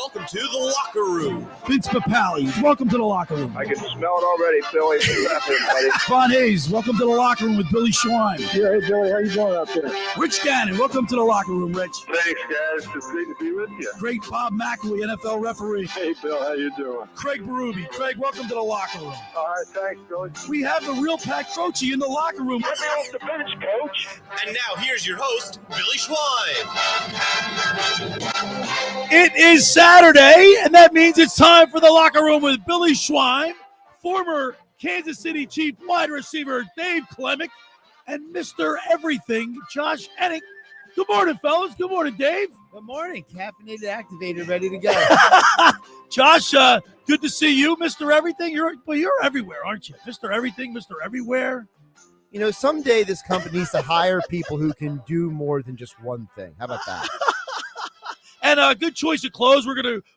welcome to the locker room. Vince Papali, welcome to the locker room. I can smell it already, Philly. What's happening, buddy? Von Hayes, welcome to the locker room with Billy Schwein. Yeah, hey, Billy, how you doing out there? Rich Gannon, welcome to the locker room, Rich. Thanks, guys. It's great to be with you. Great Bob McElwee, NFL referee. Hey, Bill, how you doing? Craig Berube. Craig, welcome to the locker room. All right, thanks, Billy. We have the real Pat Croce in the locker room. Get me off the bench, Coach. And now here's your host, Billy Schwein. It is Saturday, and that means it's time for the locker room with Billy Schwein, former Kansas City Chief wide receiver Dave Klemic, and Mr. Everything, Josh Hening. Good morning, fellas. Good morning, Dave. Good morning. Caffeinated, activated, ready to go. Josh, good to see you, Mr. Everything. You're everywhere, aren't you? Mr. Everything, Mr. Everywhere. You know, someday this company needs to hire people who can do more than just one thing. How about that? And a good choice of clothes.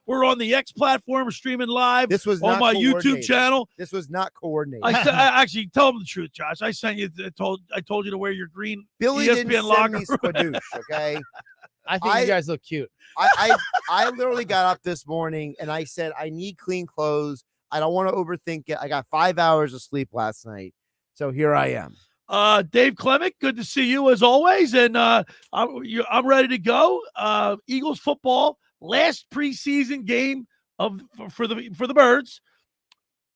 We're on the X platform. We're streaming live. This was on not my YouTube channel. This was not coordinated. I actually tell them the truth, Josh. I sent you. I told you to wear your green Billy ESPN didn't send locker me room. squadoosh, okay? I think you guys look cute. I literally got up this morning and I said, I need clean clothes. I don't want to overthink it. I got 5 hours of sleep last night. So here I am. Dave Klemic, good to see you as always. And I'm ready to go. Eagles football, last preseason game for the Birds.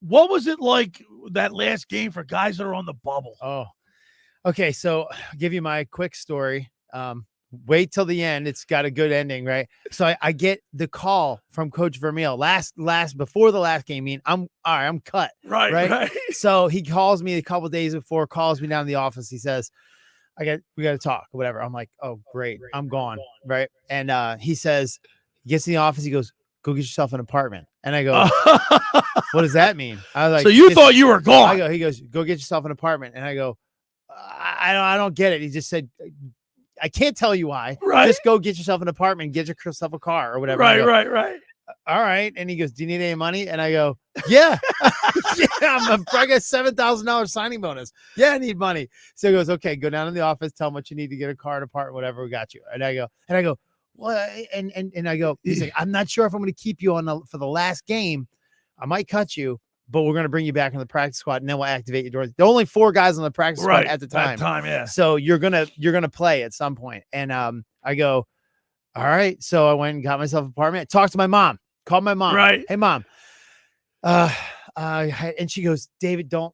What was it like that last game for guys that are on the bubble? Oh, okay. So I'll give you my quick story. Wait till the end. It's got a good ending, right? So I get the call from Coach Vermeil before the last game. I'm cut. Right. So he calls me a couple of days before, calls me down to the office. He says, we got to talk or whatever. I'm like, oh, great. I'm gone. Right. And he says, he gets in the office. He goes, go get yourself an apartment. And I go, what does that mean? I was like, so you thought you were gone. He goes, go get yourself an apartment. And I go, I don't get it. He just said, I can't tell you why. Right. Just go get yourself an apartment and get yourself a car or whatever. Right. All right. And he goes, do you need any money? And I go, yeah. I got $7,000 signing bonus. Yeah, I need money. So he goes, okay, go down to the office, tell him what you need to get a car, an apartment, whatever, we got you. And I go, well, and I go, he's like, I'm not sure if I'm going to keep you for the last game. I might cut you, but we're going to bring you back on the practice squad, and then we'll activate your doors. There are only 4 guys on the practice squad at the time. Yeah. So you're gonna play at some point. And I go, all right. So I went and got myself an apartment. Talked to my mom. Called my mom. Right. Hey, mom. And she goes, David, don't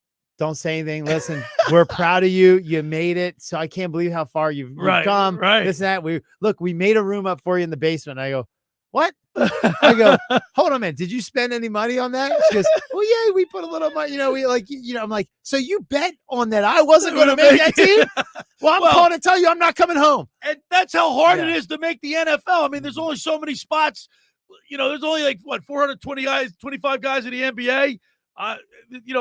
say anything. Listen, we're proud of you. You made it. So I can't believe how far you've come. Right. This and that. We made a room up for you in the basement. I go, what? I go, hold on a minute. Did you spend any money on that? She goes, well, yeah, we put a little money, I'm like, so you bet on that I wasn't going to make that team? Well, I'm calling to tell you I'm not coming home. And that's how hard it is to make the NFL. I mean, there's only so many spots. There's only 420 guys, 25 guys in the NBA.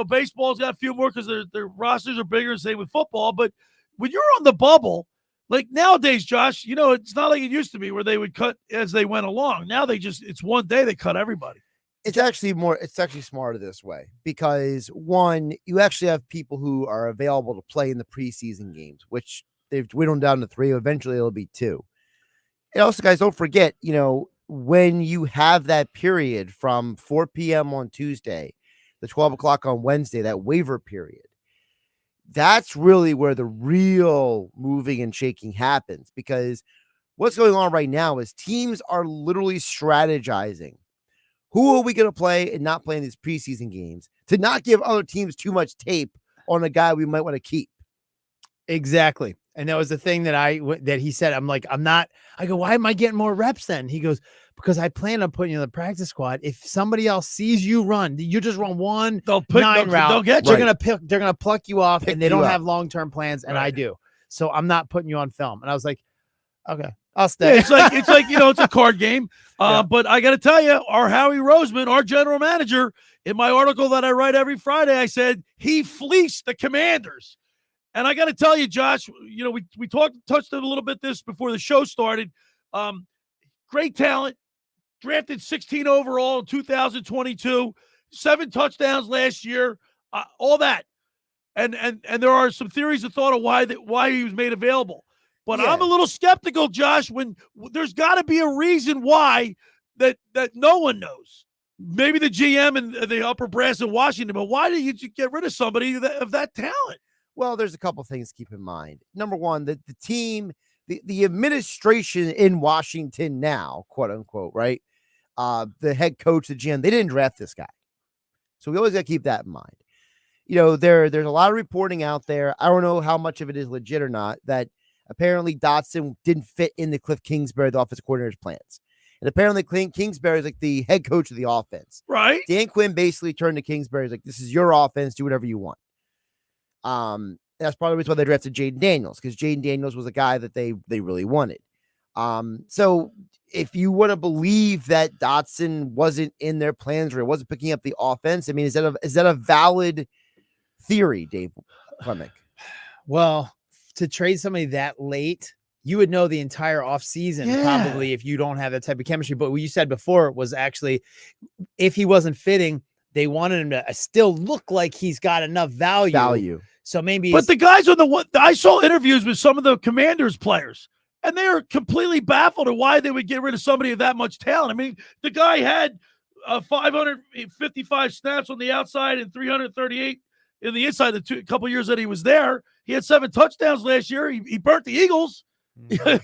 Baseball's got a few more because their rosters are bigger, and same with football. But when you're on the bubble, like nowadays, Josh, it's not like it used to be where they would cut as they went along. Now it's one day they cut everybody. It's actually smarter this way because one, you actually have people who are available to play in the preseason games, which they've dwindled down to 3. Eventually it'll be 2. And also, guys, don't forget, when you have that period from 4 p.m. on Tuesday to 12 o'clock on Wednesday, that waiver period, that's really where the real moving and shaking happens, because what's going on right now is teams are literally strategizing. Who are we going to play and not play in these preseason games to not give other teams too much tape on a guy we might want to keep? Exactly. And that was the thing that he said. I'm like, I go, why am I getting more reps then? He goes, because I plan on putting you in the practice squad. If somebody else sees you run, you just run 1 9 route. They'll get you. They're gonna pluck you off, and they don't have long-term plans, and I do. So I'm not putting you on film. And I was like, okay, I'll stay. Yeah, it's like it's a card game. But I got to tell you, our Howie Roseman, our general manager, in my article that I write every Friday, I said he fleeced the Commanders. And I got to tell you, Josh, we touched a little bit this before the show started. Great talent. Drafted 16 overall in 2022, 7 touchdowns last year, all that. And there are some theories of thought of why he was made available. But I'm a little skeptical, Josh, when there's got to be a reason why that no one knows. Maybe the GM and the upper brass in Washington, but why do you get rid of somebody of that talent? Well, there's a couple things to keep in mind. Number one, the team, the administration in Washington now, quote unquote, right? The head coach, the GM, they didn't draft this guy. So we always got to keep that in mind. There's a lot of reporting out there. I don't know how much of it is legit or not, that apparently Dotson didn't fit in the Cliff Kingsbury, the offensive coordinator's plans. And apparently Kingsbury is like the head coach of the offense. Right. Dan Quinn basically turned to Kingsbury, like, this is your offense, do whatever you want. That's probably why they drafted Jaden Daniels, because Jaden Daniels was a guy that they really wanted. So if you want to believe that Dotson wasn't in their plans or it wasn't picking up the offense, I mean, is that a valid theory, Dave Klemic? Well, to trade somebody that late, you would know the entire offseason probably if you don't have that type of chemistry. But what you said before was actually, if he wasn't fitting, they wanted him to still look like he's got enough value. So maybe, but the guys on I saw interviews with some of the Commanders players, and they are completely baffled at why they would get rid of somebody of that much talent. I mean, the guy had 555 snaps on the outside and 338 in the inside. The couple years that he was there, he had 7 touchdowns last year. He burnt the Eagles. But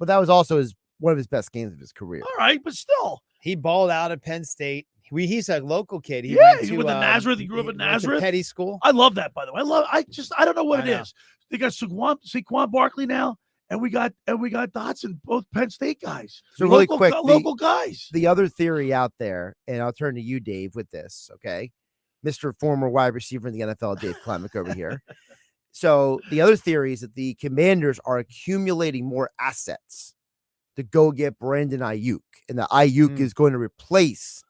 that was also one of his best games of his career. All right, but still, he balled out at Penn State. He's a local kid. He went to Nazareth. He grew up in Nazareth. Petty school. I love that, by the way. I don't know what it is. They got Saquon Barkley now, and we got Dotson, both Penn State guys. So really quick, local guys. The other theory out there, and I'll turn to you, Dave, with this, okay? Mr. Former wide receiver in the NFL, Dave Klemic over here. So the other theory is that the Commanders are accumulating more assets to go get Brandon Ayuk, and the Ayuk is going to replace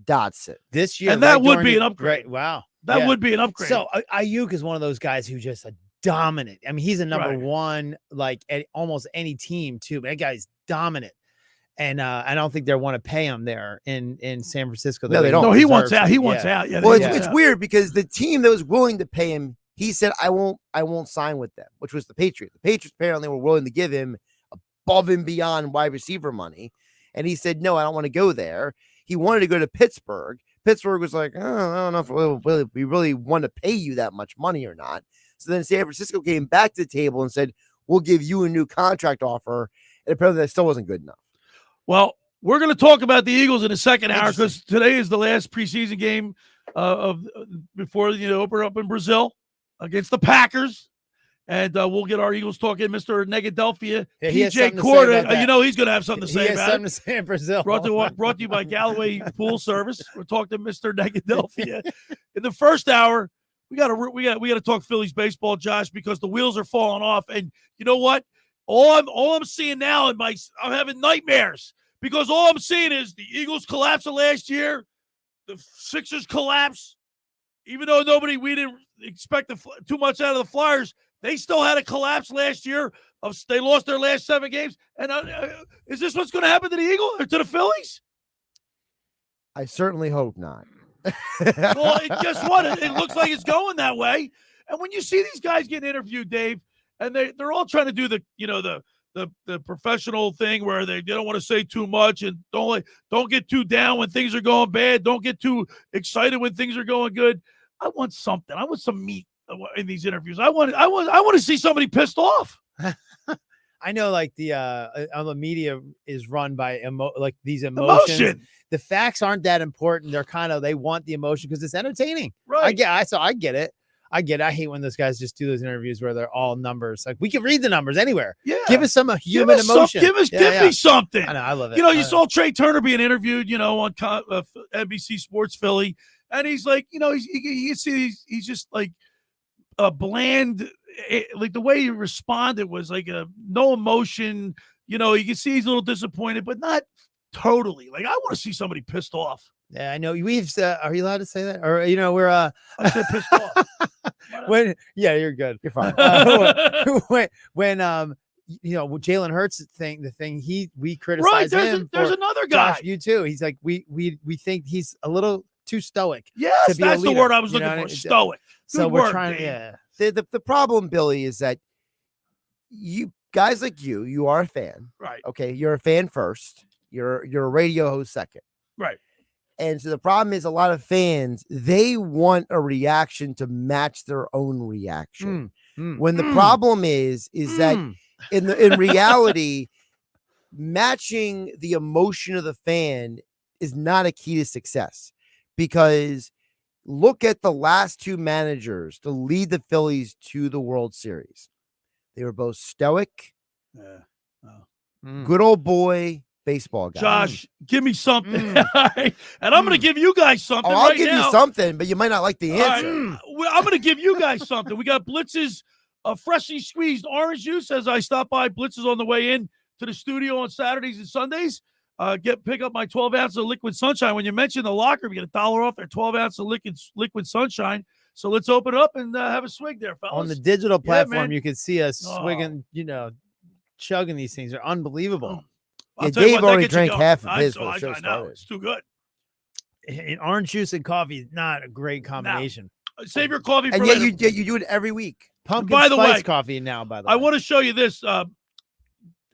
Dotson this year, and that would be an upgrade. Right, wow, that would be an upgrade. So Ayuk is one of those guys who just dominant. I mean, he's a number one, like at almost any team too. But that guy's dominant, and I don't think they want to pay him there in San Francisco. No, they don't. No, he wants out. He wants out. Yeah. Well, it's weird because the team that was willing to pay him, he said, I won't sign with them, which was the Patriots. The Patriots apparently were willing to give him above and beyond wide receiver money, and he said, no, I don't want to go there. He wanted to go to Pittsburgh. Pittsburgh was like, oh, I don't know if we really want to pay you that much money or not. So then San Francisco came back to the table and said, we'll give you a new contract offer. And apparently that still wasn't good enough. Well, we're going to talk about the Eagles in the second hour because today is the last preseason game before open up in Brazil against the Packers. And we'll get our Eagles talking. Mr. Negadelphia P.J. Corda, he's going to have something to say about it. Something to say in Brazil. Brought to you by Galloway Pool Service. We're talking to Mr. Negadelphia. In the first hour, we got to talk Phillies baseball, Josh, because the wheels are falling off. And you know what? All I'm seeing now I'm having nightmares because all I'm seeing is the Eagles collapse of last year, the Sixers collapse. Even though we didn't expect too much out of the Flyers. They still had a collapse last year. They lost their last 7 games. And is this what's going to happen to the Eagles or to the Phillies? I certainly hope not. Well, guess what? It looks like it's going that way. And when you see these guys getting interviewed, Dave, and they're all trying to do the professional thing where they don't want to say too much and don't get too down when things are going bad. Don't get too excited when things are going good. I want something. I want some meat in these interviews. I want to see somebody pissed off. I know, like the media is run by these emotions. Emotion. The facts aren't that important. They want the emotion because it's entertaining. Right. I get it. I hate when those guys just do those interviews where they're all numbers. Like, we can read the numbers anywhere. Yeah. Give us some human emotion. Give me something. I know. I love it. You saw Trey Turner being interviewed, on NBC Sports Philly, and he's like, he's just like a bland, like the way he responded was like no emotion. You can see he's a little disappointed, but not totally. Like, I want to see somebody pissed off. Yeah, I know. We've are you allowed to say that? Or we're I said pissed off. You're good. You're fine. when Jalen Hurts we criticized him. There's another guy. Josh, you too. He's like we think he's a little too stoic. Yes, that's the word I was looking for. Stoic. So Good we're word, trying. Dave. Yeah. The problem, Billy, is that you guys like you are a fan, right? Okay, you're a fan first. You're a radio host second. Right. And so the problem is a lot of fans, they want a reaction to match their own reaction. When the problem is that in reality, matching the emotion of the fan is not a key to success, because look at the last two managers to lead the Phillies to the World Series. They were both stoic, good old boy baseball guys. Josh, give me something. And I'm going to give you guys something. I'll right give now. you something, but you might not like the answer. Well, I'm going to give you guys something. We got Blitz's freshly squeezed orange juice as I stop by. Blitz is on the way in to the studio on Saturdays and Sundays. Pick up my 12 ounces of liquid sunshine. When you mention the locker, you get $1 off their 12 ounces of liquid sunshine. So let's open it up and have a swig there, fellas. On the digital platform, man. you can see us swigging, chugging these things. They're unbelievable. Yeah, Dave already drank half of his before the show I know. started. It's too good. And orange juice and coffee is not a great combination. Save your coffee for And later. yet you do it every week. Pumpkin by the spice way, coffee now, by the way. I want to show you this. That's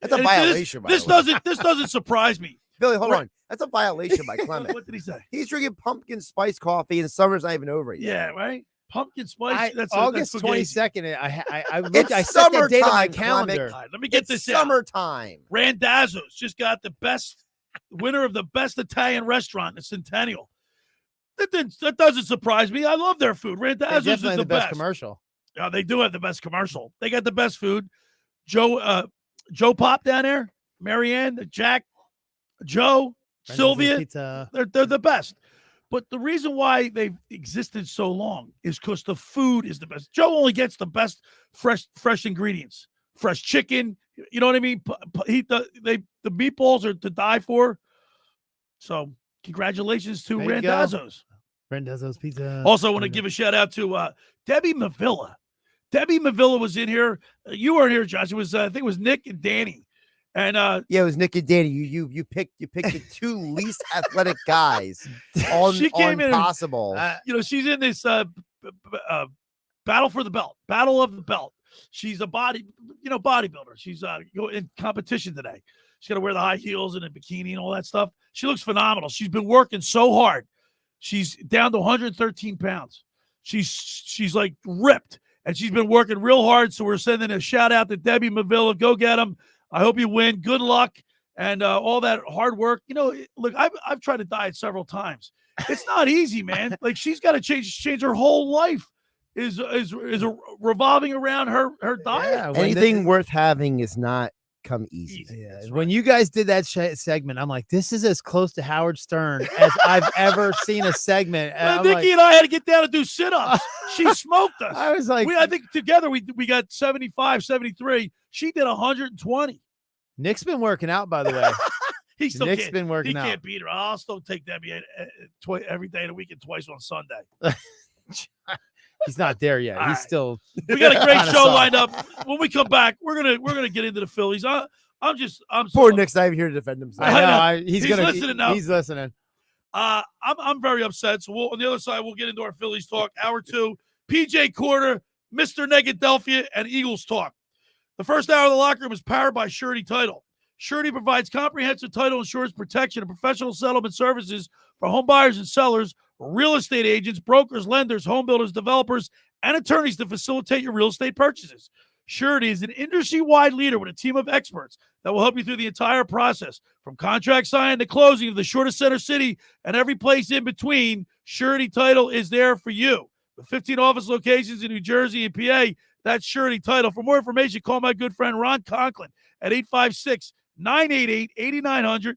a violation. This doesn't surprise me. Billy, hold on. That's a violation by Klemic. What did he say? He's drinking pumpkin spice coffee, and summer's not even over yet. Yeah, right. Pumpkin spice. That's August that's 22nd. I looked. It's I set the date on my summertime, calendar. Klemic. All right, let me get It's this out. summertime. Randazzo's just got the best winner of the best Italian restaurant in Centennial. That doesn't surprise me. I love their food. They're Randazzo's is definitely the the best best. commercial. Yeah, they do have the best commercial. They got the best food. Joe Pop down there, Marianne, Jack, Joe, Sylvia. Pizza. They're the best. But the reason why they've existed so long is because the food is the best. Joe only gets the best fresh ingredients, fresh chicken. You know what I mean? The meatballs are to die for. So congratulations to There you go. Randazzo's. Randazzo's Pizza. Also, I want to give a shout out to Debbie Mavilla. Debbie Mavilla was in here. You weren't here, Josh. It was I think it was Nick and Danny. And Yeah, it was Nick and Danny. You picked the two least athletic guys on She came in, possible. she's in this battle for the belt, battle of the belt. She's a bodybuilder. She's in competition today. She's got to wear the high heels and a bikini and all that stuff. She looks phenomenal. She's been working so hard. She's down to 113 pounds. She's like ripped, and she's been working real hard. So we're sending a shout out to Debbie Mavilla. Go get them. I hope you win. Good luck and all that hard work. Look, I've tried to diet several times. It's not easy, man. Like she's got to change her whole life. Is revolving around her diet. Yeah, when Anything worth having is not come easy. Yeah, when you guys did that segment, I'm like, this is as close to Howard Stern as I've ever seen a segment. And Nikki and I had to get down and do sit-ups. She smoked us. I was like, I think together we got 75, 73. She did 120. Nick's been working out, by the way. He still Nick's can't, been working he out. can't beat her. I'll still take Debbie every day of the week and twice on Sunday. He's not there yet. All He's right. still. We got a great Kinda show soft. lined up. When we come back, we're gonna get into the Phillies. I'm Poor Nick's not even here to defend himself. I know. He's He's listening now. He's listening. I'm very upset. So on the other side, we'll get into our Phillies talk. Hour 2, PJ Corda, Mr. Negadelphia, and Eagles talk. The first hour of the locker room is powered by Surety Title. Surety provides comprehensive title insurance protection and professional settlement services for home buyers and sellers, real estate agents, brokers, lenders, home builders, developers, and attorneys to facilitate your real estate purchases. Surety is an industry-wide leader with a team of experts that will help you through the entire process, from contract signing to closing of the shortest center city and every place in between. Surety Title is there for you. With 15 office locations in New Jersey and PA, that's Surety Title. For more information, call my good friend Ron Conklin at 856-988-8900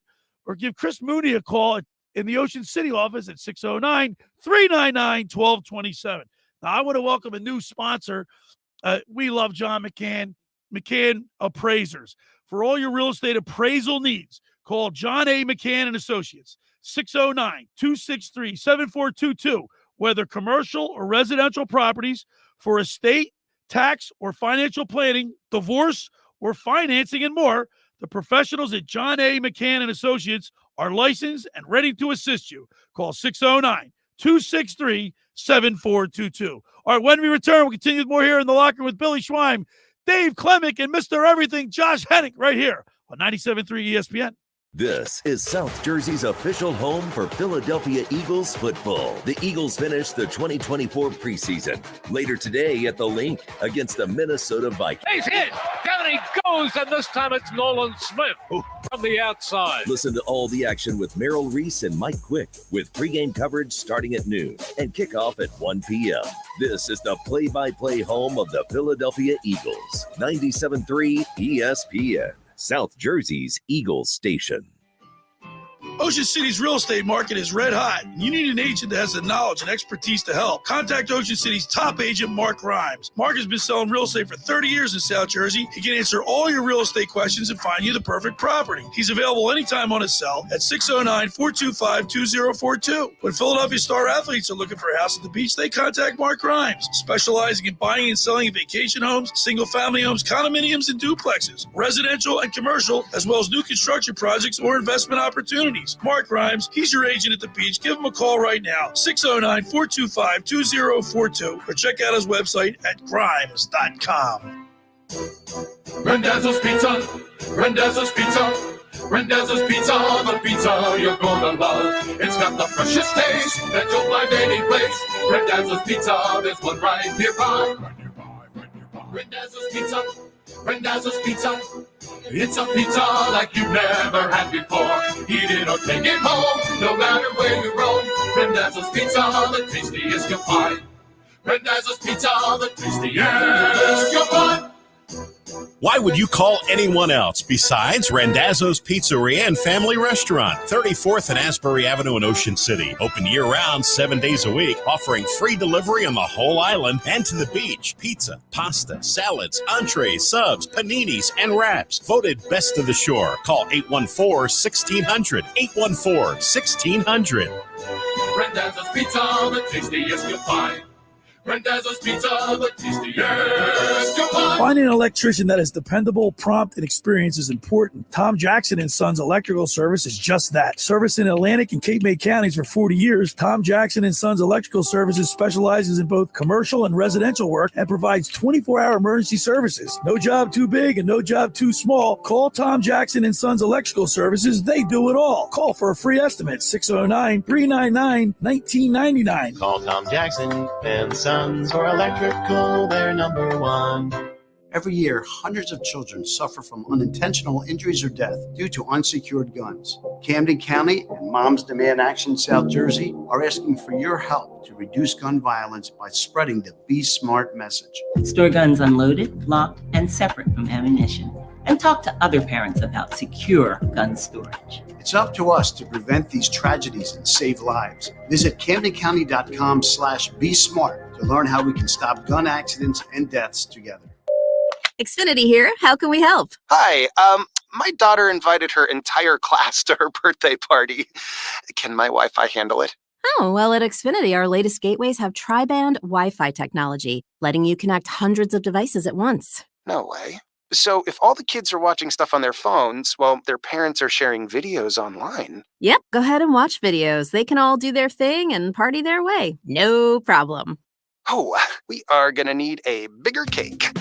or give Chris Mooney a call in the Ocean City office at 609-399-1227. Now, I want to welcome a new sponsor. We love John McCann Appraisers. For all your real estate appraisal needs, call John A. McCann and Associates, 609-263-7422. Whether commercial or residential properties, for estate, tax, or financial planning, divorce, or financing, and more, the professionals at John A. McCann and Associates are licensed and ready to assist you. Call 609-263-7422. All right, when we return, we'll continue with more here in the locker room with Billy Schweim, Dave Klemic, and Mr. Everything, Josh Hening, right here on 97.3 ESPN. This is South Jersey's official home for Philadelphia Eagles football. The Eagles finished the 2024 preseason later today at the Link against the Minnesota Vikings. He's hit. Down he goes, and this time it's Nolan Smith from the outside. Listen to all the action with Merrill Reese and Mike Quick with pregame coverage starting at noon and kickoff at 1 p.m. This is the play-by-play home of the Philadelphia Eagles. 97.3 ESPN. South Jersey's Eagles station. Ocean City's real estate market is red hot. You need an agent that has the knowledge and expertise to help. Contact Ocean City's top agent, Mark Rhymes. Mark has been selling real estate for 30 years in South Jersey. He can answer all your real estate questions and find you the perfect property. He's available anytime on his cell at 609-425-2042. When Philadelphia star athletes are looking for a house at the beach, they contact Mark Rhymes, specializing in buying and selling vacation homes, single-family homes, condominiums, and duplexes, residential and commercial, as well as new construction projects or investment opportunities. Mark Rhymes, he's your agent at the beach. Give him a call right now, 609-425-2042, or check out his website at grimes.com. Randazzo's Pizza, Randazzo's Pizza, Randazzo's Pizza, the pizza you're gonna love. It's got the freshest taste that you'll find any place. Randazzo's Pizza, there's one right nearby. Randazzo's Pizza, Randazzo's Pizza. It's a pizza like you've never had before. Eat it or take it home, no matter where you roam. Randazzo's Pizza, the tastiest you'll find. Randazzo's Pizza, the tastiest you'll find. Why would you call anyone else besides Randazzo's Pizzeria and Family Restaurant, 34th and Asbury Avenue in Ocean City. Open year-round, 7 days a week, offering free delivery on the whole island and to the beach. Pizza, pasta, salads, entrees, subs, paninis, and wraps. Voted best of the shore. Call 814-1600. 814-1600. Randazzo's Pizza, the tastiest you'll find. Randazzo's Pizza, the tastiest you'll find. Finding an electrician that is dependable, prompt, and experienced is important. Tom Jackson & Sons Electrical Service is just that. Service in Atlantic and Cape May counties for 40 years, Tom Jackson & Sons Electrical Services specializes in both commercial and residential work and provides 24-hour emergency services. No job too big and no job too small. Call Tom Jackson & Sons Electrical Services. They do it all. Call for a free estimate, 609-399-1999. Call Tom Jackson and Sons for electrical, they're number one. Every year, hundreds of children suffer from unintentional injuries or death due to unsecured guns. Camden County and Moms Demand Action South Jersey are asking for your help to reduce gun violence by spreading the Be Smart message. Store guns unloaded, locked, and separate from ammunition. And talk to other parents about secure gun storage. It's up to us to prevent these tragedies and save lives. Visit CamdenCounty.com/BeSmart to learn how we can stop gun accidents and deaths together. Xfinity here. How can we help? Hi. My daughter invited her entire class to her birthday party. Can my Wi-Fi handle it? Oh, well, at Xfinity, our latest gateways have tri-band Wi-Fi technology, letting you connect hundreds of devices at once. No way. So if all the kids are watching stuff on their phones, well, their parents are sharing videos online. Yep, go ahead and watch videos. They can all do their thing and party their way. No problem. Oh, we are going to need a bigger cake.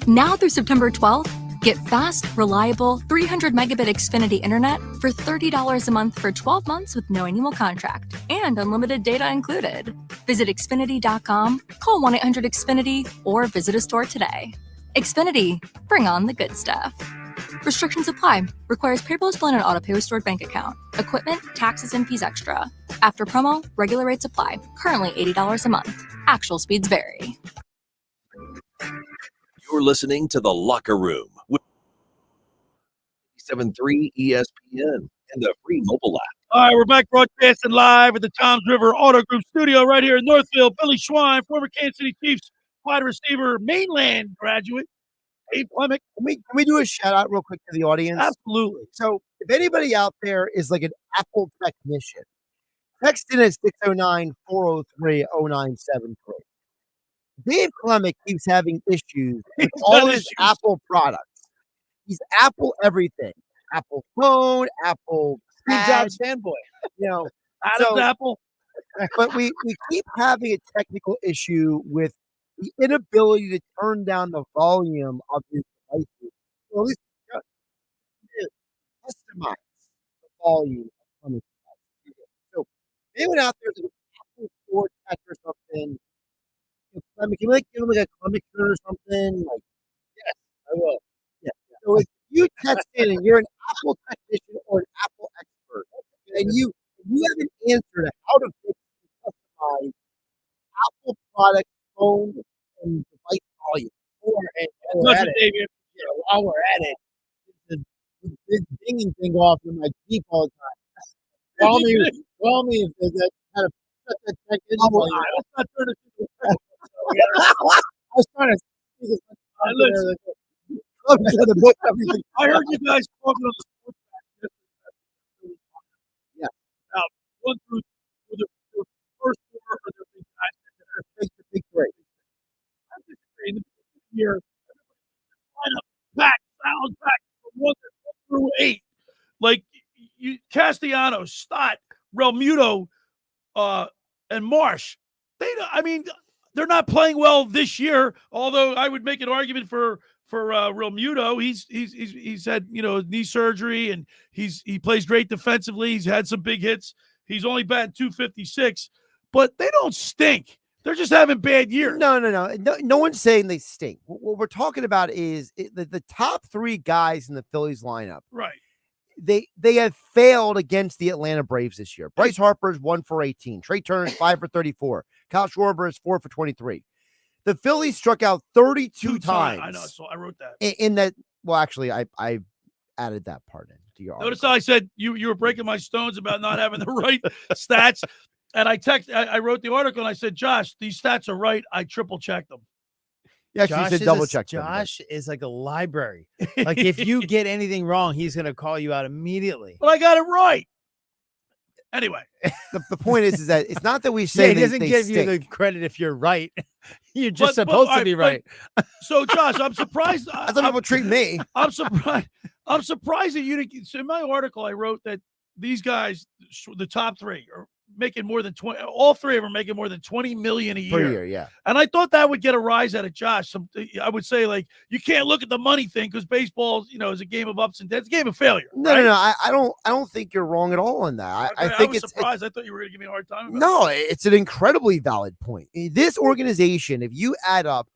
Now through September 12th, get fast, reliable, 300 megabit Xfinity internet for $30 a month for 12 months with no annual contract and unlimited data included. Visit Xfinity.com, call 1-800-XFINITY, or visit a store today. Xfinity, bring on the good stuff. Restrictions apply. Requires paperless bill and an auto-pay with stored bank account. Equipment, taxes, and fees extra. After promo, regular rates apply. Currently $80 a month. Actual speeds vary. You're listening to The Locker Room with 7.3 ESPN and the free mobile app. All right, we're back broadcasting live at the Toms River Auto Group studio right here in Northfield. Billy Schwein, former Kansas City Chiefs wide receiver, mainland graduate. Hey, Klemic. Can we do a shout out real quick to the audience? Absolutely. So if anybody out there is like an Apple technician, text in at 609-403-0973. Dave Klemic keeps having issues with all his Apple products. He's Apple everything. Apple phone, Apple Steve Jobs fanboy. You know, Adam's Apple. But we keep having a technical issue with the inability to turn down the volume of his devices. Or at least customize. volume. So they went out there to score catch or something. Can you like give him like a Klemic shirt or something? Like, yes, I will. Yeah. So if you text in and you're an Apple technician or an Apple expert, and you have an answer to how to fix and customize Apple product phone and device volume, while we're at it, this dinging thing off in my Jeep all the time. Call me if there's that kind of check in. I was trying to see this. I heard you guys talking on the sports back. Yeah. Now, one through the first four are the big guys. The big three. I'm disagreeing. Here, lineup back, sound back from 1 through 8. Like you, Castellanos, Stott, Realmuto, and Marsh. They're not playing well this year. Although I would make an argument for Realmuto. He's had knee surgery and he plays great defensively. He's had some big hits. He's only batting .256, but they don't stink. They're just having bad years. No one's saying they stink. What we're talking about is the top three guys in the Phillies lineup. Right. They have failed against the Atlanta Braves this year. Bryce Harper is 1 for 18. Trey Turner is 5 for 34. Kyle Schwarber is 4 for 23. The Phillies struck out 32 times. I know. So I wrote that. In that, well, actually, I added that part in to your article. Notice how I said you were breaking my stones about not having the right stats. And I wrote the article and I said, Josh, these stats are right. I triple checked them. Yeah, you said double check. Josh is like a library. Like if you get anything wrong, he's going to call you out immediately. But I got it right. Anyway, the point is that it's not that we say he doesn't give stink. you the credit if you're right. You're just supposed to be right. So, Josh, I'm surprised. That's how people treat me. I'm surprised. I'm surprised that you didn't. So in my article, I wrote that these guys, the top three, are making more than 20. All three of them are making more than $20 million a year. Per year, yeah. And I thought that would get a rise out of Josh. I would say, like, you can't look at the money thing because baseball, is a game of ups and downs. It's a game of failure. No, right? no. I don't think you're wrong at all on that. I think was surprised. I thought you were going to give me a hard time about no, it's an incredibly valid point. This organization, if you add up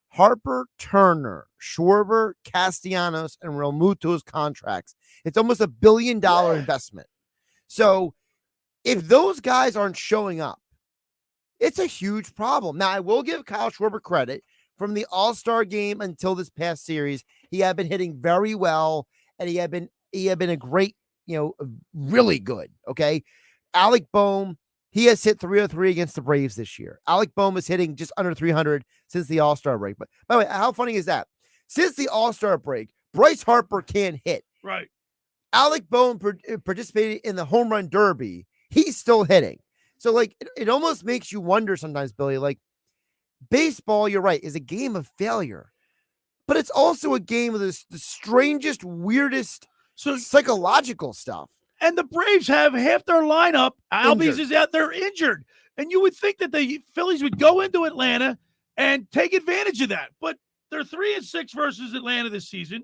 Harper, Turner, Schwarber, Castellanos, and Realmuto's contracts, it's almost $1 billion investment. So if those guys aren't showing up, it's a huge problem. Now, I will give Kyle Schwarber credit. From the All-Star game until this past series, he had been hitting very well, and he had been a great, really good. Okay. Alec Boehm, he has hit 303 against the Braves this year. Alec Boehm is hitting just under 300 since the All-Star break. But by the way, how funny is that? Since the All-Star break, Bryce Harper can't hit. Right. Alec Boehm participated in the home run derby. He's still hitting. So, like, it almost makes you wonder sometimes, Billy, like, baseball, you're right, is a game of failure. But it's also a game of the strangest, weirdest psychological stuff. And the Braves have half their lineup. Albies is out there injured. And you would think that the Phillies would go into Atlanta and take advantage of that. But they're 3-6 versus Atlanta this season.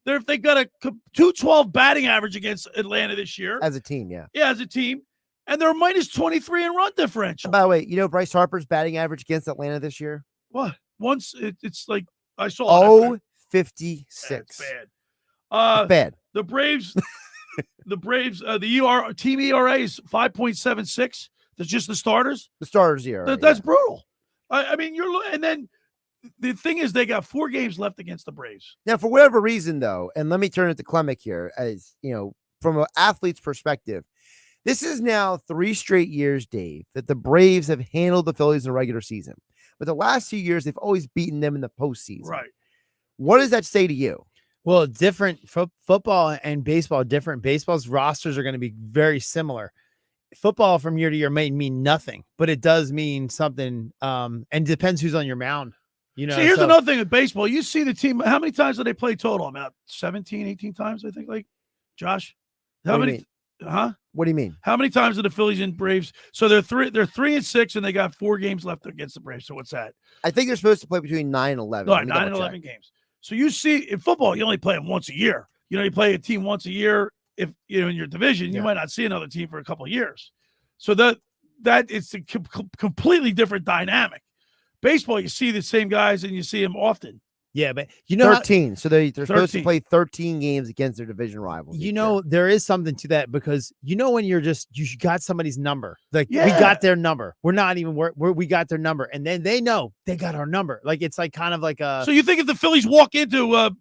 They got a .212 batting average against Atlanta this year. As a team, yeah. Yeah, as a team. And they're minus 23 in run differential. By the way, Bryce Harper's batting average against Atlanta this year? What? Once it's like I saw 0.56. That's bad. Bad. The Braves, the team ERA is 5.76. That's just the starters. The starters ERA. That's brutal. I mean, and then the thing is, they got 4 games left against the Braves. Now, for whatever reason, though, and let me turn it to Klemic here, as from an athlete's perspective. This is now 3 straight years, Dave, that the Braves have handled the Phillies in the regular season. But the last 2 years, they've always beaten them in the postseason. Right. What does that say to you? Well, different football and baseball, different. Baseball's rosters are going to be very similar. Football from year to year may mean nothing, but it does mean something. And depends who's on your mound. See, here's another thing with baseball. You see the team. How many times do they play total? About 17, 18 times, I think. Like, Josh, how many? Huh? What do you mean? How many times are the Phillies and Braves? So they're 3-6, and they got 4 games left against the Braves. So what's that? I think they're supposed to play between 9 and 11. No, 9 and 11 games. So you see, in football, you only play them once a year. You play a team once a year. if in your division, you might not see another team for a couple of years. So that it's a completely different dynamic. Baseball, you see the same guys and you see them often. Yeah, but 13. So they're supposed to play 13 games against their division rivals. There is something to that because when you got somebody's number, like we got their number. We're not even we got their number, and then they know they got our number. Like it's like kind of like a. So you think if the Phillies walk into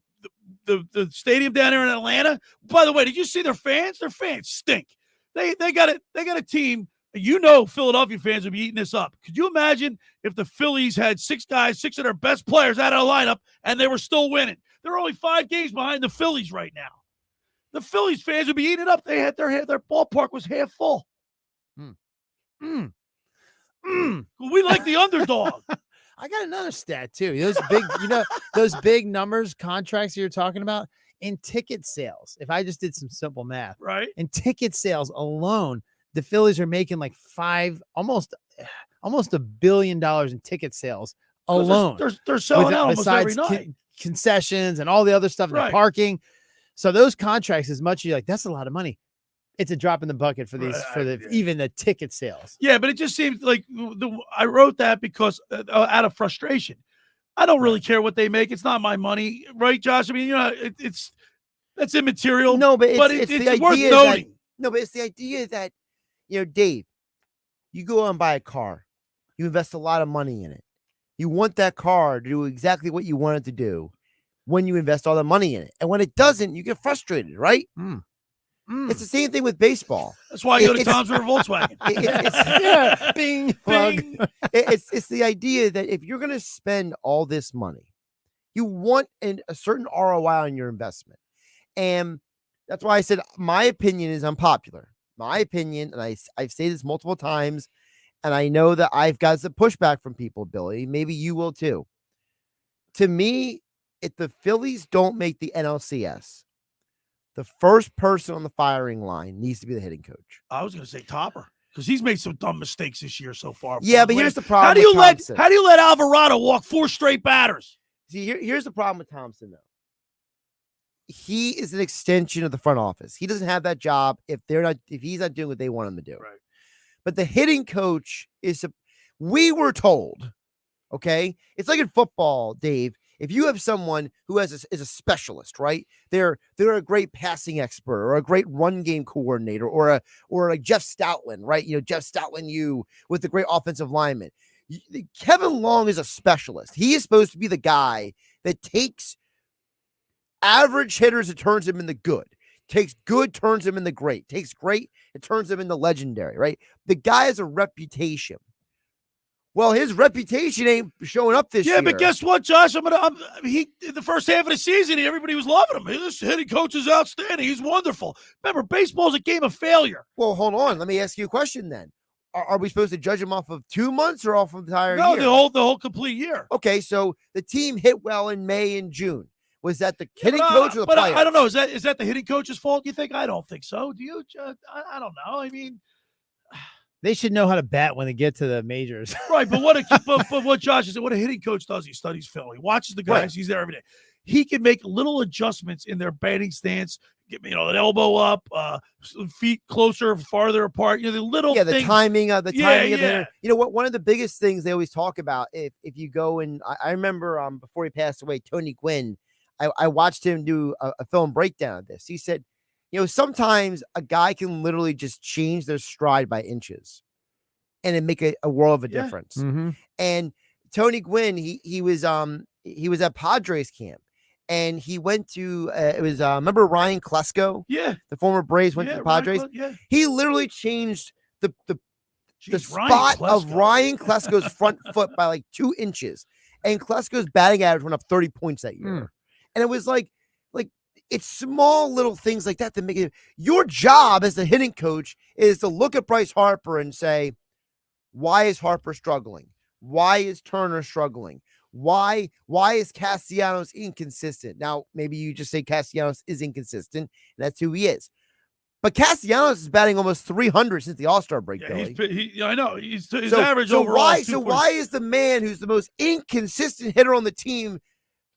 the stadium down there in Atlanta? By the way, did you see their fans? Their fans stink. They got a team. Philadelphia fans would be eating this up. Could you imagine if the Phillies had six of their best players out of the lineup and they were still winning? They're only 5 games behind the Phillies right now. The Phillies fans would be eating it up. They had their ballpark was half full. We like the underdog. I got another stat too. Those big, those big numbers, contracts you're talking about in ticket sales. If I just did some simple math, right? In ticket sales alone, the Phillies are making like almost $1 billion in ticket sales alone. They're selling out almost every besides night. Concessions and all the other stuff, and the parking. So those contracts, as much as you're like, that's a lot of money. It's a drop in the bucket for these even the ticket sales. Yeah, but it just seems like I wrote that because out of frustration. I don't really care what they make. It's not my money, right, Josh? I mean, that's immaterial. No, but it's the worth idea noting. But it's the idea that Dave, you go out and buy a car, you invest a lot of money in it. You want that car to do exactly what you want it to do when you invest all the money in it. And when it doesn't, you get frustrated, right? It's the same thing with baseball. That's why you go to Tom's River Volkswagen. Bing. It's the idea that if you're going to spend all this money, you want a certain ROI on your investment. And that's why I said my opinion is unpopular. My opinion, and I've said this multiple times, and I know that I've got some pushback from people, Billy. Maybe you will too. To me, if the Phillies don't make the NLCS, the first person on the firing line needs to be the hitting coach. I was going to say Topper because he's made some dumb mistakes this year so far. Yeah, but here's the problem. How do you let Alvarado walk 4 straight batters? See, here's the problem with Thompson, though. He is an extension of the front office. He doesn't have that job if he's not doing what they want him to do. Right. But the hitting coach we were told, okay? It's like in football, Dave. If you have someone who is a specialist, right? They're a great passing expert or a great run game coordinator or like Jeff Stoutland, right? Jeff Stoutland, with the great offensive lineman. Kevin Long is a specialist. He is supposed to be the guy that takes average hitters and turns them into good. Takes good, turns them into great. Takes great, and turns them into legendary, right? The guy has a reputation. Well, his reputation ain't showing up this year. Yeah, but guess what, Josh? In the first half of the season, everybody was loving him. This hitting coach is outstanding. He's wonderful. Remember, baseball's a game of failure. Well, hold on. Let me ask you a question then. Are we supposed to judge him off of 2 months or off of the entire year? No, the whole complete year. Okay, so the team hit well in May and June. Was that the hitting coach or the players? I don't know. Is that the hitting coach's fault, you think? I don't think so. Do you? I don't know. I mean, they should know how to bat when they get to the majors. Right, but what Josh is, what a hitting coach does, he studies film. He watches the guys. Right. He's there every day. He can make little adjustments in their batting stance, get an elbow up, feet closer, farther apart. The little things. The timing of the hitter. What? One of the biggest things they always talk about, if you go and I remember before he passed away, Tony Gwynn, I watched him do a film breakdown of this. He said, sometimes a guy can literally just change their stride by inches and it make a world of a difference. Mm-hmm. And Tony Gwynn, he was at Padres camp and he went to, remember Ryan Klesko? Yeah. The former Braves went to the Padres. He literally changed the spot of Ryan Klesko's front foot by like 2 inches. And Klesko's batting average went up 30 points that year. And it was like it's small little things like that make it. Your job as the hitting coach is to look at Bryce Harper and say, why is Harper struggling? Why is Turner struggling? Why is Castellanos inconsistent? Now, maybe you just say Castellanos is inconsistent, and that's who he is. But Castellanos is batting almost 300 since the All-Star break, Billy. I know. His average overall. Why is the man who's the most inconsistent hitter on the team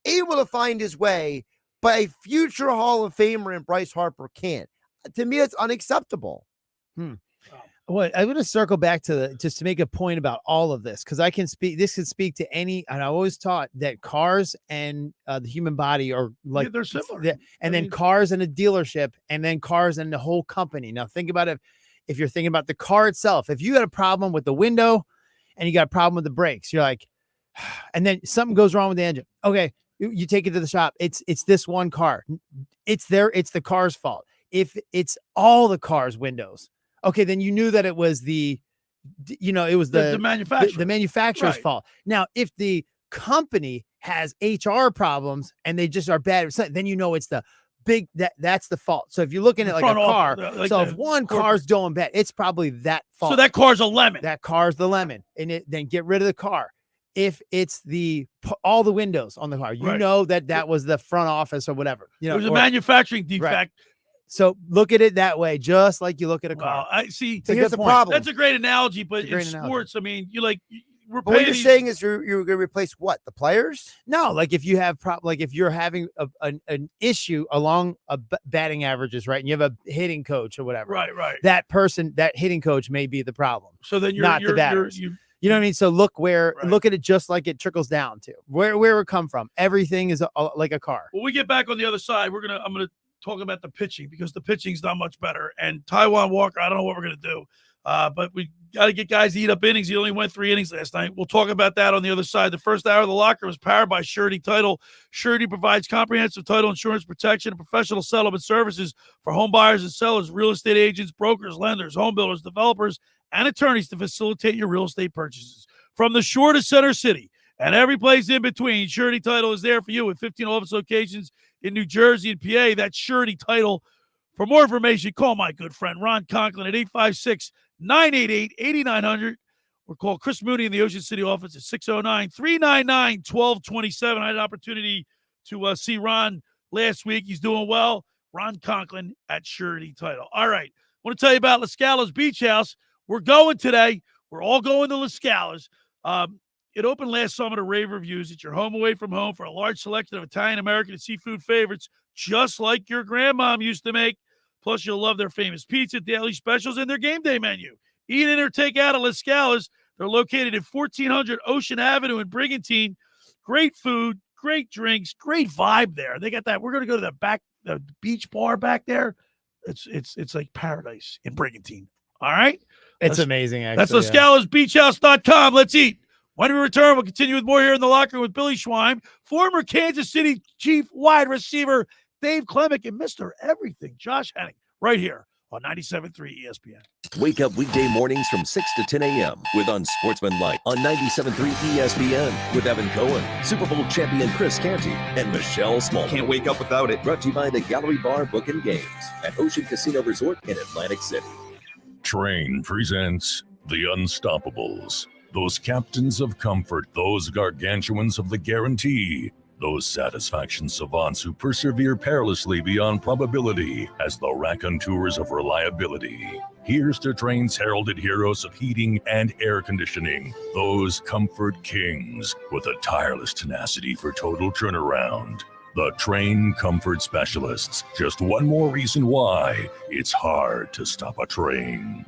able to find his way, but a future Hall of Famer in Bryce Harper can't? to me, it's unacceptable. Well, I'm going to circle back to just to make a point about all of this, because I can speak. This can speak to any, and I always taught that cars and the human body are like they're similar. Then cars and a dealership, and then cars and the whole company. Now think about it. If you're thinking about the car itself, if you had a problem with the window and you got a problem with the brakes, you're like, and then something goes wrong with the engine. Okay, you take it to the shop. It's this one car. It's the car's fault. If it's all the car's windows, okay, then you knew that it was the manufacturer. The manufacturer's fault. Now, if the company has HR problems and they just are bad, then you know it's the big that's the fault. So if you're looking at like a car, if one car's going bad, it's probably that fault. So that car's a lemon. That car's the lemon, and then get rid of the car. If it's all the windows on the car, you know that was the front office or whatever. You know, it was a manufacturing defect. Right. So look at it that way, just like you look at a car. I see. So here's the problem. That's a great analogy, but in sports, I mean, what you're saying is you're going to replace what? The players? No, like if you have if you're having an issue along batting averages, right, and you have a hitting coach or whatever, right, that person, that hitting coach may be the problem. So then you're not the batters. You know what I mean? So look at it just like it trickles down to where it come from. Everything is like a car. When we get back on the other side, I'm gonna talk about the pitching, because the pitching's not much better. And Taijuan Walker, I don't know what we're gonna do, but we got to get guys to eat up innings. He only went 3 innings last night. We'll talk about that on the other side. The first hour of the locker was powered by Surety Title. Surety provides comprehensive title insurance protection and professional settlement services for home buyers and sellers, real estate agents, brokers, lenders, home builders, developers, and attorneys to facilitate your real estate purchases. From the shore to Center City and every place in between, Surety Title is there for you with 15 office locations in New Jersey and PA. That's Surety Title. For more information, call my good friend Ron Conklin at 856-988-8900 or call Chris Mooney in the Ocean City office at 609-399-1227. I had an opportunity to see Ron last week. He's doing well. Ron Conklin at Surety Title. All right. I want to tell you about La Scala's Beach House. We're going today. We're all going to La Scala's. It opened last summer to rave reviews. It's your home away from home for a large selection of Italian, American, and seafood favorites, just like your grandmom used to make. Plus, you'll love their famous pizza, daily specials, and their game day menu. Eat in or take out at La Scala's. They're located at 1400 Ocean Avenue in Brigantine. Great food, great drinks, great vibe there. They got that. We're going to go to the beach bar back there. It's like paradise in Brigantine. All right? It's amazing, actually. That's LaScalasBeachHouse.com. Let's eat. When we return, we'll continue with more here in the locker room with Billy Schwein, former Kansas City Chief wide receiver Dave Klemic, and Mr. Everything, Josh Hening, right here on 97.3 ESPN. Wake up weekday mornings from 6 to 10 a.m. with Unsportsmanlike on 97.3 ESPN with Evan Cohen, Super Bowl champion Chris Canty, and Michelle Small. Can't wake up without it. Brought to you by the Gallery Bar Book and Games at Ocean Casino Resort in Atlantic City. Train presents The Unstoppables. Those captains of comfort, those gargantuans of the guarantee, those satisfaction savants who persevere perilously beyond probability as the raconteurs of reliability. Here's to Train's heralded heroes of heating and air conditioning, those comfort kings with a tireless tenacity for total turnaround. The Train Comfort Specialists. Just one more reason why it's hard to stop a train.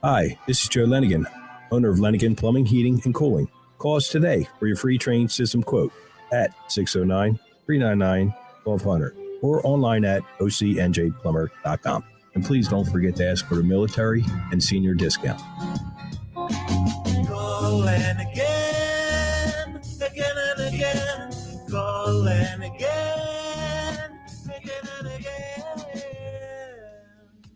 Hi, this is Joe Lenigan, owner of Lenigan Plumbing, Heating, and Cooling. Call us today for your free Train system quote at 609-399-1200 or online at ocnjplumber.com. And please don't forget to ask for the military and senior discount. Calling again, again and again. Calling again, again and again.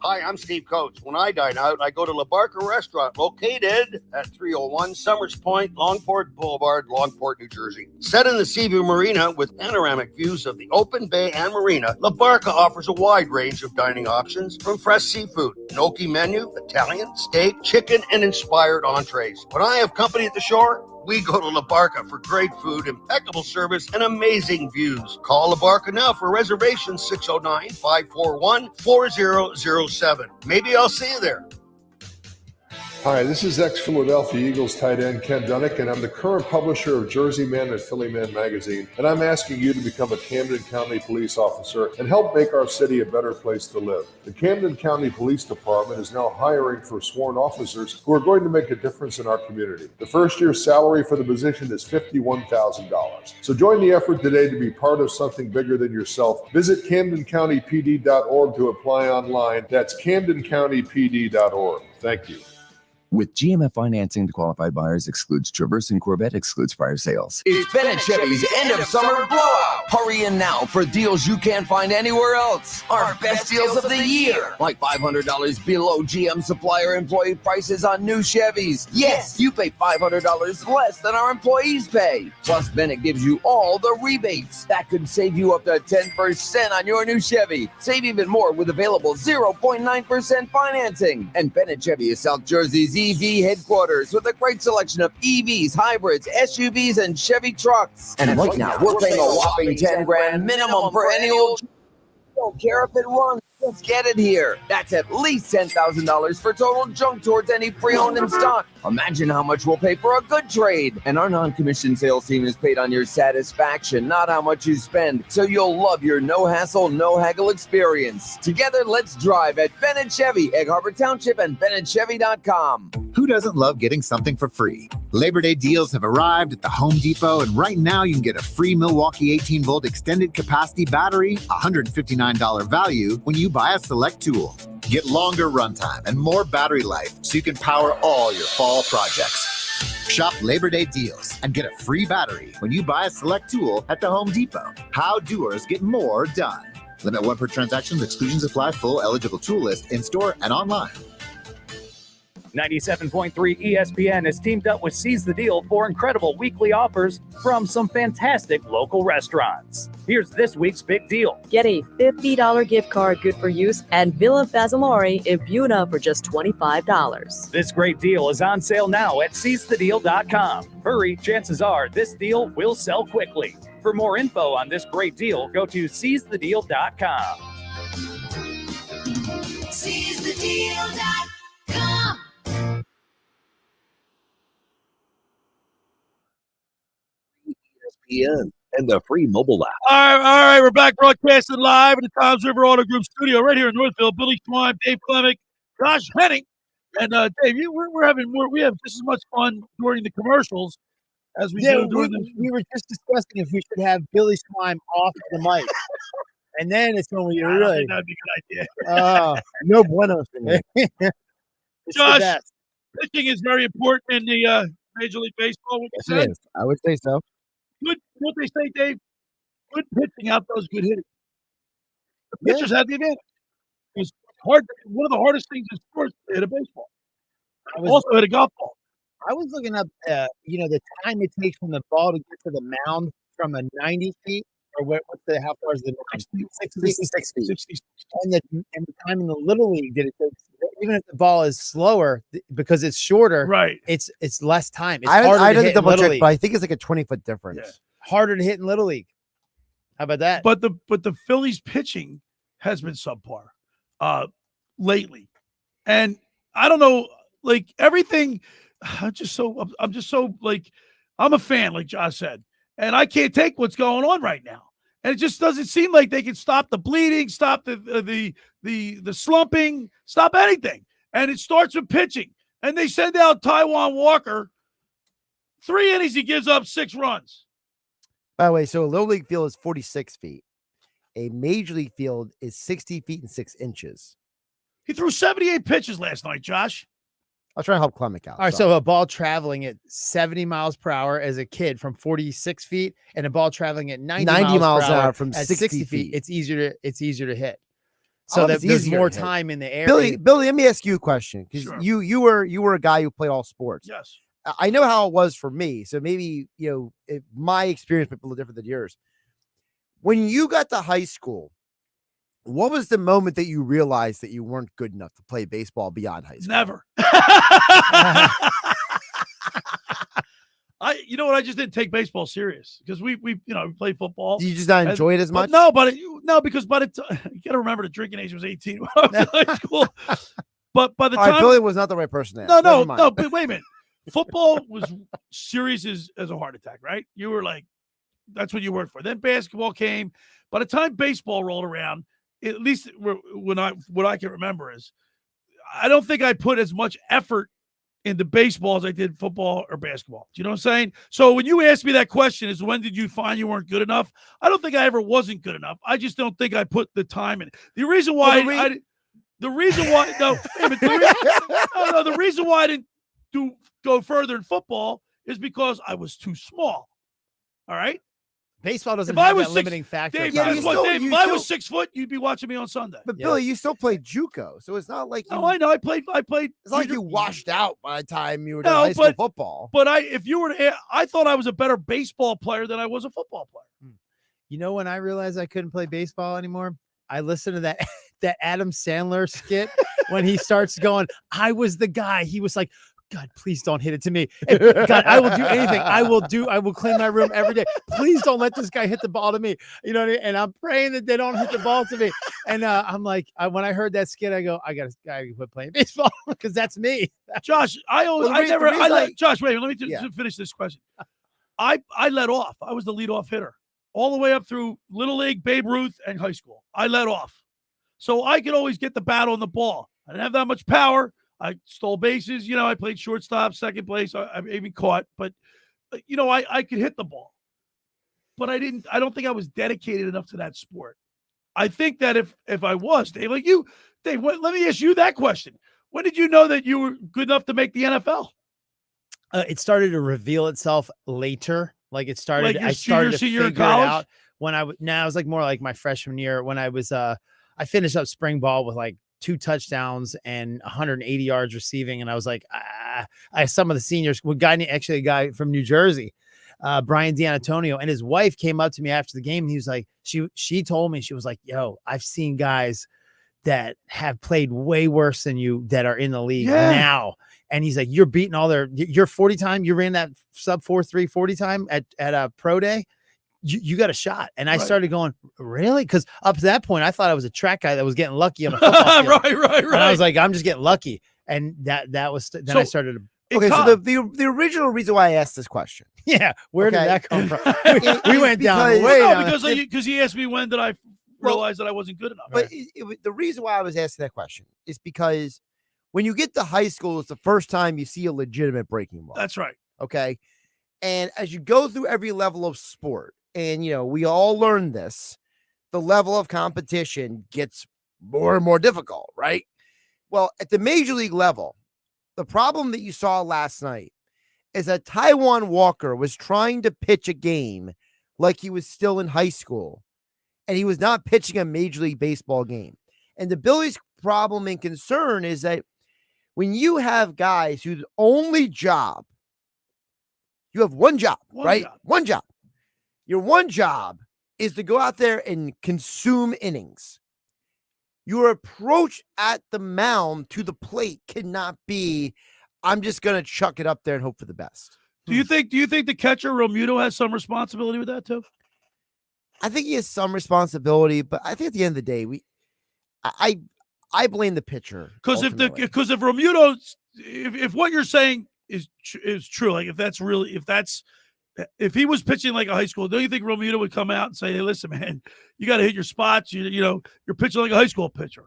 Hi, I'm Steve Coates. When I dine out, I go to La Barca Restaurant, located at 301 Summers Point, Longport Boulevard, Longport, New Jersey. Set in the Seaview Marina with panoramic views of the open bay and marina, La Barca offers a wide range of dining options from fresh seafood, gnocchi menu, Italian, steak, chicken, and inspired entrees. When I have company at the shore, we go to La Barca for great food, impeccable service, and amazing views. Call La Barca now for reservations, 609-541-4007. Maybe I'll see you there. Hi, this is ex-Philadelphia Eagles tight end Ken Dunnick, and I'm the current publisher of Jersey Man and Philly Man magazine, and I'm asking you to become a Camden County police officer and help make our city a better place to live. The Camden County Police Department is now hiring for sworn officers who are going to make a difference in our community. The first year's salary for the position is $51,000. So join the effort today to be part of something bigger than yourself. Visit CamdenCountyPD.org to apply online. That's CamdenCountyPD.org. Thank you. With GMF financing to qualified buyers excludes Traverse and Corvette excludes prior sales. It's Bennett Chevy's end of summer blowout. Hurry in now for deals you can't find anywhere else. Our best deals of the year. Like $500 below GM supplier employee prices on new Chevys. Yes, you pay $500 less than our employees pay. Plus, Bennett gives you all the rebates. That could save you up to 10% on your new Chevy. Save even more with available 0.9% financing. And Bennett Chevy is South Jersey's EV headquarters with a great selection of EVs, hybrids, SUVs, and Chevy trucks. And right now, we're paying a whopping 10 grand minimum for any old. Don't care if it runs. Let's get it here. That's at least $10,000 for total junk towards any pre-owned in stock. Imagine how much we'll pay for a good trade. And our non-commissioned sales team is paid on your satisfaction, not how much you spend. So you'll love your no-hassle, no-haggle experience. Together, let's drive at Bennett Chevy, Egg Harbor Township, and BennettChevy.com. Who doesn't love getting something for free? Labor Day deals have arrived at the Home Depot, and right now you can get a free Milwaukee 18-volt extended capacity battery, $159 value, when you buy a select tool. Get longer runtime and more battery life so you can power all your fall projects. Shop Labor Day deals and get a free battery when you buy a select tool at the Home Depot. How doers get more done. Limit 1 per transaction. Exclusions apply. Full eligible tool list in store and online. 97.3 ESPN has teamed up with Seize the Deal for incredible weekly offers from some fantastic local restaurants. Here's this week's big deal. Get a $50 gift card good for use at Villa Fasamori in Buda for just $25. This great deal is on sale now at seizethedeal.com. Hurry, chances are this deal will sell quickly. For more info on this great deal, go to seizethedeal.com. Seizethedeal.com. ESPN and the free mobile app. All right, we're back broadcasting live in the Tom's River Auto Group studio right here in Northfield. Billy Twine, Dave Klemic, Josh Hening, and Dave. We have just as much fun during the commercials as we do during the. We were just discussing if we should have Billy Twine off the mic, and then it's when we really. That'd be a good idea. No bueno for me. Josh, pitching is very important in the Major League Baseball. Yes, it is. I would say so. Good, what they say, Dave. Good pitching outdoes good hitting. The pitchers have the advantage. It's hard. One of the hardest things in sports to hit a baseball. Also hit a golf ball. I was looking up, the time it takes from the ball to get to the mound from a 90 feet, or how far is the 66 feet? 66. And the time in the Little League that it takes, even if the ball is slower because it's shorter, right? It's less time. It's I didn't double check, League. but I think it's like a 20-foot difference. Yeah. Harder to hit in Little League. How about that? But the Phillies pitching has been subpar lately, and I don't know, like everything. I'm just so like I'm a fan, like Josh said, and I can't take what's going on right now. And it just doesn't seem like they can stop the bleeding, stop the slumping, stop anything. And it starts with pitching. And they send out Taiwan Walker. 3 innings, he gives up 6 runs. By the way, so a Little League field is 46 feet. A Major League field is 60 feet and 6 inches. He threw 78 pitches last night, Josh. I'll try to help Klemic out. All right, so a ball traveling at 70 miles per hour as a kid from 46 feet, and a ball traveling at 90 miles per hour from at 60 feet. It's easier to hit. So that there's more time in the air. Billy, let me ask you a question, because you were a guy who played all sports. Yes. I know how it was for me. So maybe, my experience might be a little different than yours. When you got to high school, what was the moment that you realized that you weren't good enough to play baseball beyond high school? Never. I just didn't take baseball serious because we played football. You just not enjoy it as much? Because you got to remember the drinking age was 18 when I was in high school. But by the All right, time Billy was not the right person to ask. no, Never mind. no. But wait a minute. Football was serious as a heart attack, right? You were like, that's what you worked for. Then basketball came. By the time baseball rolled around, at least what I can remember is, I don't think I put as much effort into baseball as I did football or basketball. Do you know what I'm saying? So when you ask me that question, is when did you find you weren't good enough? I don't think I ever wasn't good enough. I just don't think I put the time in. The reason why the reason why I didn't go further in football is because I was too small. All right. Baseball doesn't If I have was that 6 limiting factor. Dave, probably. Dave, if I was 6 foot, you'd be watching me on Sunday. But Billy, you still played JUCO, so it's not like No, I know. I played. It's not like you washed out by the time you were done high school football. But if you were to, I thought I was a better baseball player than I was a football player. You know when I realized I couldn't play baseball anymore? I listened to that Adam Sandler skit when he starts going, I was the guy. He was like, God, please don't hit it to me. God, I will do anything. I will clean my room every day. Please don't let this guy hit the ball to me. You know what I mean? And I'm praying that they don't hit the ball to me. And I'm like, when I heard that skit, I go, I gotta quit playing baseball because that's me. Josh, Josh, wait, let me finish this question. I led off. I was the leadoff hitter all the way up through Little League, Babe Ruth, and high school. I led off. So I could always get the bat on the ball. I didn't have that much power. I stole bases. You know, I played shortstop, second place. I even caught. But, you know, I could hit the ball. But I don't think I was dedicated enough to that sport. I think that if I was, Dave, like you, Dave, let me ask you that question. When did you know that you were good enough to make the NFL? It started to reveal itself later. Like it started, like I started to senior figure in college? it out when I was like more like my freshman year when I was, I finished up spring ball with like 2 touchdowns and 180 yards receiving. And I was like, some of the seniors, a guy from New Jersey, Brian D'Antonio, and his wife came up to me after the game. And he was like, she told me, she was like, yo, I've seen guys that have played way worse than you that are in the league now. And he's like, you're beating your 40 time. You ran that sub 4.3 40 time at a pro day. You got a shot. And I started going, really? Because up to that point, I thought I was a track guy that was getting lucky on a football field. right. And I was like, I'm just getting lucky. And that was, then I started to. Okay, so the original reason why I asked this question. Yeah, where did that come from? we went because, down way down. Because he asked me when did I realize that I wasn't good enough. But the reason why I was asking that question is because when you get to high school, it's the first time you see a legitimate breaking ball. That's right. Okay. And as you go through every level of sport, and, you know, we all learn this, the level of competition gets more and more difficult, right? Well, at the major league level, the problem that you saw last night is that Taijuan Walker was trying to pitch a game like he was still in high school, and he was not pitching a Major League Baseball game. And the Billies' problem and concern is that when you have guys whose only job, you have one job, right? One job. Your one job is to go out there and consume innings. Your approach at the mound to the plate cannot be, I'm just going to chuck it up there and hope for the best. Do you think the catcher Romuto has some responsibility with that too? I think he has some responsibility, but I think at the end of the day, I blame the pitcher. Because if Romuto, if what you're saying is true, like if he was pitching like a high school, don't you think Romuto would come out and say, "Hey, listen, man, you got to hit your spots. You're pitching like a high school pitcher."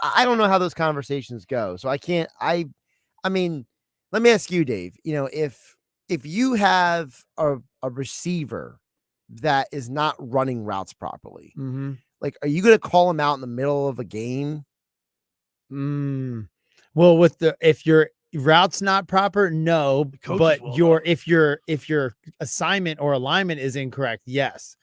I don't know how those conversations go, so I can't. I mean, let me ask you, Dave. You know, if you have a receiver that is not running routes properly, like, are you going to call him out in the middle of a game? Well, if your route's not proper, no, but if your assignment or alignment is incorrect, yes.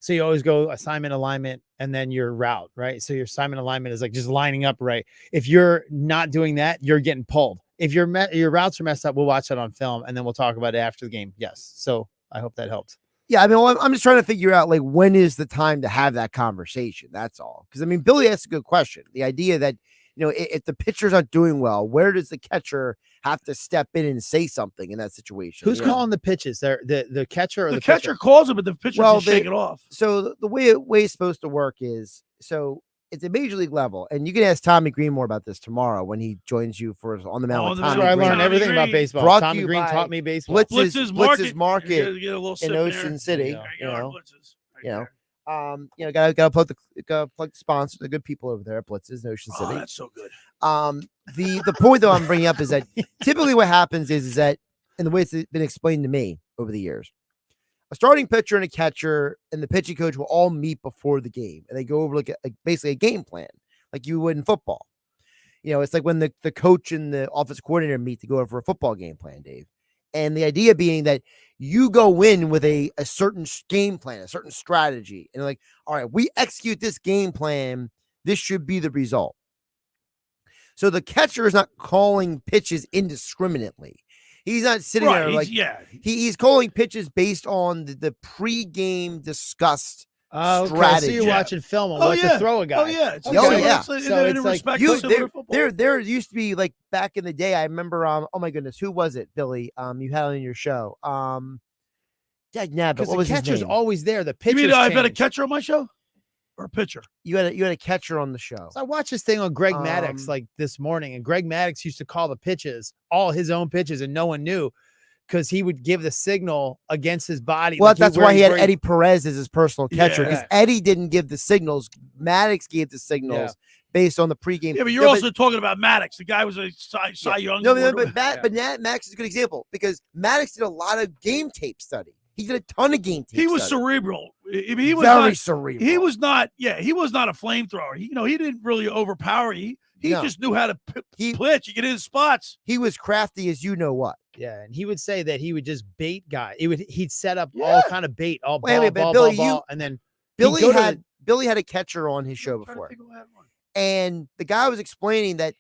So you always go assignment, alignment, and then your route, right? So your assignment alignment is like just lining up right. If you're not doing that, you're getting pulled. If your routes are messed up, we'll watch that on film and then we'll talk about it after the game. Yes. So I hope that helped. Yeah, I mean, I'm just trying to figure out, like, when is the time to have that conversation? That's all. Because, I mean, Billy asked a good question. The idea that, you know, if the pitcher's not doing well, where does the catcher have to step in and say something in that situation? Who's calling the pitches? The catcher or the catcher calls it, but the pitcher just shake it off. So the way it's supposed to work is, so it's a major league level, and you can ask Tommy Green more about this tomorrow when he joins you for on the mound. That's where I learned everything about baseball. Brought to Tommy you Green by taught me baseball. Blitz's Market You get a little sip in there. Ocean City. Yard Blitz's. Gotta plug the sponsors, the good people over there at Blitz's in Ocean City. Oh, that's so good. The point though I'm bringing up is that typically what happens is that, and the way it's been explained to me over the years, a starting pitcher and a catcher and the pitching coach will all meet before the game, and they go over like basically a game plan, like you would in football. It's like when the coach and the offensive coordinator meet to go over a football game plan, Dave. And the idea being that you go in with a certain game plan, a certain strategy, and like, all right, we execute this game plan, this should be the result. So the catcher is not calling pitches indiscriminately. He's not sitting there like, he's calling pitches based on the pregame discussed strategy. So you're watching film on what to throw a guy. Oh yeah. So it's like there used to be, like, back in the day, I remember oh my goodness, who was it, Billy? You had on your show. What was his catcher's name? always there. The pitcher. You mean I've had a catcher on my show? Or a pitcher? You had a catcher on the show. So I watched this thing on Greg Maddux like this morning, and Greg Maddux used to call the pitches, all his own pitches, and no one knew, because he would give the signal against his body. Well, that's why he had Eddie Perez as his personal catcher, because Yeah. Eddie didn't give the signals. Maddox gave the signals based on the pregame. Yeah, but you're also talking about Maddox. The guy was a Cy Young. But Maddox is a good example, because Maddox did a lot of game tape study. He did a ton of game tape. He was study. cerebral. He was Very not, cerebral. He was not. Yeah, he was not a flamethrower. He didn't really overpower. He just knew how to pitch. He get in his spots. He was crafty as you know what. Yeah, and he would say that he would just bait guys. He'd set up all kind of bait, all Wait, ball, Billy, ball, and then Billy had a catcher on his show before, and the guy was explaining that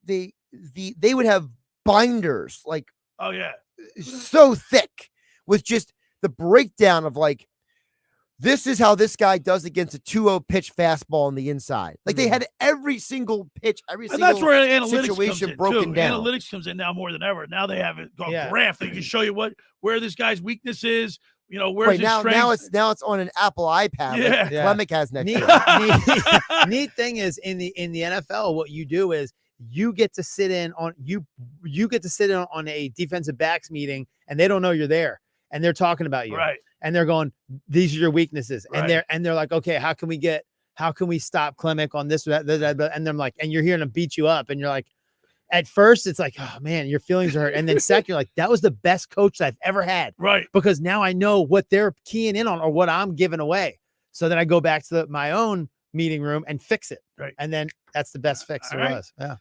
they would have binders like so thick with just the breakdown of like, this is how this guy does against a 2-0 pitch fastball on the inside. Like they had every single pitch, every single that's where analytics situation comes in, broken too. down. Analytics comes in now more than ever. Now they have it gone graph. They can show you where this guy's weakness is. Where's his strength. Now it's on an Apple iPad. Yeah. Like Klemic has next to it. Neat thing is in the NFL, what you do is you get to sit in on a defensive backs meeting, and they don't know you're there, and they're talking about you, right? And they're going, these are your weaknesses, right. and they're like, okay, how can we stop Klemic on this, that, and they're like, and you're hearing them beat you up, and you're like, at first it's like, oh man, your feelings are hurt, and then second, you're like, that was the best coach I've ever had, right? Because now I know what they're keying in on or what I'm giving away, so then I go back to my own meeting room and fix it, right? And then that's the best fix there was. Yeah.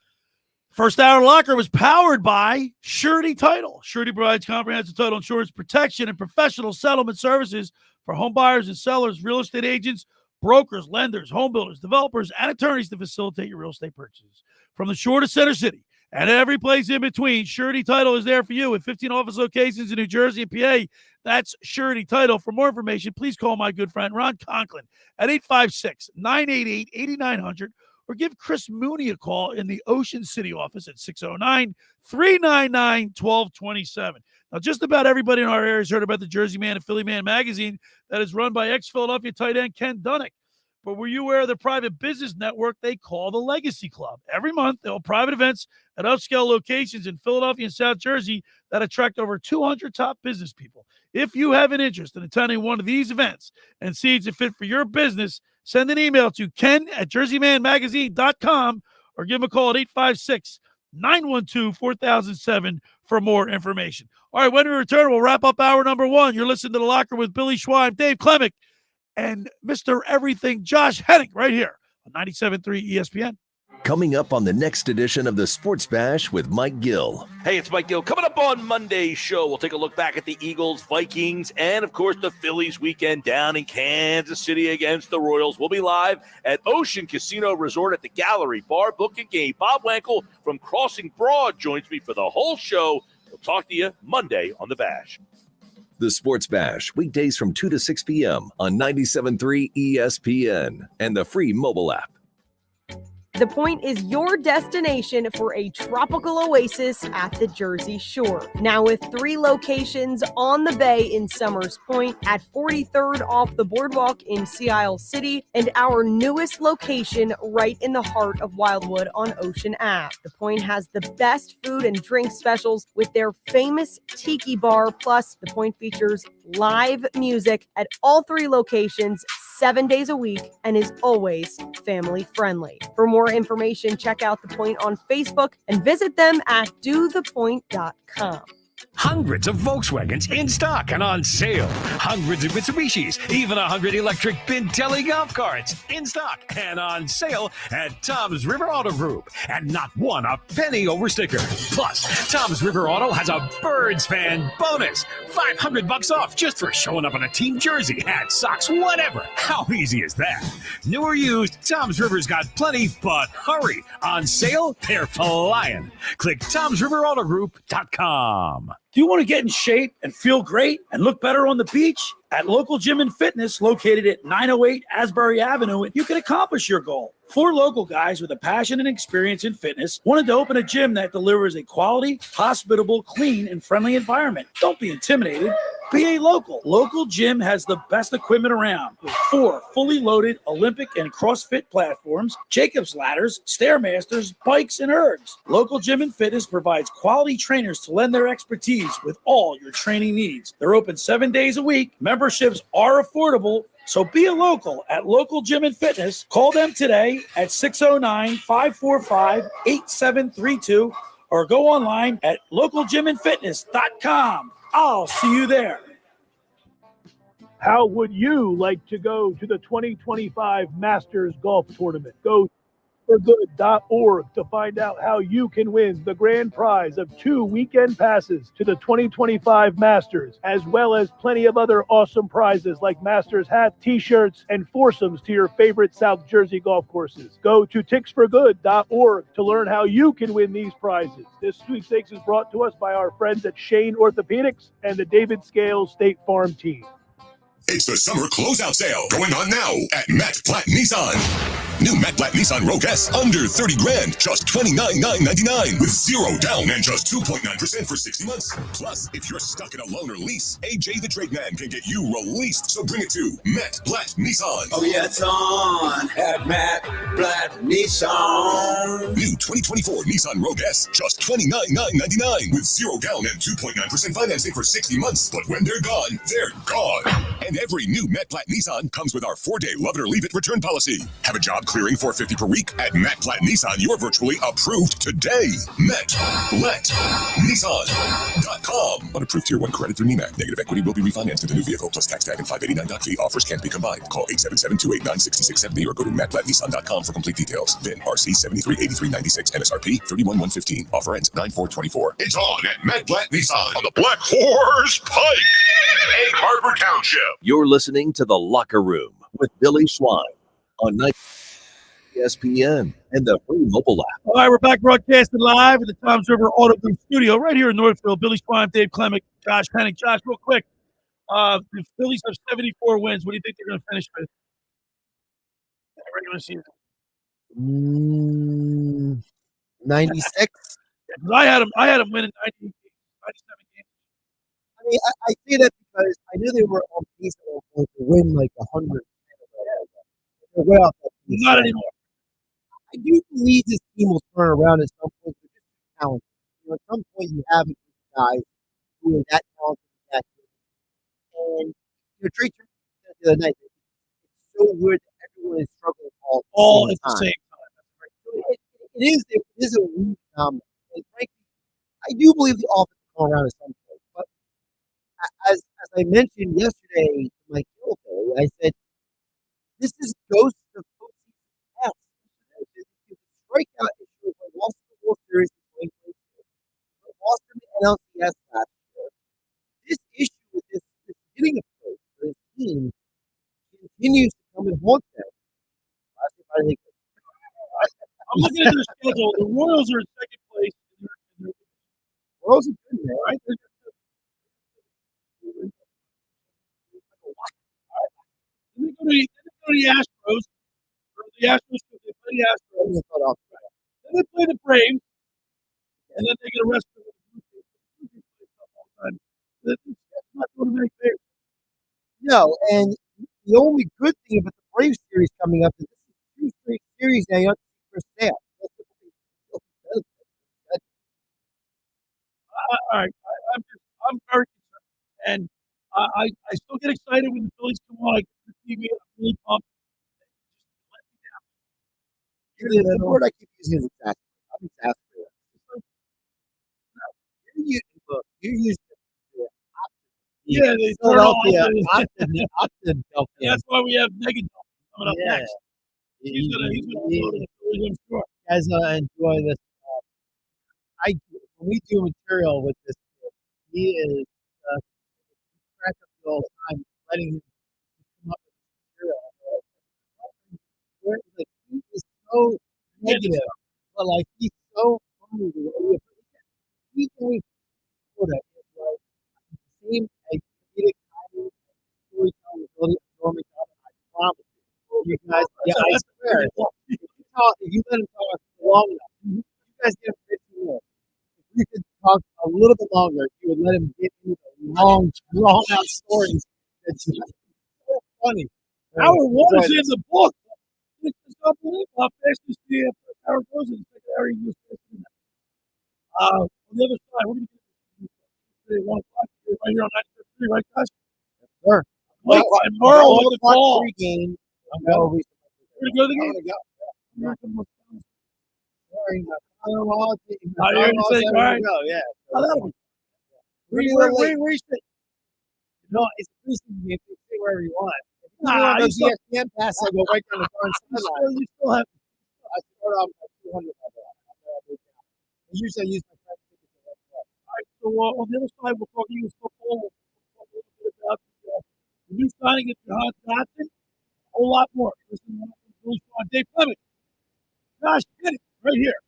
First Hour Locker was powered by Surety Title. Surety provides comprehensive title insurance protection and professional settlement services for home buyers and sellers, real estate agents, brokers, lenders, home builders, developers, and attorneys to facilitate your real estate purchases. From the shore to Center City and every place in between, Surety Title is there for you with 15 office locations in New Jersey and PA. That's Surety Title. For more information, please call my good friend Ron Conklin at 856-988-8900. Or give Chris Mooney a call in the Ocean City office at 609-399-1227. Now, just about everybody in our area has heard about the Jersey Man and Philly Man magazine that is run by ex-Philadelphia tight end Ken Dunnick. But were you aware of the private business network they call the Legacy Club? Every month, they'll have private events at upscale locations in Philadelphia and South Jersey that attract over 200 top business people. If you have an interest in attending one of these events and see it's a fit for your business, send an email to ken@jerseymanmagazine.com or give him a call at 856-912-4007 for more information. All right, when we return, we'll wrap up hour number one. You're listening to The Locker with Billy Schwein, Dave Klemic, and Mr. Everything Josh Hening right here on 97.3 ESPN. Coming up on the next edition of the Sports Bash with Mike Gill. Hey, it's Mike Gill. Coming up on Monday's show, we'll take a look back at the Eagles, Vikings, and, of course, the Phillies weekend down in Kansas City against the Royals. We'll be live at Ocean Casino Resort at the Gallery Bar Booking Game. Bob Wankel from Crossing Broad joins me for the whole show. We'll talk to you Monday on The Bash. The Sports Bash, weekdays from 2 to 6 p.m. on 97.3 ESPN and the free mobile app. The Point is your destination for a tropical oasis at the Jersey Shore. Now with 3 locations on the bay in Summers Point, at 43rd off the boardwalk in Sea Isle City, and our newest location right in the heart of Wildwood on Ocean Ave. The Point has the best food and drink specials with their famous Tiki Bar, plus The Point features live music at all 3 locations 7 days a week and is always family friendly. For more information, check out The Point on Facebook and visit them at dothepoint.com. Hundreds of Volkswagens in stock and on sale. Hundreds of Mitsubishis, even 100 electric Bintelli golf carts in stock and on sale at Tom's River Auto Group. And not one a penny over sticker. Plus, Tom's River Auto has a Birds fan bonus. $500 off just for showing up in a team jersey, hat, socks, whatever. How easy is that? New or used, Tom's River's got plenty, but hurry. On sale, they're flying. Click Tom'sRiverAutoGroup.com. Do you want to get in shape and feel great and look better on the beach? At Local Gym and Fitness, located at 908 Asbury Avenue, you can accomplish your goal. 4 local guys with a passion and experience in fitness wanted to open a gym that delivers a quality, hospitable, clean, and friendly environment. Don't be intimidated. Be a local. Local Gym has the best equipment around with 4 fully loaded Olympic and CrossFit platforms, Jacob's ladders, Stairmasters, bikes, and ergs. Local Gym and Fitness provides quality trainers to lend their expertise with all your training needs. They're open 7 days a week. Memberships are affordable. So be a local at Local Gym and Fitness. Call them today at 609-545-8732 or go online at localgymandfitness.com. I'll see you there. How would you like to go to the 2025 Masters Golf Tournament? Go forgood.org to find out how you can win the grand prize of 2 weekend passes to the 2025 Masters, as well as plenty of other awesome prizes like Masters hat, t-shirts, and foursomes to your favorite South Jersey golf courses. Go to ticksforgood.org to learn how you can win these prizes. This sweepstakes is brought to us by our friends at Shane Orthopedics and the David Scales State Farm team. It's the summer closeout sale going on now at Matt Platt Nissan. New Matt Platt Nissan Rogue S under 30 grand, just $29,999 with 0 down and just 2.9% for 60 months. Plus, if you're stuck in a loan or lease, AJ the Trade Man can get you released. So bring it to Matt Platt Nissan. Oh yeah, it's on at Matt Platt Nissan. New 2024 Nissan Rogue S, just $29,999 with 0 down and 2.9% financing for 60 months. But when they're gone, they're gone. And every new Matt Platt Nissan comes with our 4-day love it or leave it return policy. Have a job clearing $450 per week? At Matt Platt Nissan, you're virtually approved today. Matt Platt Nissan.com. Unapproved Tier 1 credit through NEMAC. Negative equity will be refinanced into new vehicle plus tax tag and $589 doc fee. Offers can't be combined. Call 877-289-6670 or go to mattplattnissan.com for complete details. VIN RC 738396 MSRP 31115. Offer ends 9/4/24. It's on at Matt Platt Nissan on the Black Horse Pike, Egg Harbor Township. You're listening to The Locker Room with Billy Schwein on ESPN and the free mobile app. All right, we're back broadcasting live at the Tom's River Auto Group studio right here in Northfield. Billy Schwein, Dave Klemic, Josh Hening. Josh, real quick, the Phillies have 74 wins. What do you think they're going to finish with? Regular season. 96. I had them winning 97 games. I mean, I say that because I knew they were on pace at one point to win like 100. They're way off that pace. Not anymore. I do believe this team will turn around at some point. They're just talented. You know, at some point, you have guys who are that talented. That good. And Trey Turner said the other night, it's so weird that everyone is struggling all at the same time. It is a weird phenomenon. And frankly, I do believe the offense will come around at some point. But as I mentioned yesterday to my kill day, I said, this is ghost of postseason past. The strikeout issue of lost the World Series in 2022, lost in the NLCS last year. This issue with this hitting approach for this team continues to come and haunt them. I'm looking at their schedule. The Royals are in second place. Royals are good, man. Right? Then they go to the Astros. The Astros, they play the Astros. Then they play the Braves, and then they get arrested with the Blue Jays all the time. That's not going to make favors. No, and the only good thing about the Braves series coming up is this is 2 straight series now. You don't see Chris Sale. All right, I'm very concerned, and I still get excited when the Phillies come on. I get the TV, I'm really pumped. The word I keep using is exasperated. I'm exasperated. You're used to the Philadelphia Philadelphia. That's why we have Negadelphia coming up next. He's gonna upload it. I'm sure. Guys, enjoy this. When we do material with this kid, he is crack up the whole time, letting him come up with material. Like, he is so negative, but like he's so funny. PJ Corda is like the same comedic timing, storytelling ability of Norman Galloway. I promise you guys. Yeah, I swear. If you let him talk long enough, you guys get him 15 minutes. If we could talk a little bit longer, you would let him get into the long, drawn out stories. It's so funny. Howard Waters in the book. It's unbelievable how fast this Howard goes in the second area. On the other side, we're going to get 1 o'clock right here on 93, right, guys? Yes, sir. Mike and Merle with the call. Pregame. We're going to go to the game. Where you sit? No, it's a preseason game. You can sit wherever you want. Nah, those ESPN passes, I go right down the front sideline. You still have. I start off at 200. Usually I use my private tickets at that point. All right, so on the other side, we'll talk Eagles football. We'll talk a little bit about the new signing of Jahan Dotson. A whole lot more. Listen to Dave Klemic. Josh Hening, right here.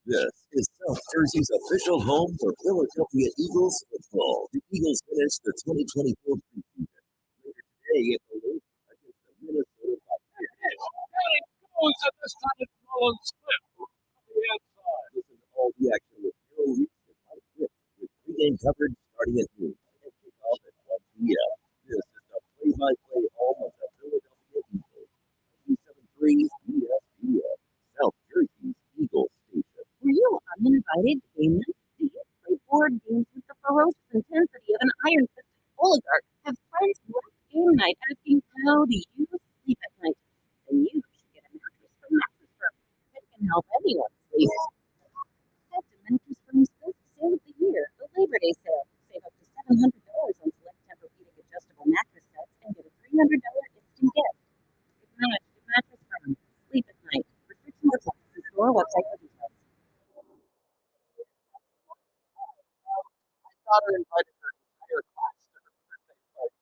This is South Jersey's official home for Philadelphia Eagles football. The Eagles finished the 2024 preseason. Later today, April 8th, against the Minnesota Vikings. Listen to all the action with Merrill Reese and Mike Quick with pregame coverage starting at noon and kickoff at 1 p.m. This is the play-by-play home of the Philadelphia Eagles. 373 ESPN, South Jersey's Eagles station. Were you uninvited to game night? Do you play board games with the ferocious intensity of an iron-fisted oligarch? Have friends left game night asking how do you sleep at night? Then you should get a mattress from Mattress Firm. It can help anyone sleep. Head to Mattress Firm's best sale of the year, the Labor Day sale. Save up to $700 on select Tempur-Pedic adjustable mattress sets and get a $300 instant gift. Good night at Mattress Firm. Sleep at night. Restrictions apply. See store website for details. Daughter invited her entire class to her birthday party.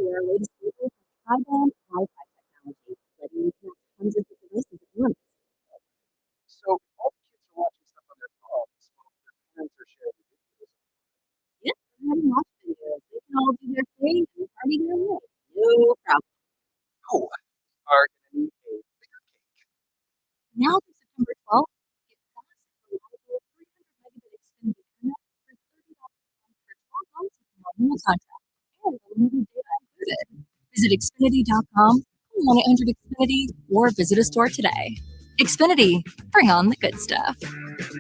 Our latest vehicles have tri-band Wi-Fi technology, letting you connect hundreds of devices at once. So all the kids are watching stuff on their phones while their parents are sharing videos. Yep, they're having watch videos. They can all do their thing and party their way. No problem. Oh, are going to need a bigger cake. Now through September 12th, get fast, reliable 300 megabit extended internet for $30 a month for 12 months with no annual contract and unlimited data included. Visit Xfinity.com, call 1-800-XFINITY, or visit a store today. Xfinity, bring on the good stuff.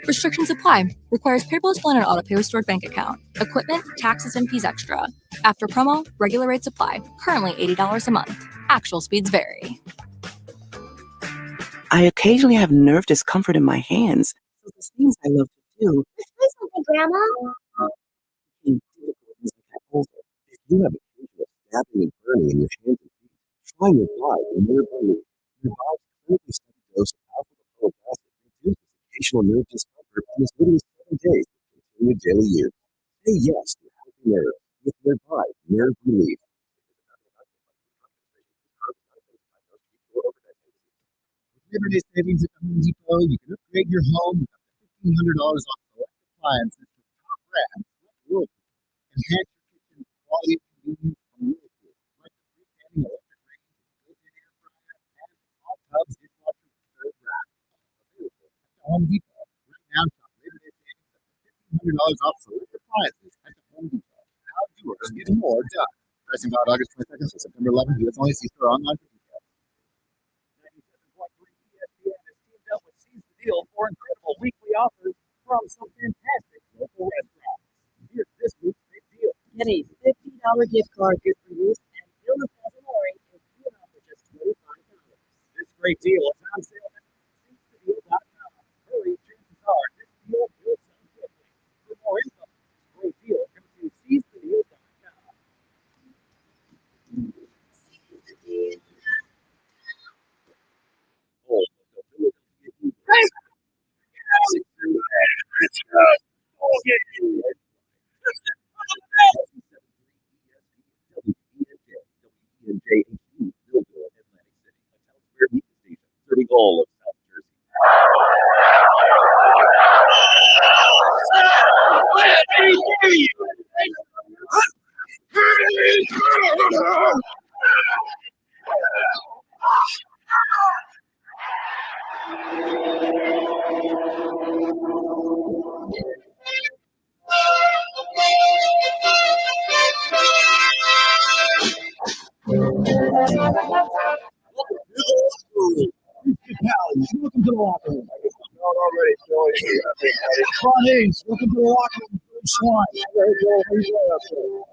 Restrictions apply. Requires payroll discipline and auto pay with stored bank account. Equipment, taxes, and fees extra. After promo, regular rates apply. Currently $80 a month. Actual speeds vary. I occasionally have nerve discomfort in my hands. So there's things I love to do. Let's play something, Grandma. Became difficult as I got older. If you have occasional stabbing and burning in your hands and feet, try Revive and Nerve Relief. Revive's clinically studied dose of alpha-lipoic acid reduces occasional nerve discomfort in as little as 7 days with continued daily use. Say yes to healthy nerves with Revive Nerve Relief. Labor Day savings at Home Depot. You can upgrade your home with up to $1,500 off select appliances from top brands like Whirlpool. And Enhance your kitchen quality and convenience from Whirlpool. Like the freestanding electric range, built-in air fryer, and hot tubs, dishwasher, and third rack. Available at the Home Depot. Right now, shop Labor Day savings up to $1,500 off select appliances at the Home Depot. Now doers getting more done. Pricing about August 22nd to September 11th. U.S. only. See store online for details. 97.3 ESPN has teamed up with Seize the Deal for incredible weekly offers from some fantastic local restaurants. Here's this week's big deal. Get a $50 gift card good for use and Phillies doesn't worry if you offer just $25. This great deal is on sale at SeizeTheDeal.com. Hurry, chances are this deal will sell quickly. For more info, this great deal, go to SeizeTheDeal.com. Goal of South Welcome to the locker room. Not already, Joey. Ron Hayes, welcome to the locker room. Swan.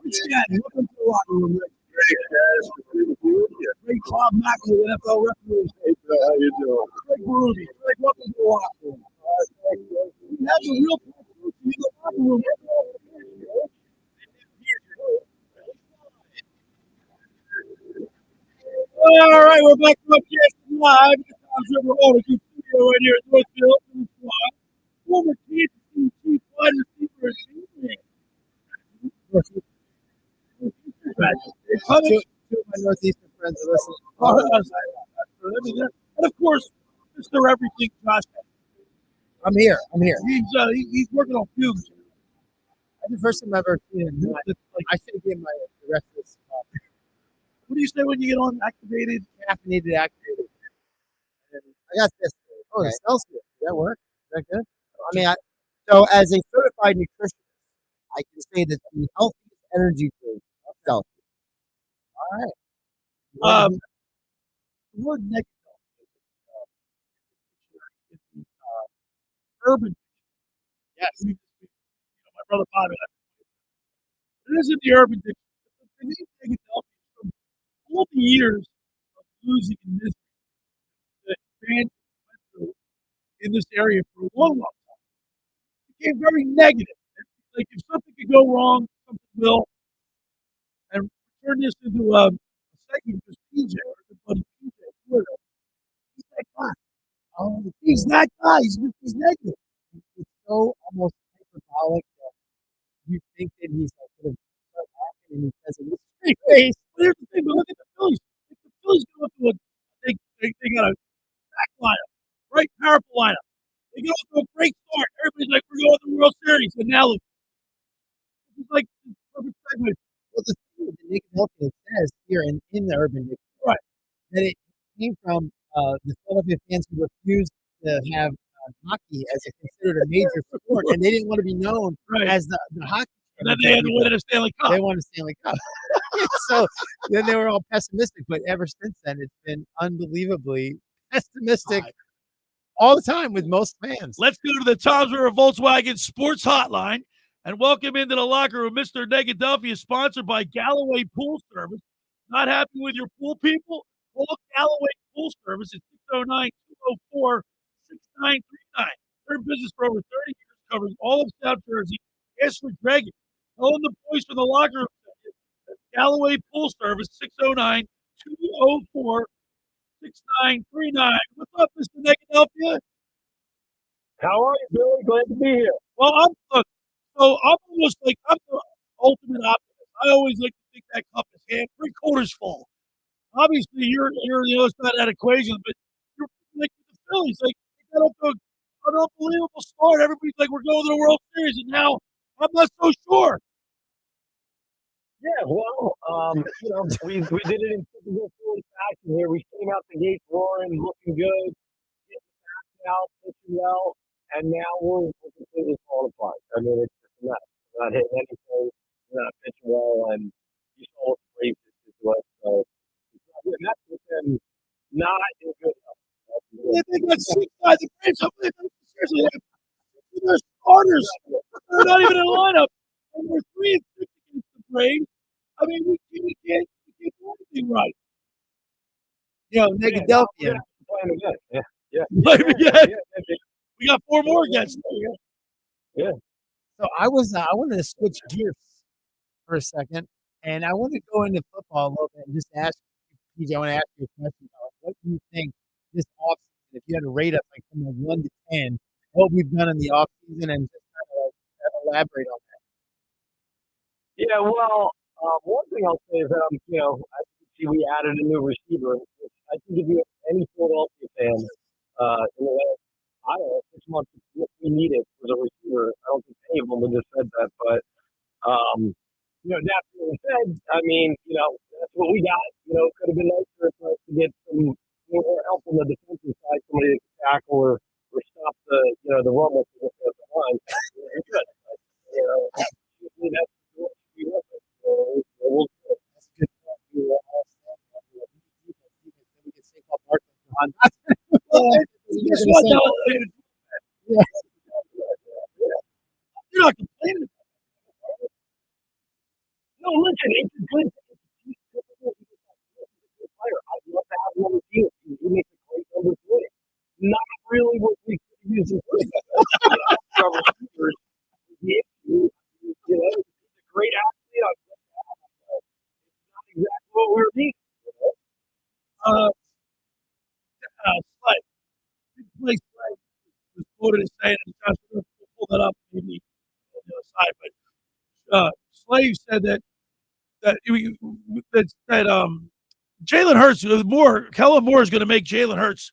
Rich Gatton, welcome to the locker room. Great Bob Mackley, NFL referee. Hey, how you doing? Greg Rudy. Greg, welcome to the locker room. We have the real person in the locker room. All right, we're back to Upcast Live at the Tom's River Auto Studio right here at Northfield. Former Kansas City Chief wide receiver Two of my Northeastern friends are listening. And of course, Mr. Everything, Josh. I'm here. He's working on fumes. That's the first time I've ever seen him. I should have given the rest of this. What do you say when you get on activated? Caffeinated activated. I got this. Oh, it smells good. Does that work? Is that good? I mean, so as a certified nutritionist, I can say that the healthiest energy drink of Celsius. All right. The word Negadelphia is urban. Yes. My brother Bobby. It is in the urban dictionary. The name Negadelphia from all the years of losing and misery that fans went through in this area for a long time. It became very negative. Like if something could go wrong, something will. And turn this into a segment with PJ, our good buddy PJ, Corda. He's that guy. He's that guy. He's negative. It's so almost hyperbolic that you think that he's like going to start laughing and he says it with a straight face. But here's the thing, but look at the Phillies. If the Phillies go up to they got a back lineup, right? Powerful lineup. They get off to a great start. Everybody's like, we're going to the World Series. And now look, it's like the perfect segment. Well, the thing with the Negadelphia says here in the urban dictionary, right, that it came from the Philadelphia fans who refused to have hockey as considered a major sport, and they didn't want to be known as the hockey. And then they had to win a Stanley Cup. They won a Stanley Cup. So then they were all pessimistic. But ever since then, it's been unbelievably pessimistic all the time with most fans. Let's go to the Tom's River Volkswagen Sports Hotline and welcome into the locker room Mr. Negadelphia, sponsored by Galloway Pool Service. Not happy with your pool people? Call Galloway Pool Service at 609-204-6939. They're in business for over 30 years, covering all of South Jersey. Ask for Dragon. Tell them the boys from the locker room. Galloway Pool Service, 609-204-6939. What's up, Mr. Negadelphia? How are you, Billy? Glad to be here. Well, I'm almost like I'm the ultimate optimist. I always like to think that cup is half, 3/4 full. Obviously, you're it's not that equation, but you're like the Phillies. Like they got up to an unbelievable start. Everybody's like, we're going to the World Series, and now I'm not so sure. Yeah, well, we did it in typical Philly fashion here. We came out the gates roaring, looking good, getting out, pitching well, and now we're completely falling apart. I mean, it's just a mess. We're not hitting anything, we're not pitching well, and you saw what the Braves did to us. So, and that's with them not in good health. They got six guys. The Braves, seriously, they're starters. They're not even in the lineup. And we're 3-6 against the Braves. I mean, we can't do anything right. Negadelphia. Yeah. We got 4 more against them. Yeah. So I wanted to switch gears for a second, and I want to go into football a little bit and just ask you, PJ, I want to ask you a question about what do you think this offseason, if you had to rate us like from a 1 to 10, what we've done in the offseason, and just kind of like elaborate on that. Yeah, well, one thing I'll say is that as you can see, we added a new receiver. Which I think if you any Philadelphia fan in the last, I don't know, 6 months, what we needed was a receiver. I don't think any of them would have said that, but that being said, I mean, that's what we got. It could have been nicer for us to get some more help on the defensive side, somebody that could tackle or stop the run with the defensive line. It's good. Usually that's what we want. We'll do it. That's good. We can save up our Jahan Dotson. You're not complaining. No, listen, it's a good player. I'd love to have him on the field. He makes a great number 3. Not really what we could use him for. He's a great athlete. It's not exactly what we were needing. Slay. Big play Slay was quoted as saying, and Josh, we'll pull that up maybe on the other side, but Slay said that Jalen Hurts Kellen Moore is going to make Jalen Hurts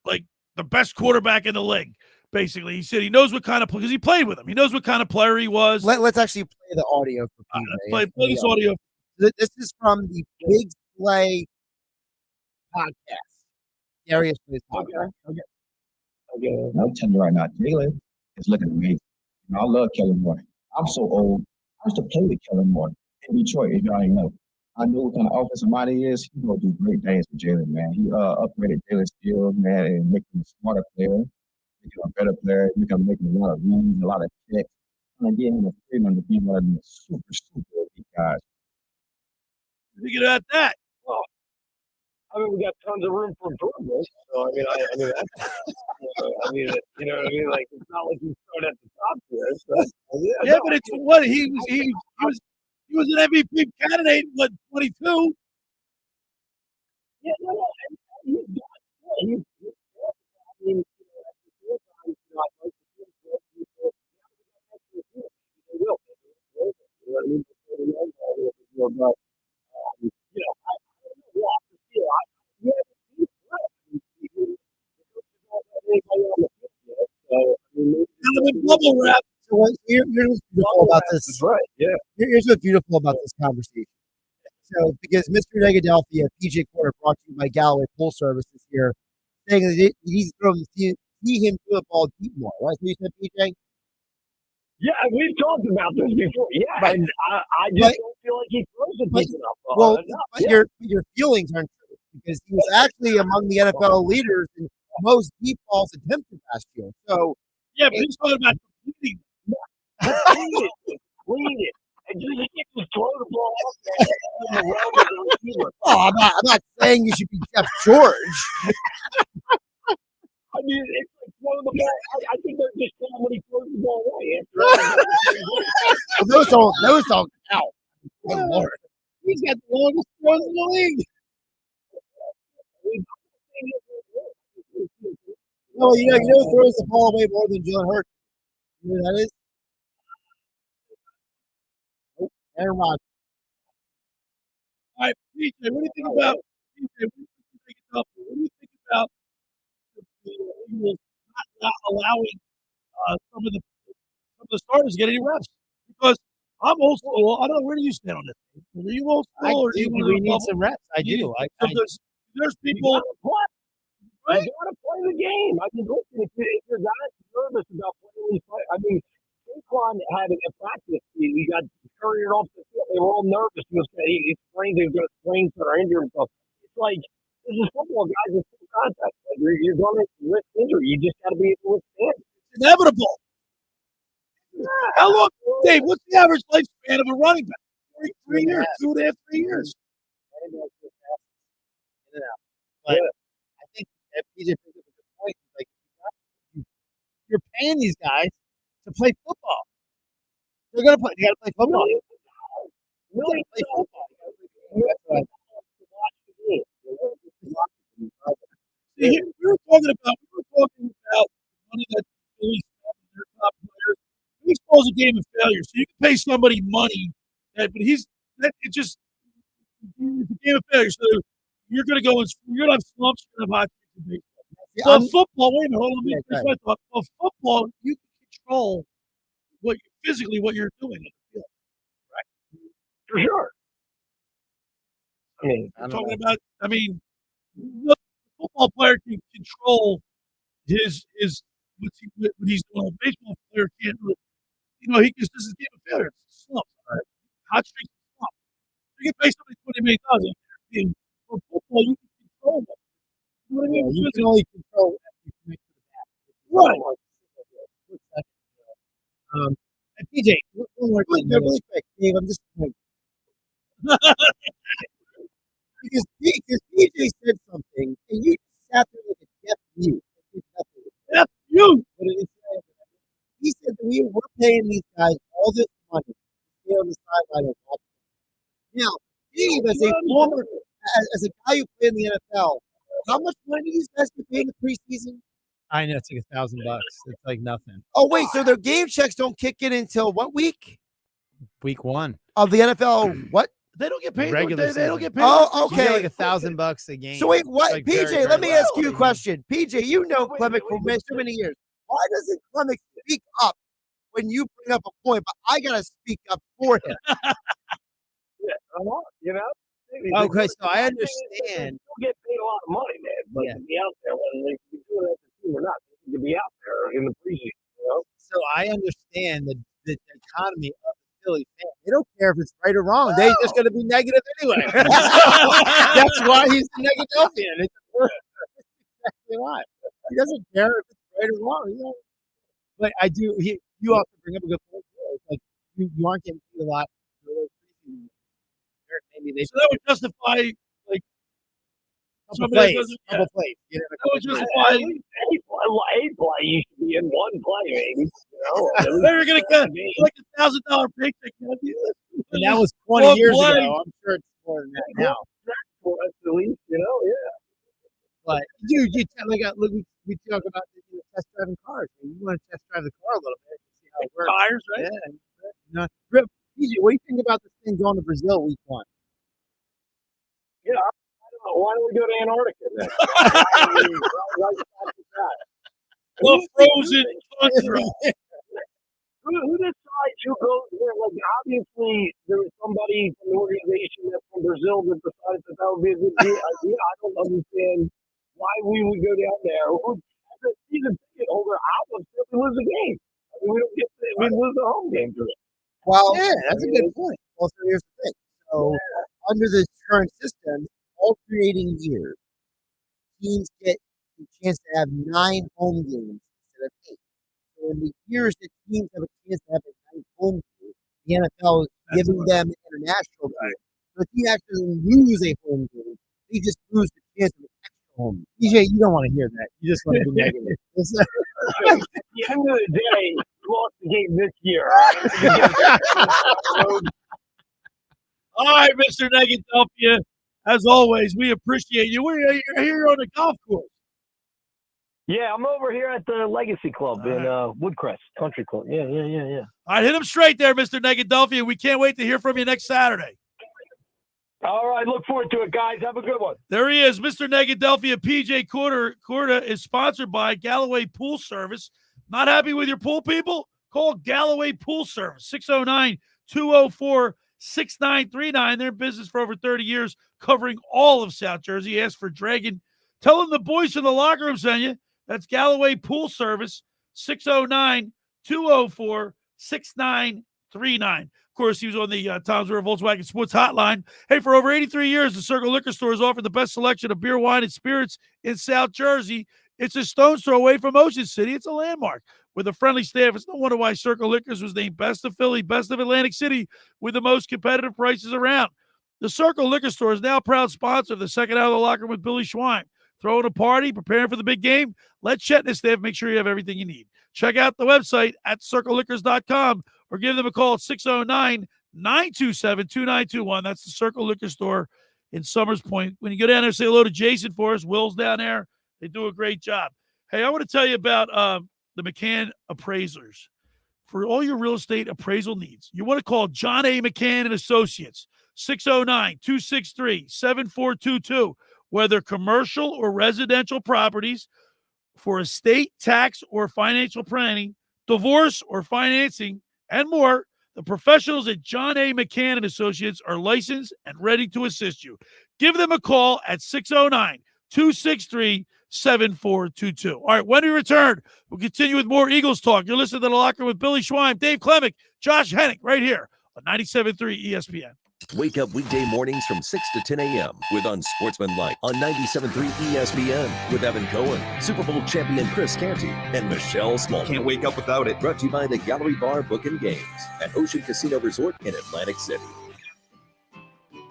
like the best quarterback in the league. Basically, he said he knows what kind of because he played with him. He knows what kind of player he was. Let's actually play the audio for PJ. Play this audio. This is from the Big Play podcast. Darius plays podcast. Okay. I'll tell you right now, Jalen is looking amazing. I love Kellen Moore. I'm so old. I used to play with Kellen Moore in Detroit, if you already know. I know what kind of offensive mind he is. He's going to do great things with Jalen, man. He upgraded Jalen's skills, man, and make him a smarter player, make him a better player, make him a lot of runs, a lot of checks. Trying to get him the freedom to be one of the super elite guys. Think about that. Well, I mean, we got tons of room for improvement. So, I mean, that's, you know what I mean? Like, it's not like you start at the top here. So, but it's what he was an MVP candidate, 22? Yeah, no, and he's got, I mean, at the same time, I'd like to see him they will. You know what I mean? But, I don't know, we'll have to see. Bubble wrap. So here's what's beautiful about this. Right. Yeah. Here's what's beautiful about this conversation. So, because Mr. Negadelphia, P.J. Corda, brought to you by Galloway Pool Service is here, saying that he's throwing see him throw the ball deep more. Right? So you said, P.J. Yeah, we've talked about this before. Yeah, right. And I just don't feel like he throws it deep enough. Well, your feelings aren't true because he was actually among the NFL leaders in most deep balls attempted last year. So yeah, but he's talking about completing. Clean it. And just throw the ball out there. Oh, I'm not saying you should be Jeff George. I mean, it's like throwing the ball. I think they're just telling when he throws the ball away. Well, those don't count. Oh, Lord. He's got the longest throws in the league. No, you know who throws the ball away more than Jalen Hurts? You know who that is? Aaron Rodgers. All right, PJ, what do you think about what do you think about the Eagles not allowing some of the starters to get any reps? Because I'm old school. I don't know where do you stand on this. Are you old I school? Or do. do you want We to need some reps. I do. So there's people. You gotta play the game. I mean, listen, if you're not nervous about playing these play, I mean, Saquon had it at practice. He got couriered off the field. They were all nervous. He was going to sprain or injure himself. It's like, this is football, guys. It's full contact. Like, you're going to risk injury. You just got to be able to withstand it. It's inevitable. How long, Dave? What's the average lifespan of a running back? 3 years, 2.5, 3 years. But I think that PJ brings up a good point. Like, you're paying these guys to play football. They're gonna play. You got to play football. Millions play football. See, we were talking about money that the Phillies spend on their top players. Baseball's a game of failure, so you can pay somebody money, but it's a game of failure. So you're going to go and you're going to have slumps, you're going to have hot streaks in baseball. So football, wait a minute, hold on. Let me finish my thought. So football, you can control what you're doing in the field, right? For sure. The football player can control what he's doing. A baseball player can't really, this is a game of failure. It's a slump, right? Hot streaks, slump. You can pay somebody $20 million. For football, you can control that. You know what I mean? You can only control what you make to the bat. Right. And PJ, one more thing, really quick, Dave. I'm just because PJ said something, and you sat there like a deaf mute. Deaf mute. He said that we're paying these guys all this money to stay on the sideline and watch. Now, Dave, as a guy who played in the NFL, how much money do these guys get paid in the preseason? I know, it's like $1,000. It's like nothing. Oh, wait, so their game checks don't kick in until what week? Week 1 of the NFL. What? They don't get paid. Regular They don't get paid. Oh, You get okay. like $1,000 a game. So wait, what? Like PJ, very, let me very ask low. you a question. PJ, you know Klemic for so many years. Why doesn't Klemic speak up when you bring up a point, but I gotta speak up for him? You know? Okay, so I understand. You get paid a lot of money, man. But to be out there, whether they can do it as a team or not, they need to be out there in the preseason, you know? So I understand the economy of the Philly fan. They don't care if it's right or wrong. They're just going to be negative anyway. That's why he's the Negadelphian. It's exactly why. He doesn't care if it's right or wrong. You know? But I do. You also bring up a good point. It's like you aren't getting paid a lot. Maybe So that would justify like couple plays. Couple plays. That would justify. A play, you should be in one play, maybe. You know, They're going to get like $1,000 paycheck. And that was 20 years ago. I'm sure it's more than that now. At least, you know, yeah. But dude, look, we talk about test driving cars. You want to test drive the car a little bit, see how it works. Tires, right? Yeah. PJ, what do you think about this thing going to Brazil week 1? Yeah, I don't know. Why don't we go to Antarctica then? The frozen tundra. Who decides who goes there? Like, obviously, there was somebody from the organization that's from Brazil that decided that would be a good idea. I don't understand why we would go down there. As a season ticket holder, I would simply lose the game. I mean, we lose the home game to it. Well, yeah, that's a good point. Well, so here's the thing. So under the current system, alternating years, teams get a chance to have 9 home games instead of 8. So in the years that teams have a chance to have a 9 home game, the NFL is giving them international games. So if you actually lose a home game, you just lose the chance of an extra home game. PJ, you don't want to hear that. You just want to be negative. At the end of the day, we lost the game this year. All right, Mr. Negadelphia. As always, we appreciate you. You're here on the golf course. Yeah, I'm over here at the Legacy Club in Woodcrest Country Club. Yeah. All right, hit him straight there, Mr. Negadelphia. We can't wait to hear from you next Saturday. All right, look forward to it, guys. Have a good one. There he is, Mr. Negadelphia. P.J. Corda is sponsored by Galloway Pool Service. Not happy with your pool, people? Call Galloway Pool Service, 609-204 6939. They're in business for over 30 years, covering all of South Jersey. Ask for Dragon. Tell them the boys from the locker room sent you. That's Galloway Pool Service, 609-204-6939. Of course, he was on the Tom's River Volkswagen Sports Hotline. Hey, for over 83 years, the Circle Liquor Store has offered the best selection of beer, wine, and spirits in South Jersey. It's a stone's throw away from Ocean City. It's a landmark with a friendly staff. It's no wonder why Circle Liquors was named Best of Philly, Best of Atlantic City, with the most competitive prices around. The Circle Liquor Store is now a proud sponsor of the second out of the locker room with Billy Schwein. Throwing a party, preparing for the big game? Let Chet and his staff make sure you have everything you need. Check out the website at circleliquors.com or give them a call at 609-927-2921. That's the Circle Liquor Store in Summers Point. When you go down there, say hello to Jason for us. Will's down there. They do a great job. Hey, I want to tell you about the McCann Appraisers. For all your real estate appraisal needs, you want to call John A. McCann and Associates, 609-263-7422. Whether commercial or residential properties, for estate, tax, or financial planning, divorce or financing, and more, the professionals at John A. McCann and Associates are licensed and ready to assist you. Give them a call at 609-263-7422. All right, when we return, we'll continue with more Eagles talk. You're listening to The Locker with Billy Schwein, Dave Klemic, Josh Hening, right here on 97.3 ESPN. Wake up weekday mornings from 6 to 10 a.m. with Unsportsmanlike on 97.3 ESPN with Evan Cohen, Super Bowl champion Chris Canty, and Michelle Small. Can't wake up without it. Brought to you by the Gallery Bar Book and Games at Ocean Casino Resort in Atlantic City.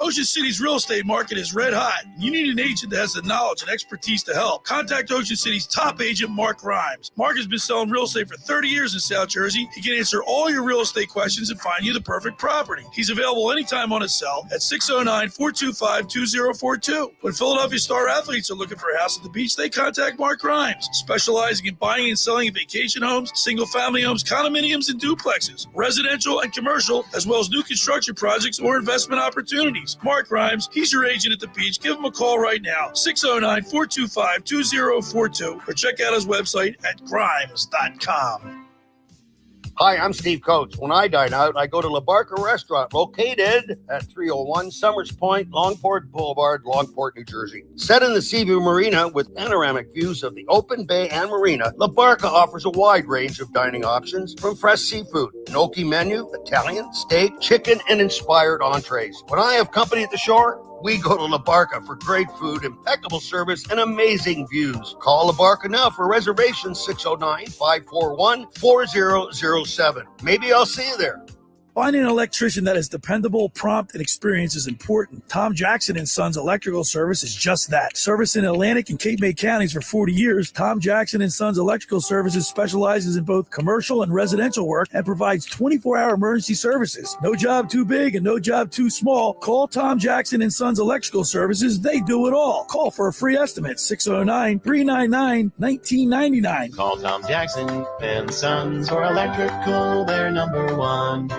Ocean City's real estate market is red hot. You need an agent that has the knowledge and expertise to help. Contact Ocean City's top agent, Mark Rhymes. Mark has been selling real estate for 30 years in South Jersey. He can answer all your real estate questions and find you the perfect property. He's available anytime on his cell at 609-425-2042. When Philadelphia star athletes are looking for a house at the beach, they contact Mark Rhymes, specializing in buying and selling vacation homes, single-family homes, condominiums, and duplexes, residential and commercial, as well as new construction projects or investment opportunities. Mark Rhymes, he's your agent at the beach. Give him a call right now, 609-425-2042, or check out his website at grimes.com. Hi, I'm Steve Coates. When I dine out, I go to La Barca Restaurant, located at 301 Summers Point, Longport Boulevard, Longport, New Jersey. Set in the Seaview Marina with panoramic views of the open bay and marina, La Barca offers a wide range of dining options, from fresh seafood, gnocchi menu, Italian, steak, chicken, and inspired entrees. When I have company at the shore, we go to La Barca for great food, impeccable service, and amazing views. Call La Barca now for reservations, 609-541-4007. Maybe I'll see you there. Finding an electrician that is dependable, prompt, and experienced is important. Tom Jackson & Sons Electrical Service is just that. Service in Atlantic and Cape May counties for 40 years, Tom Jackson & Sons Electrical Services specializes in both commercial and residential work and provides 24-hour emergency services. No job too big and no job too small. Call Tom Jackson & Sons Electrical Services. They do it all. Call for a free estimate, 609-399-1999. Call Tom Jackson & Sons for electrical. They're number one.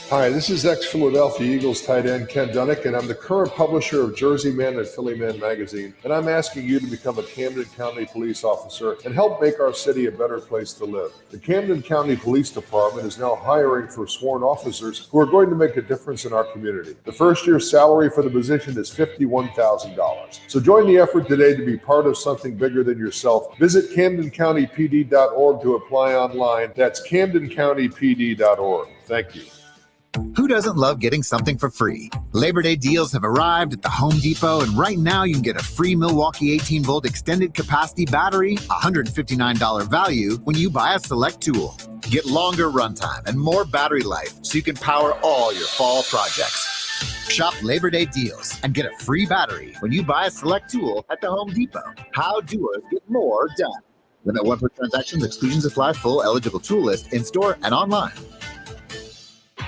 Hi, this is ex-Philadelphia Eagles tight end Ken Dunnick, and I'm the current publisher of Jersey Man and Philly Man magazine, and I'm asking you to become a Camden County police officer and help make our city a better place to live. The Camden County Police Department is now hiring for sworn officers who are going to make a difference in our community. The first year's salary for the position is $51,000. So join the effort today to be part of something bigger than yourself. Visit CamdenCountyPD.org to apply online. That's CamdenCountyPD.org. Thank you. Who doesn't love getting something for free? Labor Day deals have arrived at the Home Depot, and right now you can get a free Milwaukee 18-volt extended capacity battery, $159 value, when you buy a select tool. Get longer runtime and more battery life so you can power all your fall projects. Shop Labor Day deals and get a free battery when you buy a select tool at the Home Depot. How doers get more done. Limit 1 per transactions, exclusions apply, full eligible tool list in store and online.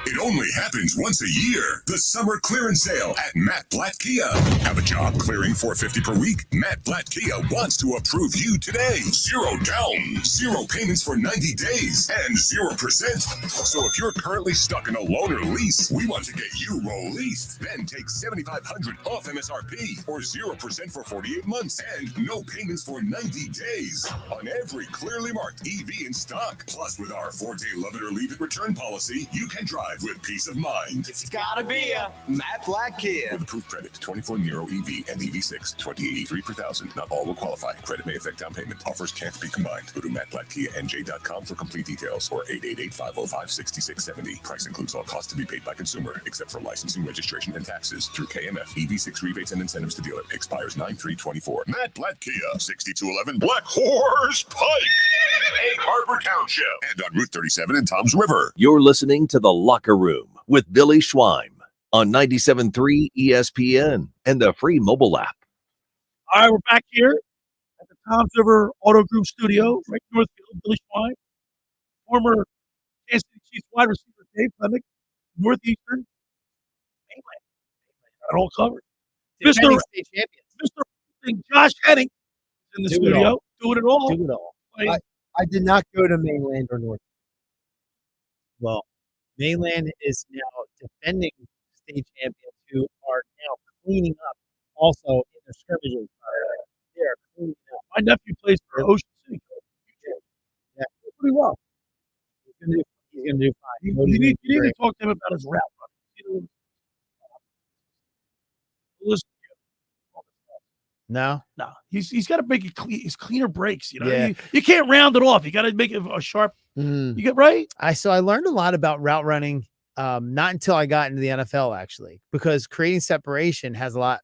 It only happens once a year. The summer clearance sale at Matt Blatt Kia. Have a job clearing $450 per week? Matt Blatt Kia wants to approve you today. 0 down, 0 payments for 90 days, and 0%. So if you're currently stuck in a loan or lease, we want to get you released. Then take $7,500 off MSRP or 0% for 48 months and no payments for 90 days on every clearly marked EV in stock. Plus, with our 4-day love it or leave it return policy, you can drive with good peace of mind. It's gotta be a Matt Black Kia. With approved credit, 24 Nero EV and EV6, 2083 per thousand. Not all will qualify. Credit may affect down payment. Offers can't be combined. Go to mattblackkianj.com for complete details or 888-505-6670. Price includes all costs to be paid by consumer, except for licensing, registration, and taxes through KMF. EV6 rebates and incentives to dealer. Expires 9/3/24. Matt Black Kia, 6211 Black Horse Pike, Egg Harbor Township, and on Route 37 in Toms River. You're listening to The Locker Room with Billy Schweim on 97.3 ESPN and the free mobile app. All right, we're back here at the Toms River Auto Group studio, right Northfield. Billy Schwein, former Kansas City Chiefs wide receiver Dave Klemic, Northeastern, mainland. Got it all covered. Defending state champions. Mr. Josh Hening in the studio, doing it all. Do it all. I did not go to mainland or north. Well, mainland is now defending state champions who are now cleaning up also in their scrimmages. They are cleaning up. My nephew plays for Ocean City. Yeah, Pretty well. he's going to do fine. You need to talk to him about his route running. Listen, No, he's got to make it clean. His cleaner breaks. You know, Yeah. you can't round it off. You got to make it a sharp. You get right. So I learned a lot about route running. Not until I got into the NFL, actually, because creating separation has a lot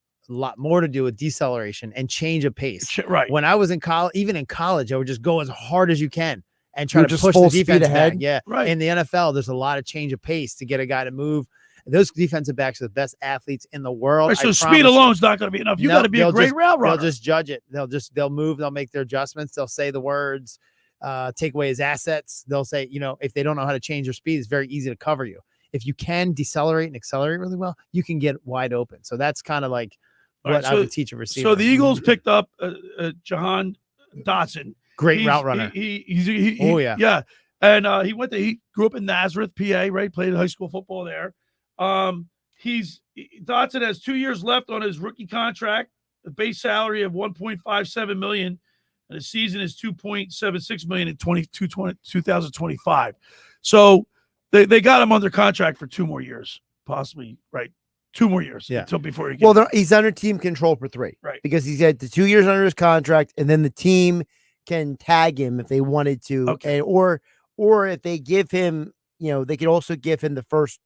more to do with deceleration and change of pace. Right. When I was in college, even in college, I would just go as hard as you can and try You're to just push full the speed defense ahead? back. Yeah. Right. In the NFL, there's a lot of change of pace to get a guy to move. Those defensive backs are the best athletes in the world. Right, so I speed promise alone you. is not going to be enough. You No, got to be a they'll great just- route runner. They'll just judge it. They'll move. They'll make their adjustments. They'll say the words, take away his assets. They'll say, if they don't know how to change their speed, it's very easy to cover you. If you can decelerate and accelerate really well, you can get wide open. So that's kind of like All what right, I would teach a receiver. So the Eagles picked up Jahan Dotson. Great route runner. Oh, yeah. Yeah. And he grew up in Nazareth, PA, right? Played high school football there. Dotson has 2 years left on his rookie contract, the base salary of $1.57 million, and the season is $2.76 million in 2025. So they got him under contract for 2 more years, possibly, right? 2 more years until before he gets. Well, he's under team control for 3, right? Because he's got the 2 years under his contract, and then the team can tag him if they wanted to, Okay. or if they give him, they could also give him the first,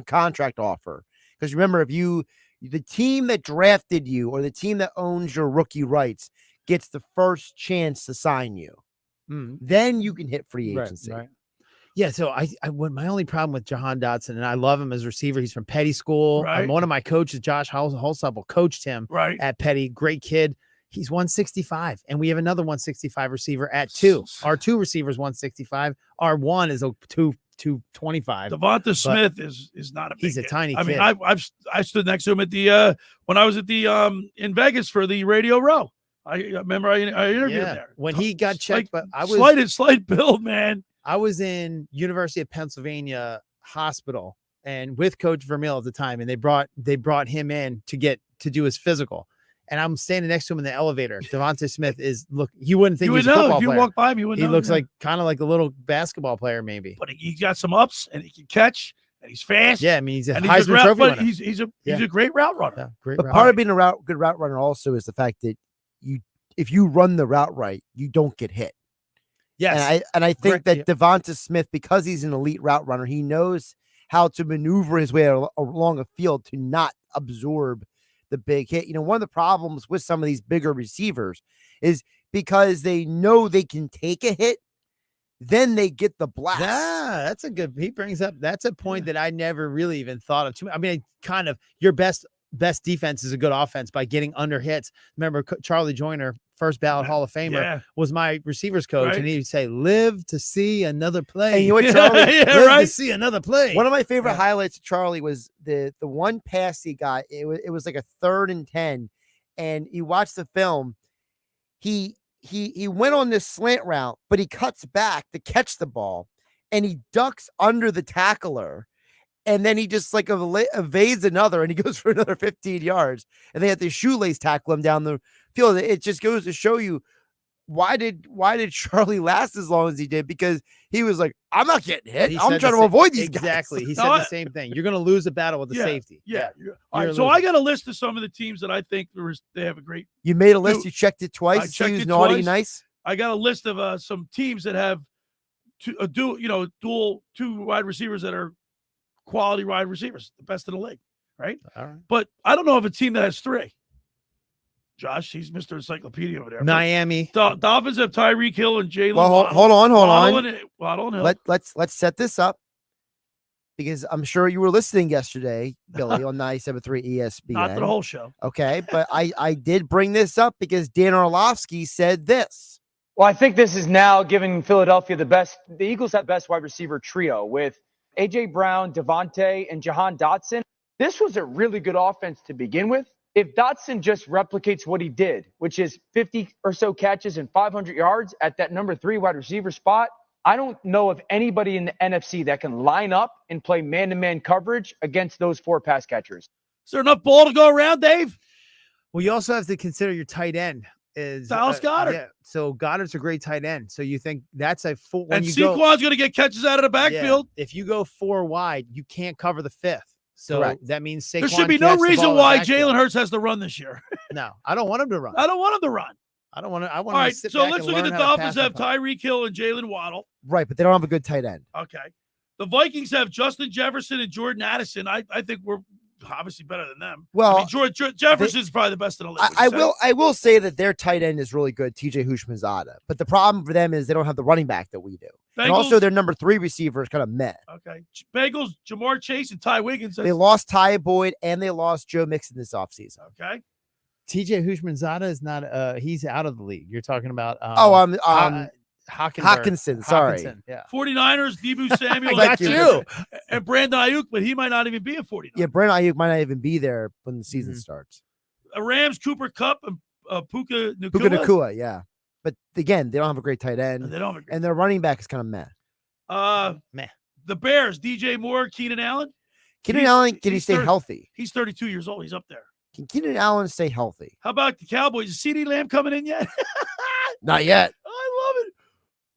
contract offer. Because remember, if the team that drafted you or the team that owns your rookie rights gets the first chance to sign you, then you can hit free agency. Right. Yeah, so my only problem with Jahan Dotson, and I love him as a receiver. He's from Petty School. Right. One of my coaches, Josh Holsapple, coached him at Petty. Great kid. He's 165, and we have another 165 receiver at 2. Our 2 receivers 165. Our 1 is a 225. Devonta Smith is not a big He's a kid. tiny I mean, kid. I stood next to him at the when I was at the in Vegas for the Radio Row. I remember I interviewed him there. When he got checked, but I was slight build, man. I was in University of Pennsylvania Hospital and with Coach Vermeil at the time, and they brought him in to do his physical. And I'm standing next to him in the elevator. Devonta Smith you wouldn't think You he's would a know football if you player. walk by him. You would know. He looks yeah. like kind of like a little basketball player, maybe. But he got some ups and he can catch and he's fast. Yeah, I mean he's a and Heisman route, Trophy but winner. he's a great route runner. Yeah, great But route part runner. of being a good route runner also is the fact that if you run the route right, you don't get hit. Yes. And I think Correct, that Devonta Smith, because he's an elite route runner, he knows how to maneuver his way along a field to not absorb the big hit. One of the problems with some of these bigger receivers is because they know they can take a hit, then they get the blast. Yeah, he brings up, that's a point that I never really even thought of. I mean, kind of your best defense is a good offense by getting under hits. Remember Charlie Joyner, first ballot Hall of Famer, was my receivers coach, and he'd say, "Live to see another play." And you know what, Charlie? Live to see another play. One of my favorite highlights of Charlie was the one pass he got. It was like a 3rd and 10, and you watch the film. He went on this slant route, but he cuts back to catch the ball, and he ducks under the tackler. And then he just like evades another, and he goes for another 15 yards. And they have to shoelace tackle him down the field. It just goes to show you why did Charlie last as long as he did? Because he was like, I'm not getting hit. He I'm said trying the to sa- avoid these Exactly. guys. He said the same thing. You're going to lose a battle with the safety. Yeah. All You're right, so I losing. got a list of some of the teams that I think they have a great. You made a list. Dude, You checked it twice. I See checked who's it naughty twice. and nice. I got a list of some teams that have dual two wide receivers that are quality wide receivers, the best in the league, right? All right. But I don't know of a team that has three. Josh, he's Mr. Encyclopedia over there. Miami. Dolphins have Tyreek Hill and Jalen. Well, Waddle. hold on. Waddle and Hill. Let's set this up because I'm sure you were listening yesterday, Billy, on 97.3 ESPN. Not the whole show. Okay, but I did bring this up because Dan Orlovsky said this. Well, I think this is now giving Philadelphia the Eagles have best wide receiver trio with A.J. Brown, Devontae, and Jahan Dotson. This was a really good offense to begin with. If Dotson just replicates what he did, which is 50 or so catches and 500 yards at that number 3 wide receiver spot, I don't know of anybody in the NFC that can line up and play man-to-man coverage against those 4 pass catchers. Is there enough ball to go around, Dave? Well, you also have to consider your tight end is Dallas Goedert. Yeah, so Goddard's a great tight end. So you think that's a full. And Saquon's going to get catches out of the backfield. Yeah, if you go 4 wide, you can't cover the 5th. So Correct. that means Saquon There should be can no catch the reason ball in the why backfield. Jalen Hurts has to run this year. No, I don't want him to run. I don't want him to run. I don't want to. I want All him right, to sit so back let's and look at learn the how to Dolphins pass have the puck. Tyreek Hill and Jalen Waddle. Right, but they don't have a good tight end. Okay. The Vikings have Justin Jefferson and Jordan Addison. I think we're obviously better than them. Well, I mean, Jefferson's probably the best in the league. I will say that their tight end is really good, TJ Houshmandzadeh. But the problem for them is they don't have the running back that we do. And Bengals- also their number 3 receiver is kind of meh. Okay. Bengals, Jamar Chase, and Ty Wiggins. They lost Ty Boyd and they lost Joe Mixon this offseason. Okay. TJ Houshmandzadeh is not. He's out of the league. You're talking about. Hawkinson. Sorry. Hawkinson, yeah. 49ers, Deebo Samuel. I got you. And Brandon Ayuk, but he might not even be a 49. Yeah, Brandon Ayuk might not even be there when the Mm-hmm. season starts. Rams, Cooper Kupp, and Puka Nacua. Puka Nacua, yeah. But again, they don't have a great tight end. They don't have and their running back is kind of meh. Meh. The Bears, DJ Moore, Keenan Allen. Keenan Allen, can he he's stay 30 healthy? He's 32 years old. He's up there. Can Keenan Allen stay healthy? How about the Cowboys? Is CeeDee Lamb coming in yet? Not yet. I love it.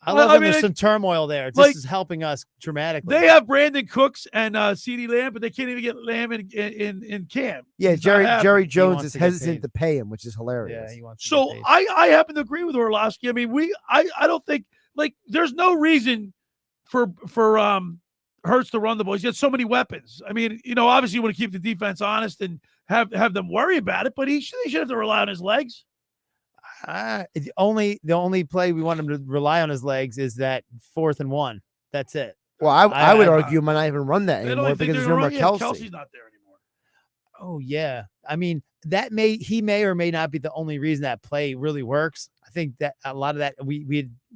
I love I that mean, there's some turmoil there. This like, is helping us dramatically. They have Brandon Cooks and CeeDee Lamb, but they can't even get Lamb in camp. Yeah, He's not happy. Jerry Jones wants is to get hesitant paid. to pay him, which is hilarious. Yeah, he wants to So get paid. I happen to agree with Orlovsky. I mean, I don't think there's no reason for Hurts to run the ball. He's got so many weapons. I mean, obviously you want to keep the defense honest and have them worry about it, but they should have to rely on his legs. The only play we want him to rely on his legs is that 4th and 1. That's it. Well, I would argue might not even run that They don't anymore even think because there's they're no more running. Kelsey. Kelsey's not there anymore. Oh yeah. I mean, he may or may not be the only reason that play really works. I think that a lot of that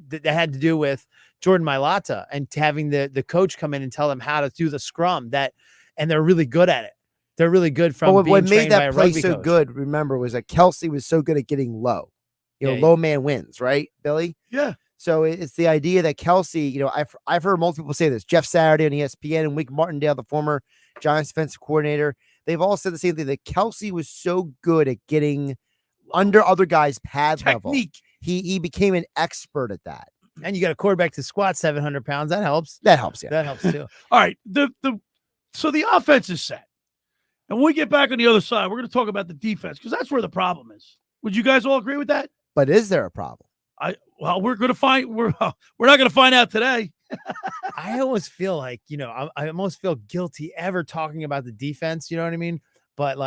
that had to do with Jordan Mailata and having the coach come in and tell them how to do the scrum and they're really good at it. They're really good from But being what made trained by that a play rugby so coach. good, remember, was that Kelsey was so good at getting low. Yeah, Low man wins, right, Billy? Yeah. So it's the idea that Kelsey, I've heard multiple people say this. Jeff Saturday on ESPN and Wink Martindale, the former Giants defensive coordinator, they've all said the same thing, that Kelsey was so good at getting under other guys' pad level. He became an expert at that. And you got a quarterback to squat 700 pounds. That helps. That helps, yeah. That helps too. All right. So the offense is set. And when we get back on the other side, we're going to talk about the defense because that's where the problem is. Would you guys all agree with that? But is there a problem? We're going to find we're not going to find out today. I almost feel like, I almost feel guilty ever talking about the defense. You know what I mean? But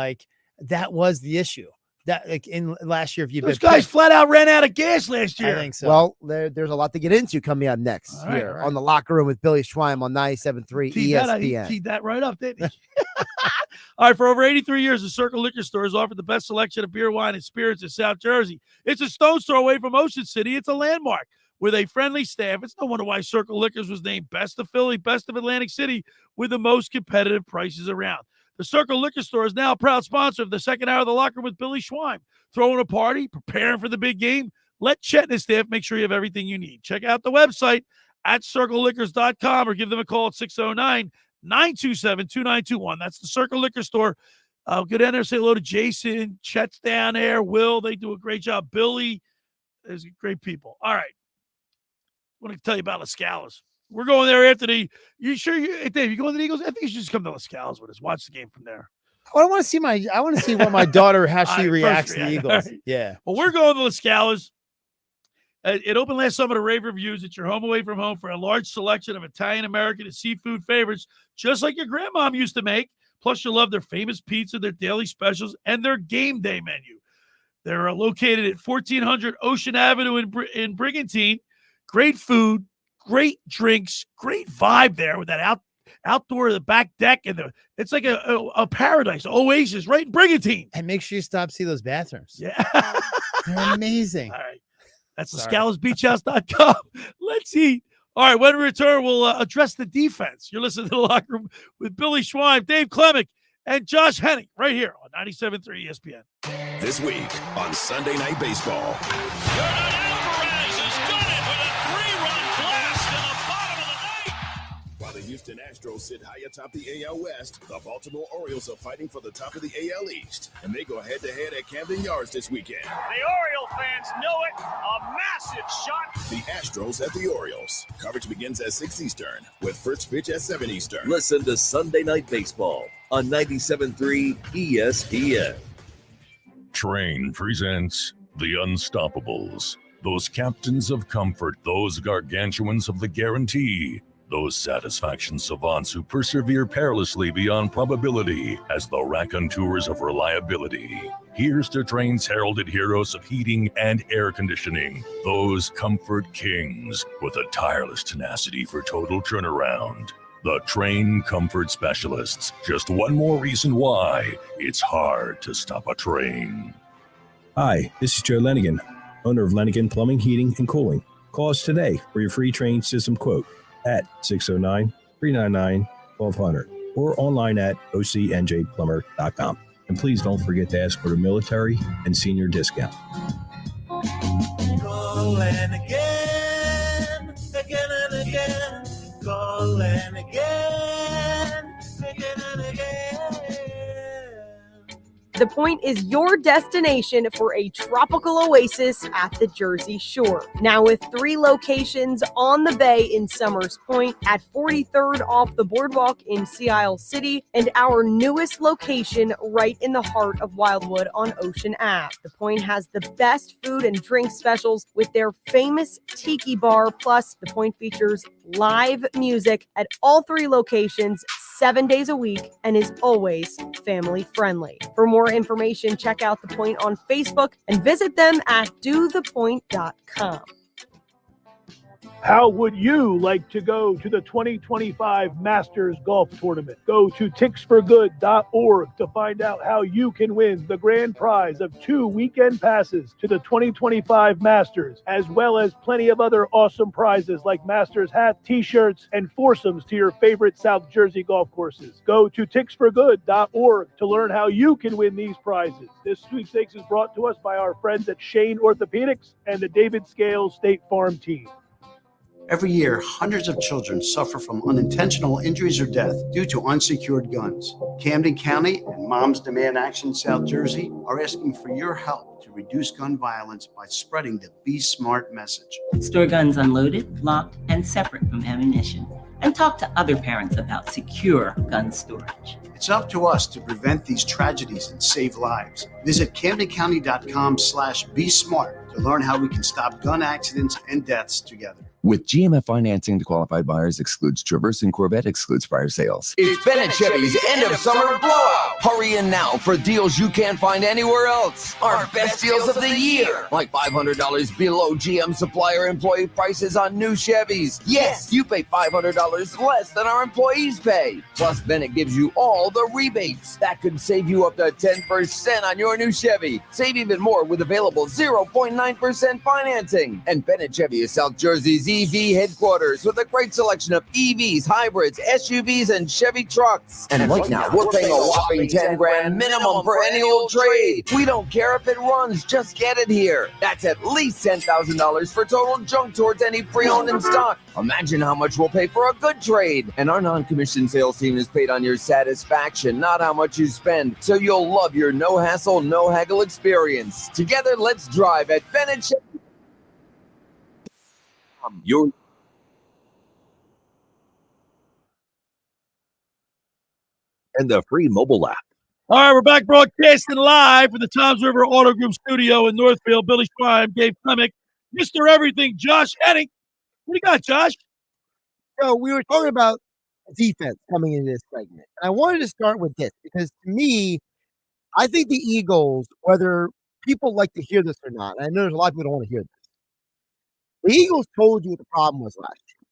that was the issue. That in last year, if you Those guys flat out ran out of gas last year. I think so. Well, there's a lot to get into coming up next All right, here all right. on the Locker Room with Billy Schweim on 97.3 ESPN. Teed that right up, didn't he? All right, for over 83 years, the Circle Liquor Store has offered the best selection of beer, wine, and spirits in South Jersey. It's a stone's throw away from Ocean City. It's a landmark with a friendly staff. It's no wonder why Circle Liquors was named Best of Philly, Best of Atlantic City, with the most competitive prices around. The Circle Liquor Store is now a proud sponsor of the second hour of the Locker Room with Billy Schweim. Throwing a party, preparing for the big game. Let Chet and his staff make sure you have everything you need. Check out the website at circleliquors.com or give them a call at 609-927-2921. That's the Circle Liquor Store. Go down there, say hello to Jason. Chet's down there. Will, they do a great job. Billy, There's great people. All right. I want to tell you about Las Calas. We're going there, Anthony. You sure, Dave, you going to the Eagles? I think you should just come to Las Calas with us. Watch the game from there. I want to see what my daughter, how she reacts to the Eagles. Right. Yeah. Well, we're going to Las Calas. It opened last summer to rave reviews. It's your home away from home for a large selection of Italian, American, and seafood favorites, just like your grandmom used to make. Plus, you'll love their famous pizza, their daily specials, and their game day menu. They're located at 1400 Ocean Avenue in Brigantine. Great food, great drinks, great vibe there with that outdoor, the back deck, and it's like a paradise, oasis right in Brigantine. And make sure you stop see those bathrooms. Yeah. They're amazing. All right. That's ScalasBeachHouse.com. Let's eat. All right, when we return, we'll address the defense. You're listening to The Locker Room with Billy Schwein, Dave Klemic, and Josh Hening right here on 97.3 ESPN. This week on Sunday Night Baseball. While the Houston Astros sit high atop the AL West, the Baltimore Orioles are fighting for the top of the AL East, and they go head-to-head at Camden Yards this weekend. The Oriole fans know it. A massive shot. The Astros at the Orioles. Coverage begins at 6 Eastern, with first pitch at 7 Eastern. Listen to Sunday Night Baseball on 97.3 ESPN. Train presents The Unstoppables. Those captains of comfort, those gargantuans of the guarantee. Those satisfaction savants who persevere perilously beyond probability as the raconteurs of reliability. Here's to Train's heralded heroes of heating and air conditioning. Those comfort kings with a tireless tenacity for total turnaround. The Train Comfort Specialists. Just one more reason why it's hard to stop a train. Hi, this is Joe Lenigan, owner of Lenigan Plumbing, Heating, and Cooling. Call us today for your free train system quote at 609-399-1200 or online at ocnjplumber.com. And please don't forget to ask for the military and senior discount. Calling again, again and again. Calling again, again and again. The Point is your destination for a tropical oasis at the Jersey Shore. Now with 3 locations on the bay in Summers Point, at 43rd off the boardwalk in Sea Isle City, and our newest location right in the heart of Wildwood on Ocean Ave. The Point has the best food and drink specials with their famous tiki bar, plus The Point features live music at all 3 locations 7 days a week and is always family friendly. For more information, check out The Point on Facebook and visit them at dothepoint.com. How would you like to go to the 2025 Masters Golf Tournament? Go to ticksforgood.org to find out how you can win the grand prize of 2 weekend passes to the 2025 Masters, as well as plenty of other awesome prizes like Masters hats, t-shirts, and foursomes to your favorite South Jersey golf courses. Go to ticksforgood.org to learn how you can win these prizes. This sweepstakes is brought to us by our friends at Shane Orthopedics and the David Scales State Farm team. Every year, hundreds of children suffer from unintentional injuries or death due to unsecured guns. Camden County and Moms Demand Action South Jersey are asking for your help to reduce gun violence by spreading the Be Smart message. Store guns unloaded, locked, and separate from ammunition. And talk to other parents about secure gun storage. It's up to us to prevent these tragedies and save lives. Visit CamdenCounty.com/BeSmart to learn how we can stop gun accidents and deaths together. With GMF financing to qualified buyers excludes Traverse and Corvette excludes prior sales. It's Bennett Chevy's end of summer blowout. Hurry in now for deals you can't find anywhere else. Our best deals of the year. Like $500 below GM supplier employee prices on new Chevys. Yes, you pay $500 less than our employees pay. Plus, Bennett gives you all the rebates. That could save you up to 10% on your new Chevy. Save even more with available 0.9% financing. And Bennett Chevy is South Jersey's EV headquarters with a great selection of EVs, hybrids, SUVs, and Chevy trucks. And right now, we're paying a whopping 10 grand minimum for any old trade. We don't care if it runs, just get it here. That's at least $10,000 for total junk towards any pre-owned in stock. Imagine how much we'll pay for a good trade. And our non-commissioned sales team is paid on your satisfaction, not how much you spend. So you'll love your no-hassle, no-haggle experience. Together, let's drive at Bennett Chevy. Your and the free mobile app. All right, we're back broadcasting live from the Toms River Auto Group studio in Northfield. Billy Schwein, Dave Klemic, Mr. Everything, Josh Hening. What do you got, Josh? So we were talking about defense coming into this segment. And I wanted to start with this because to me, I think the Eagles, whether people like to hear this or not, and I know there's a lot of people who don't want to hear this. The Eagles told you what the problem was last year.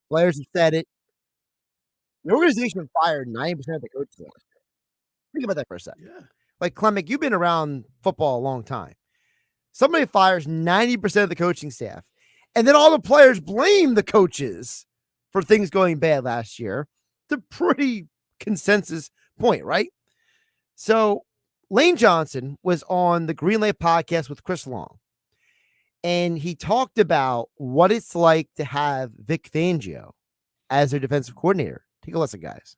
Players have said it. The organization fired 90% of the coaches last year. Think about that for a second. Yeah. Like, Klemic, you've been around football a long time. Somebody fires 90% of the coaching staff, and then all the players blame the coaches for things going bad last year. It's a pretty consensus point, right? So Lane Johnson was on the Greenlight podcast with Chris Long, and he talked about what it's like to have Vic Fangio as their defensive coordinator. Take a listen, guys.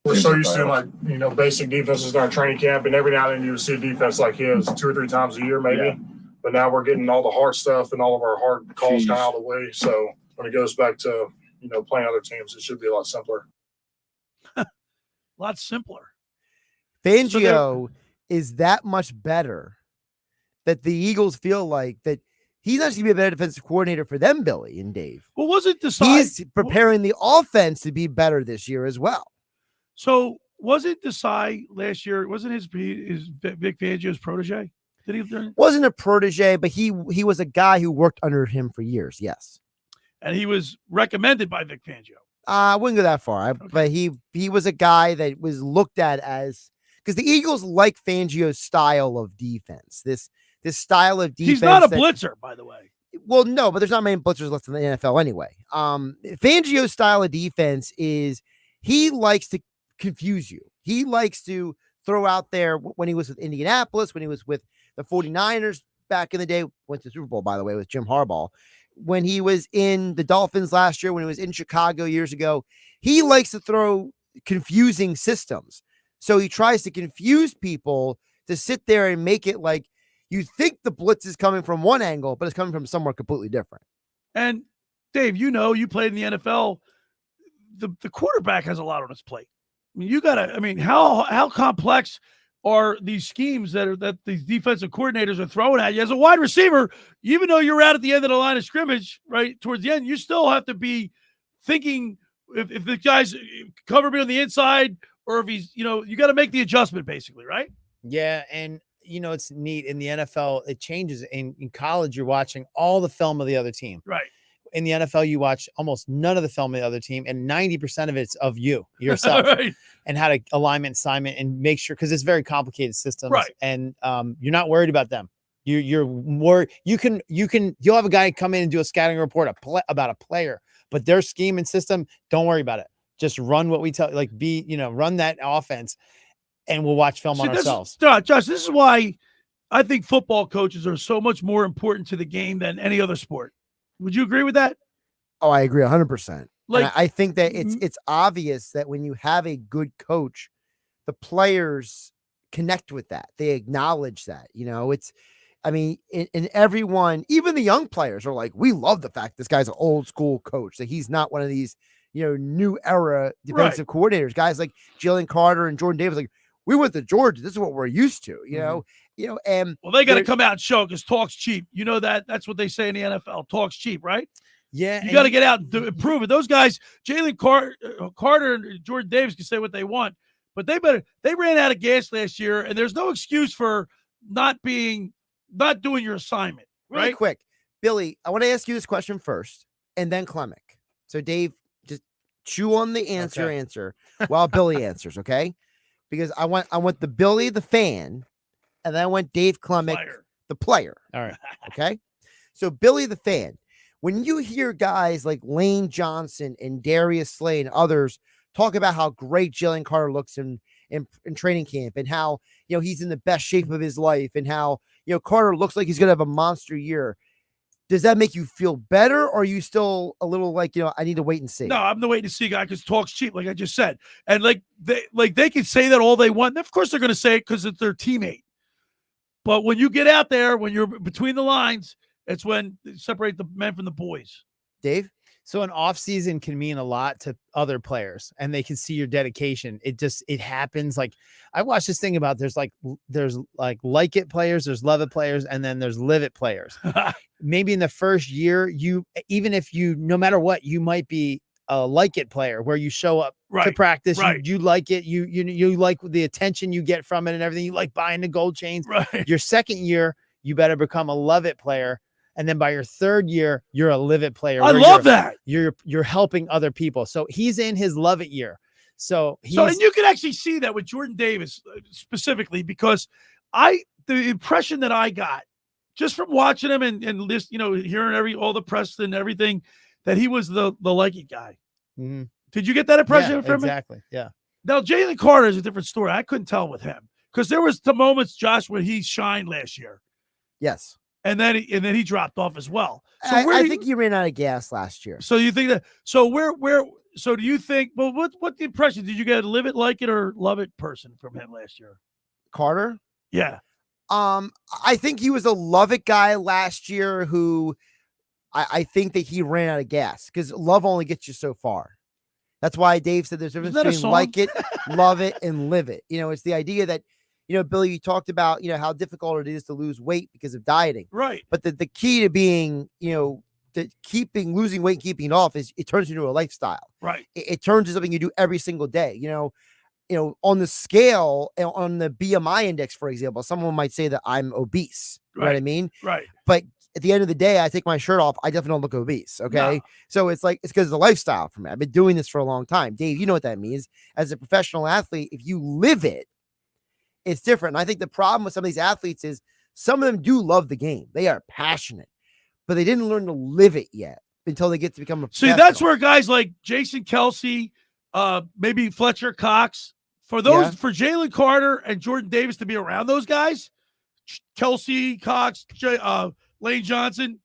We're so used to basic defenses in our training camp, and every now and then you see a defense like his 2 or 3 times a year, maybe. Yeah. But now we're getting all the hard stuff and all of our hard calls kind of out of the way. So when it goes back to playing other teams, it should be a lot simpler. A lot simpler. Fangio is that much better that the Eagles feel like that he's actually be a better defensive coordinator for them, Billy and Dave. Well, was it He's preparing the offense to be better this year as well. So was it Desai last year? Wasn't his Vic Fangio's protege? Did he? Wasn't a protege, but he was a guy who worked under him for years. Yes, and he was recommended by Vic Fangio. I wouldn't go that far, but he was a guy that was looked at as because the Eagles like Fangio's style of defense. This style of defense. He's not a blitzer, by the way. Well, no, but there's not many blitzers left in the NFL anyway. Fangio's style of defense is he likes to confuse you. He likes to throw out there when he was with Indianapolis, when he was with the 49ers back in the day, went to the Super Bowl, by the way, with Jim Harbaugh. When he was in the Dolphins last year, when he was in Chicago years ago, he likes to throw confusing systems. So he tries to confuse people to sit there and make it like you think the blitz is coming from one angle, but it's coming from somewhere completely different. And Dave, you played in the NFL. The quarterback has a lot on his plate. I mean, how complex are these schemes that these defensive coordinators are throwing at you as a wide receiver? Even though you're out at the end of the line of scrimmage, right towards the end, you still have to be thinking if the guy's cover me on the inside or if he's, you got to make the adjustment basically, right? Yeah, and it's neat in the NFL. It changes. In college, you're watching all the film of the other team. Right. In the NFL, you watch almost none of the film of the other team, and 90% of it's of you yourself right. and how to alignment, assignment, and make sure because it's very complicated systems. Right. And you're not worried about them. You're more. You'll have a guy come in and do a scouting report about a player, but their scheme and system, don't worry about it. Just run what we tell. Run that offense, and we'll watch film on ourselves. Josh, this is why I think football coaches are so much more important to the game than any other sport. Would you agree with that? Oh, I agree 100%. Like, I think that it's obvious that when you have a good coach, the players connect with that. They acknowledge that, and everyone, even the young players are like, we love the fact this guy's an old school coach, that he's not one of these, new era defensive coordinators. Guys like Jalen Carter and Jordan Davis, like, we went to Georgia. This is what we're used to, and they got to come out and show because talk's cheap. That's what they say in the NFL. Talk's cheap, right? Yeah. You got to get out and prove it. Those guys, Jalen Carter and Jordan Davis can say what they want, but they ran out of gas last year, and there's no excuse for not doing your assignment. Really right? quick, Billy, I want to ask you this question first, and then Klemic. So Dave, just chew on the answer while Billy answers, okay? Because I want the Billy the fan, and then I want Dave Klemic the player. All right. Okay. So Billy the fan, when you hear guys like Lane Johnson and Darius Slay and others talk about how great Jalen Carter looks in training camp and how he's in the best shape of his life and how Carter looks like he's gonna have a monster year. Does that make you feel better, or are you still a little like, I need to wait and see? No, I'm the wait and see guy because talk's cheap, like I just said. And they can say that all they want. Of course they're going to say it because it's their teammate. But when you get out there, when you're between the lines, it's when they separate the men from the boys. Dave? So an off season can mean a lot to other players and they can see your dedication. It happens. Like I watched this thing about there's like like it players, there's love it players, and then there's live it players. Maybe in the first year, even if no matter what, you might be a like it player where you show up to practice. You like it. You like the attention you get from it and everything. You like buying the gold chains. Your second year, you better become a love it player. And then by your third year, you're a live it player. I love that. You're helping other people. So he's in his love it year. And you can actually see that with Jordan Davis specifically, because the impression that I got just from watching him and this, hearing all the press and everything, that he was the like it guy. Mm-hmm. Did you get that impression from him? Exactly. Yeah. Now Jalen Carter is a different story. I couldn't tell with him because there was the moments, Josh, when he shined last year. Yes. And then he dropped off as well. So I think he ran out of gas last year. So you think that? So So do you think? Well, what the impression did you get? Live it, like it, or love it person from him last year? Carter. Yeah. I think he was a love it guy last year who I think that he ran out of gas because love only gets you so far. That's why Dave said there's a difference between like it, love it, and live it. It's the idea that, Billy, you talked about, how difficult it is to lose weight because of dieting. Right. But the key to being, losing weight and keeping it off is it turns into a lifestyle. Right. It turns into something you do every single day. On the scale, on the BMI index, for example, someone might say that I'm obese. You know what I mean? Right. But at the end of the day, I take my shirt off. I definitely don't look obese. Okay. No. So it's because it's a lifestyle for me. I've been doing this for a long time. Dave, you know what that means. As a professional athlete, if you live it, it's different. And I think the problem with some of these athletes is some of them do love the game. They are passionate, but they didn't learn to live it yet until they get to become a professional. See, that's where guys like Jason Kelsey, maybe Fletcher Cox, for Jalen Carter and Jordan Davis to be around those guys, Kelsey, Cox, Lane Johnson,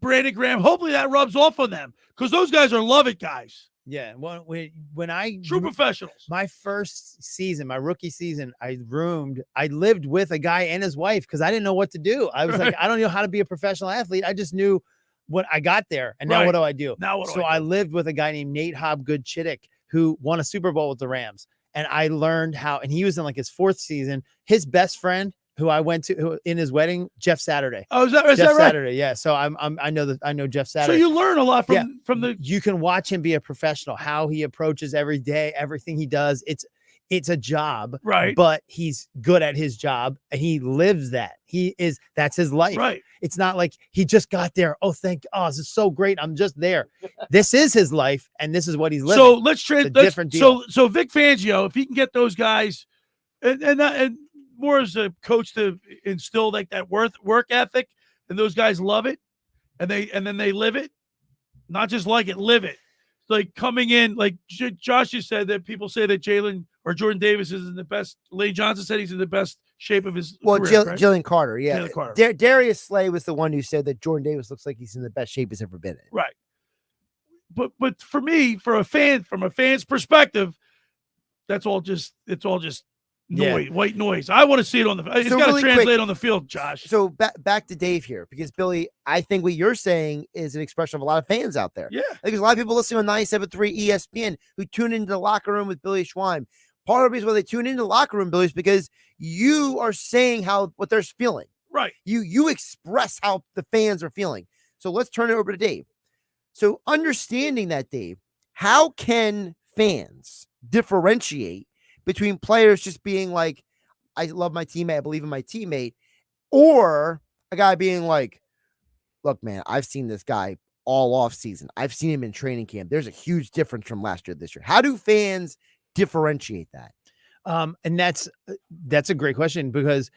Brandon Graham, hopefully that rubs off on them because those guys are love it guys. Yeah. When I true professionals. My first season, my rookie season, I lived with a guy and his wife because I didn't know what to do. I was like, I don't know how to be a professional athlete. I just knew what I got there. And now what do I do? I lived with a guy named Nate Hobgood-Chittick who won a Super Bowl with the Rams. And I learned how, and he was in like his fourth season, his best friend who I went to in his wedding, Jeff Saturday. Oh, is that right? Saturday. Yeah. So I know Jeff Saturday. So you learn a lot from the. You can watch him be a professional, how he approaches every day, everything he does. It's a job, right? But he's good at his job and he lives that. That's his life. Right. It's not like he just got there. Oh, this is so great. I'm just there. This is his life and this is what he's living. So let's trade different deal. So Vic Fangio, if he can get those guys and more as a coach to instill like that work ethic, and those guys love it, and then they live it, not just like it, live it. Like coming in, like Josh just said that people say that Jalen or Jordan Davis is in the best. Lane Johnson said he's in the best shape of his career, right? Jalen Carter, yeah. Jalen Carter. Darius Slay was the one who said that Jordan Davis looks like he's in the best shape he's ever been in. Right. But for me, from a fan's perspective, it's all just noise, white noise. I want to see it on the. It's got to translate on the field, Josh. So back to Dave here, because Billy, I think what you're saying is an expression of a lot of fans out there. Yeah, there's a lot of people listening on 97.3 ESPN who tune into the locker room with Billy Schwein. Part of the reason why they tune into the locker room, Billy, is because you are saying what they're feeling. Right. You express how the fans are feeling. So let's turn it over to Dave. So understanding that, Dave, how can fans differentiate between players just being like, I love my teammate, I believe in my teammate, or a guy being like, look, man, I've seen this guy all off season. I've seen him in training camp. There's a huge difference from last year to this year. How do fans differentiate that? And that's a great question because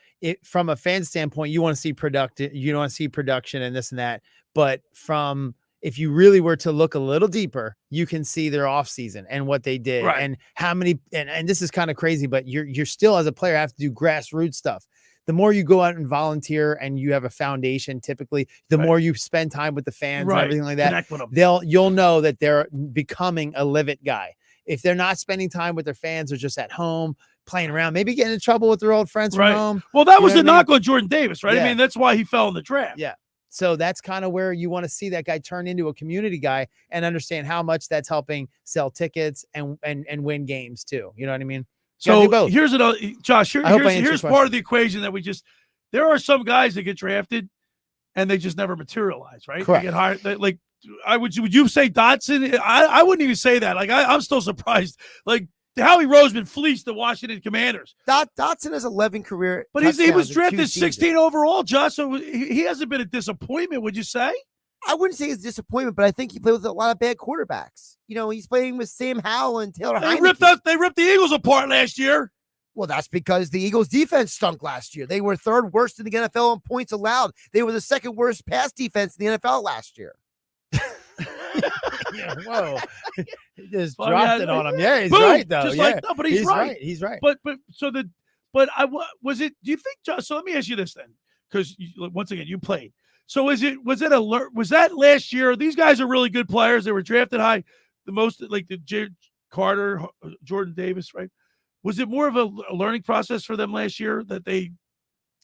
from a fan standpoint, you want to see production and this and that. But if you really were to look a little deeper, you can see their off season and what they did and how many, and this is kind of crazy, but you're still as a player have to do grassroots stuff. The more you go out and volunteer and you have a foundation, typically the more you spend time with the fans and everything like that, connect with them. You'll know that they're becoming a live it guy. If they're not spending time with their fans or just at home playing around, maybe getting in trouble with their old friends from home. Well, that was the knock on Jordan Davis, right? Yeah. I mean, that's why he fell in the draft. Yeah. So that's kind of where you want to see that guy turn into a community guy and understand how much that's helping sell tickets and win games too. You know what I mean? So here's another, Josh, here's part of the equation that there are some guys that get drafted and they just never materialize, right? Correct. They get hired. Would you say Dotson? I wouldn't even say that. Like, I'm still surprised. Like, Howie Roseman fleeced the Washington Commanders. Dotson has 11 career, but he was drafted 16 overall, Josh. So he hasn't been a disappointment. Would you say? I wouldn't say it's a disappointment, but I think he played with a lot of bad quarterbacks. You know, he's playing with Sam Howell and Taylor Heineke. They ripped the Eagles apart last year. Well, that's because the Eagles defense stunk last year. They were third worst in the NFL in points allowed. They were the second worst pass defense in the NFL last year. Yeah, whoa. He just dropped it on him. Yeah, he's boom, right though. Just yeah. like, no, but he's right. He's right. But was it? Do you think, Josh? So let me ask you this then, because once again, you played. So was that last year? These guys are really good players. They were drafted high, the most like the Carter, Jordan Davis, right? Was it more of a learning process for them last year that they?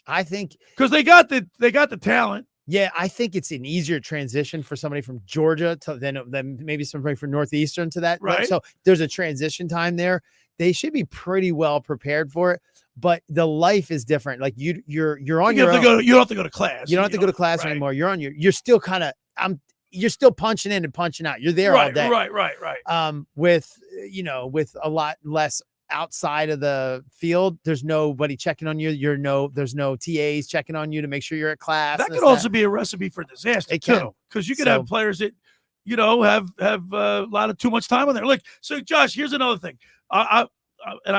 I think because they got the talent. Yeah, I think it's an easier transition for somebody from Georgia than maybe somebody from Northeastern to that. Right. So there's a transition time there. They should be pretty well prepared for it, but the life is different. Like you're on your own. You don't have to go to class. You don't have to go to class anymore. You're on you're still kind of you're still punching in and punching out. You're there all day. Right. With a lot less outside of the field, there's nobody checking on you. There's no TAs checking on you to make sure you're at class. That could also be a recipe for disaster too, because you could have players that have a lot of too much time on there. Like, so Josh, here's another thing. I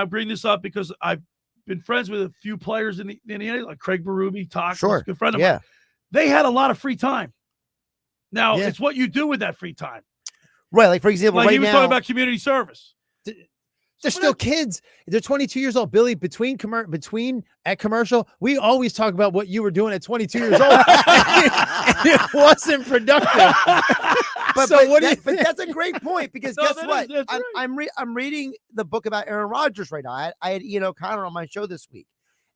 bring this up because I've been friends with a few players in the NBA, like Craig Berube, a good friend of mine. They had a lot of free time. Now it's what you do with that free time, right? Like, for example, he was talking about community service. They're still kids. They're 22 years old. Billy, between at commercial, we always talk about what you were doing at 22 years old. It wasn't productive. But that's a great point, because guess what? I'm reading the book about Aaron Rodgers right now. I had Ian O'Connor on my show this week,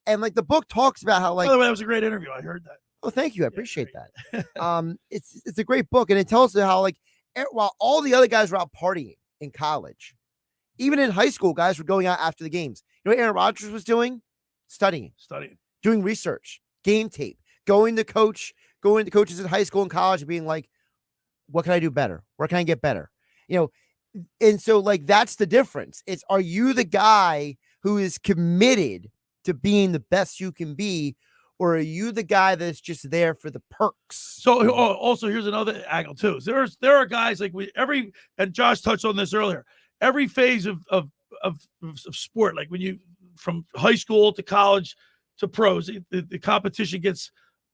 and like the book talks about how, like, by the way, that was a great interview. I heard that. Oh, thank you. I appreciate that. It's a great book, and it tells you how, like, while all the other guys were out partying in college, even in high school, guys were going out after the games. You know what Aaron Rodgers was doing? Studying, doing research, game tape, going to coaches in high school and college and being like, what can I do better? Where can I get better? And so, like, that's the difference. It's, are you the guy who is committed to being the best you can be, or are you the guy that's just there for the perks? So also here's another angle too. There are guys like and Josh touched on this earlier. Every phase of sport, like when you from high school to college to pros, the competition gets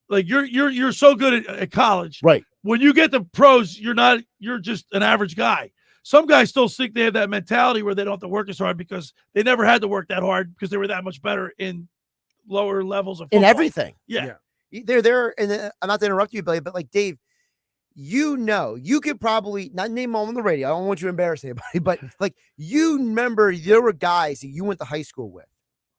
like you're so good at college, right? When you get to pros, you're just an average guy. Some guys still think they have that mentality where they don't have to work as hard because they never had to work that hard because they were that much better in lower levels of football. In everything. Yeah. They're there, and I'm not to interrupt you, Billy, but like, Dave, you could probably not name them on the radio. I don't want you to embarrass anybody, but like, remember there were guys that you went to high school with.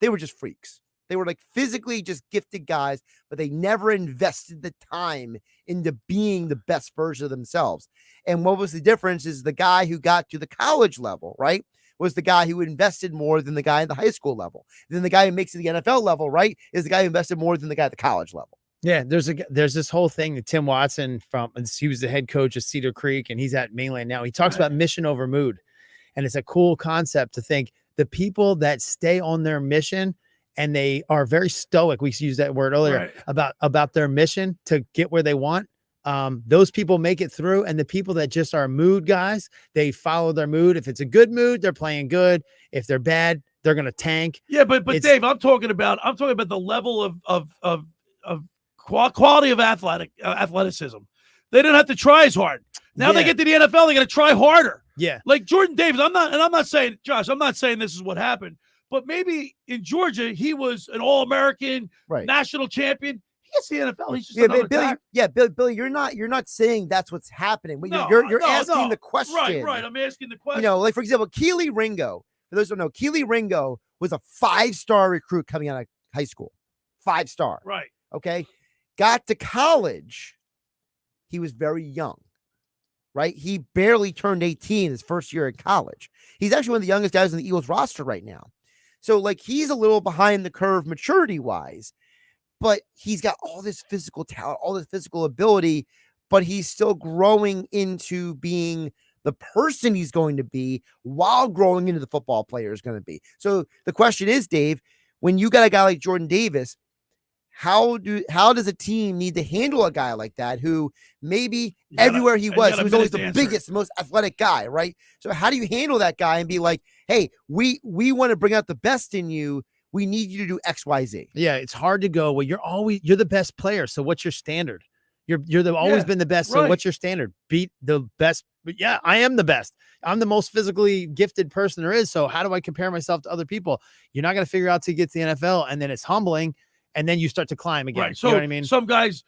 They were just freaks. They were like physically just gifted guys, but they never invested the time into being the best version of themselves. And what was the difference is the guy who got to the college level, right, was the guy who invested more than the guy at the high school level. Then the guy who makes it to the NFL level, right, is the guy who invested more than the guy at the college level. Yeah, there's this whole thing that Tim Watson he was the head coach of Cedar Creek, and he's at Mainland now. He talks about mission over mood, and it's a cool concept to think the people that stay on their mission and they are very stoic. We used that word earlier about their mission to get where they want. Those people make it through, and the people that just are mood guys, they follow their mood. If it's a good mood, they're playing good. If they're bad, they're gonna tank. Yeah, but Dave, I'm talking about the level of quality of athleticism. They didn't have to try as hard. Now they get to the NFL, they got to try harder. Yeah, like Jordan Davis. I'm not saying, Josh, I'm not saying this is what happened, but maybe in Georgia he was an All-American, national champion. He gets the NFL. He's just Billy, you're not saying that's what's happening. You're asking the question. Right. I'm asking the question. Like, for example, Keely Ringo. For those who don't know, Keely Ringo was a 5-star recruit coming out of high school. 5-star. Right. Okay. Got to college he was very young, right? He barely turned 18 his first year at college. He's actually one of the youngest guys on the Eagles roster right now. So, like, he's a little behind the curve maturity-wise, but he's got all this physical talent, all this physical ability, but he's still growing into being the person he's going to be while growing into the football player is going to be. So the question is, Dave, when you got a guy like Jordan Davis, how does a team need to handle a guy like that who maybe everywhere he was always the biggest, the most athletic guy, right? So how do you handle that guy and be like, hey, we want to bring out the best in you. We need you to do X, Y, Z. Yeah, it's hard to go. Well, you're the best player. So what's your standard? You're always been the best. So what's your standard? Beat the best. But yeah, I am the best. I'm the most physically gifted person there is. So how do I compare myself to other people? You're not going to figure out till you get to the NFL, and then it's humbling, and then you start to climb again. Right. So you know what I mean? Some guys,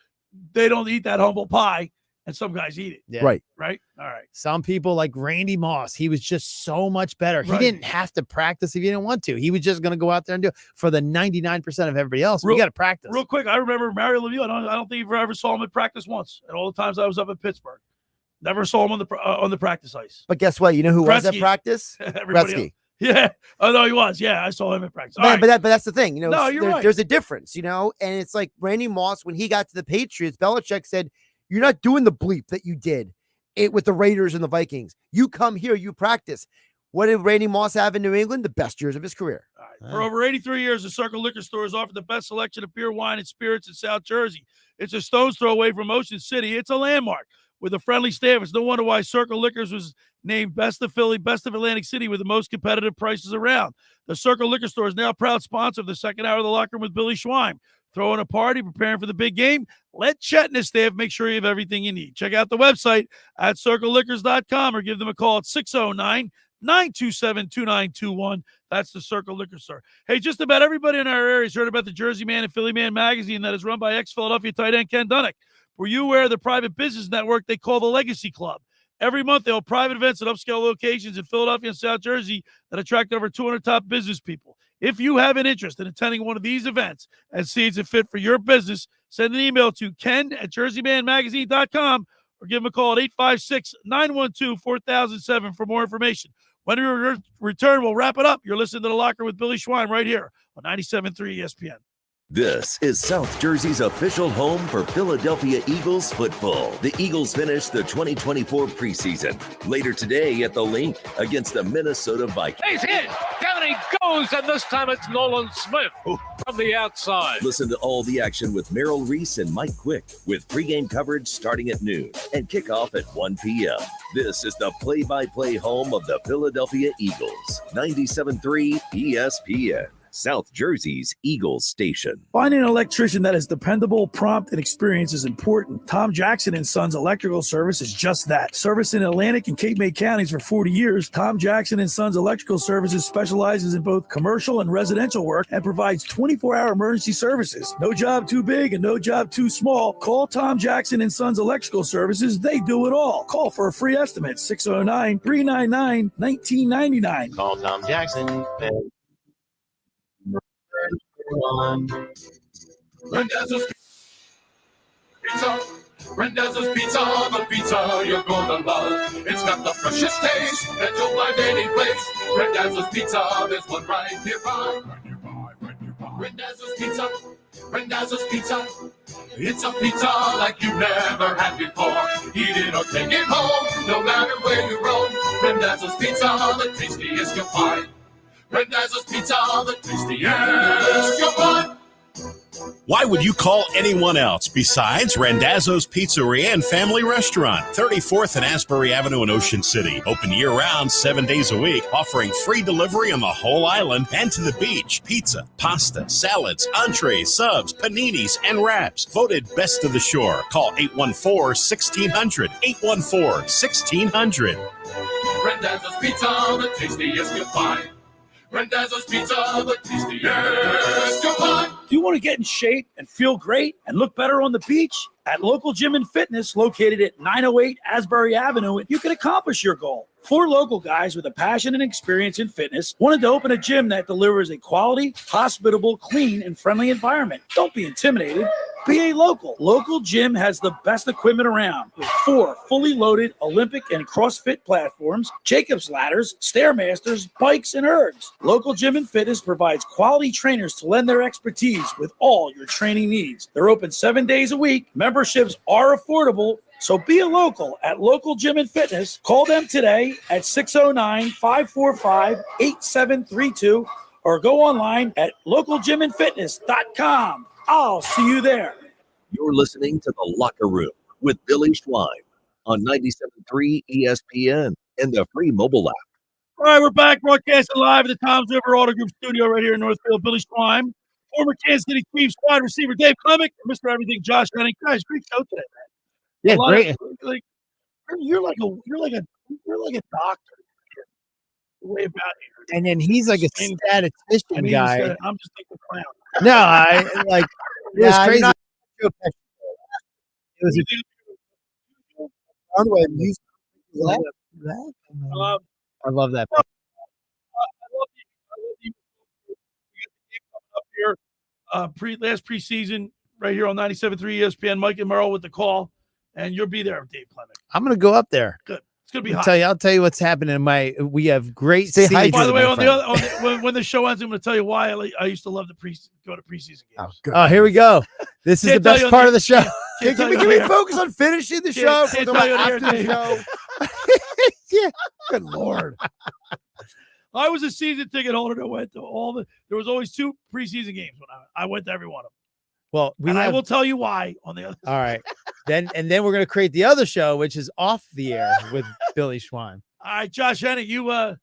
they don't eat that humble pie, and some guys eat it. Yeah. Right. Right. All right. Some people like Randy Moss, he was just so much better. He didn't have to practice if he didn't want to. He was just going to go out there and do it. For the 99% of everybody else, we got to practice. Real quick, I remember Mario Lemieux. I don't think I ever saw him at practice once. And all the times I was up in Pittsburgh, never saw him on the practice ice. But guess what? You know who was at Gretzky. practice? Everybody Gretzky. else. Yeah. Oh, no, he was. Yeah, I saw him at practice. All Man, right. but that's the thing, you know. No, you're right. There's a difference, you know, and it's like Randy Moss when he got to the Patriots. Belichick said, "You're not doing the bleep that you did it with the Raiders and the Vikings. You come here, you practice." What did Randy Moss have in New England? The best years of his career. For over 83 years, the Circle Liquor Store has offered the best selection of beer, wine, and spirits in South Jersey. It's a stone's throw away from Ocean City. It's a landmark with a friendly staff. It's no wonder why Circle Liquors was named Best of Philly, Best of Atlantic City with the most competitive prices around. The Circle Liquor Store is now a proud sponsor of the second hour of the Locker Room with Billy Schwein. Throwing a party, preparing for the big game? Let Chet and his staff make sure you have everything you need. Check out the website at circleliquors.com or give them a call at 609-927-2921. That's the Circle Liquor Store. Hey, just about everybody in our area has heard about the Jersey Man and Philly Man magazine that is run by ex-Philadelphia tight end Ken Dunnick. Were you aware of the private business network they call the Legacy Club? Every month, they hold private events at upscale locations in Philadelphia and South Jersey that attract over 200 top business people. If you have an interest in attending one of these events and see it's a fit for your business, send an email to ken@jerseymanmagazine.com or give him a call at 856-912-4007 for more information. When we return, we'll wrap it up. You're listening to The Locker with Billy Schwein right here on 97.3 ESPN. This is South Jersey's official home for Philadelphia Eagles football. The Eagles finish the 2024 preseason later today at the Link against the Minnesota Vikings. He's hit. Down he goes, and this time it's Nolan Smith from the outside. Listen to all the action with Merrill Reese and Mike Quick with pregame coverage starting at noon and kickoff at 1 p.m. This is the play-by-play home of the Philadelphia Eagles. 97.3 ESPN. South Jersey's Eagles station. Finding an electrician that is dependable, prompt, and experienced is important. Tom Jackson & Sons Electrical Service is just that. Servicing Atlantic and Cape May counties for 40 years, Tom Jackson & Sons Electrical Services specializes in both commercial and residential work and provides 24-hour emergency services. No job too big and no job too small. Call Tom Jackson & Sons Electrical Services. They do it all. Call for a free estimate, 609-399-1999. Call Tom Jackson. Randazzo's Pizza. Randazzo's Pizza, the pizza you're gonna love. It's got the freshest taste that you'll find any place. Randazzo's Pizza, there's one right nearby. Randazzo's Pizza. Randazzo's Pizza. It's a pizza like you've never had before. Eat it or take it home, no matter where you roam. Randazzo's Pizza, the tastiest you'll find. Randazzo's Pizza, the tastiest you'll find. Why would you call anyone else besides Randazzo's Pizzeria and Family Restaurant, 34th and Asbury Avenue in Ocean City. Open year-round, 7 days a week, offering free delivery on the whole island and to the beach. Pizza, pasta, salads, entrees, subs, paninis, and wraps. Voted best of the shore. Call 814-1600. 814-1600. Randazzo's Pizza, the tastiest you'll find. Randazzo's Pizza, the tastiest you'll find. Do you want to get in shape and feel great and look better on the beach? At Local Gym and Fitness, located at 908 Asbury Avenue, you can accomplish your goal. 4 local guys with a passion and experience in fitness wanted to open a gym that delivers a quality, hospitable, clean, and friendly environment. Don't be intimidated. Be a local. Local Gym has the best equipment around with 4 fully loaded Olympic and CrossFit platforms, Jacob's ladders, Stairmasters, bikes, and ergs. Local Gym and Fitness provides quality trainers to lend their expertise with all your training needs. They're open 7 days a week. Memberships are affordable. So be a local at Local Gym and Fitness. Call them today at 609-545-8732 or go online at localgymandfitness.com. I'll see you there. You're listening to The Locker Room with Billy Schwein on 97.3 ESPN and the free mobile app. All right, we're back broadcasting live at the Tom's River Auto Group studio right here in Northfield. Billy Schwein, former Kansas City Chiefs wide receiver Dave Klemic, Mr. Everything Josh Hening. Guys, great show today, man. Yeah, great. You're like a doctor. Way about here. And then he's like a statistician guy. I'm just like a clown. No, I like it was crazy. It was I love that. I love you. Up here, last preseason, right here on 97.3 ESPN. Mike and Merle with the call, and you'll be there, Dave Klemic. I'm gonna go up there. Good. It's gonna be hot. I'll tell you what's happening. We have great. Say hi. By the way, when the show ends, I'm going to tell you why I used to love to go to preseason games. Oh, here we go. This is the best part of the show. Can we focus on finishing the show? Can't tell you After the Dave. show. Yeah. Good Lord. I was a season ticket holder that went to there was always 2 preseason games when I went to every one of them. Well, I will tell you why on the other All right. Then we're going to create the other show, which is off the air with Billy Schwein. All right, Josh Hening, you didn't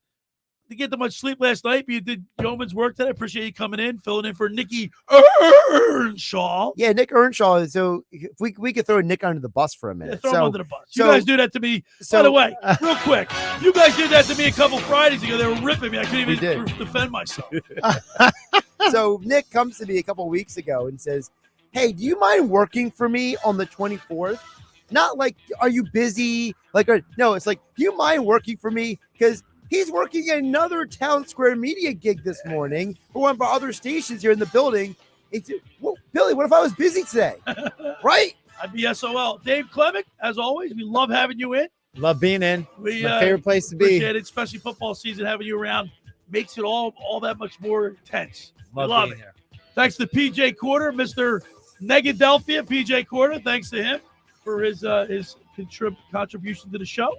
get that much sleep last night, but you did yeoman's work today. I appreciate you coming in, filling in for Nicky Earnshaw. Yeah, Nick Earnshaw. So if we could throw Nick under the bus for a Yeah, minute. throw him under the bus. You guys do that to me. By the way, real quick, you guys did that to me a couple Fridays ago. They were ripping me. I couldn't even defend myself. So Nick comes to me a couple weeks ago and says, "Hey, do you mind working for me on the 24th? Not like, are you busy? No, it's like, do you mind working for me? Because he's working another Town Square media gig this morning for one of our other stations here in the building. He said, well, Billy, what if I was busy today? Right? I'd be SOL. Dave Klemic, as always, we love having you in. Love being in. It's my favorite place to be. Appreciate it, especially football season. Having you around makes it all that much more intense. Love being it. here. Thanks to P.J. Corda, Mr. Negadelphia P.J. Corda. Thanks to him for his contribution to the show.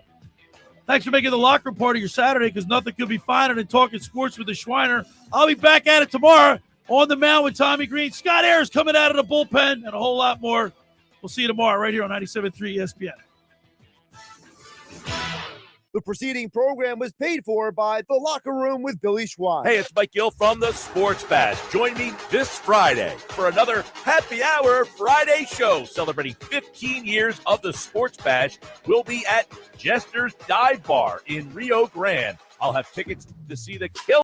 Thanks for making the locker room part of your Saturday, because nothing could be finer than talking sports with the Schweiner. I'll be back at it tomorrow on the mound with Tommy Green. Scott Ayers coming out of the bullpen and a whole lot more. We'll see you tomorrow right here on 97.3 ESPN. The preceding program was paid for by The Locker Room with Billy Schwein. Hey, it's Mike Gill from the Sports Bash. Join me this Friday for another Happy Hour Friday show celebrating 15 years of the Sports Bash. We'll be at Jester's Dive Bar in Rio Grande. I'll have tickets to see the Kill.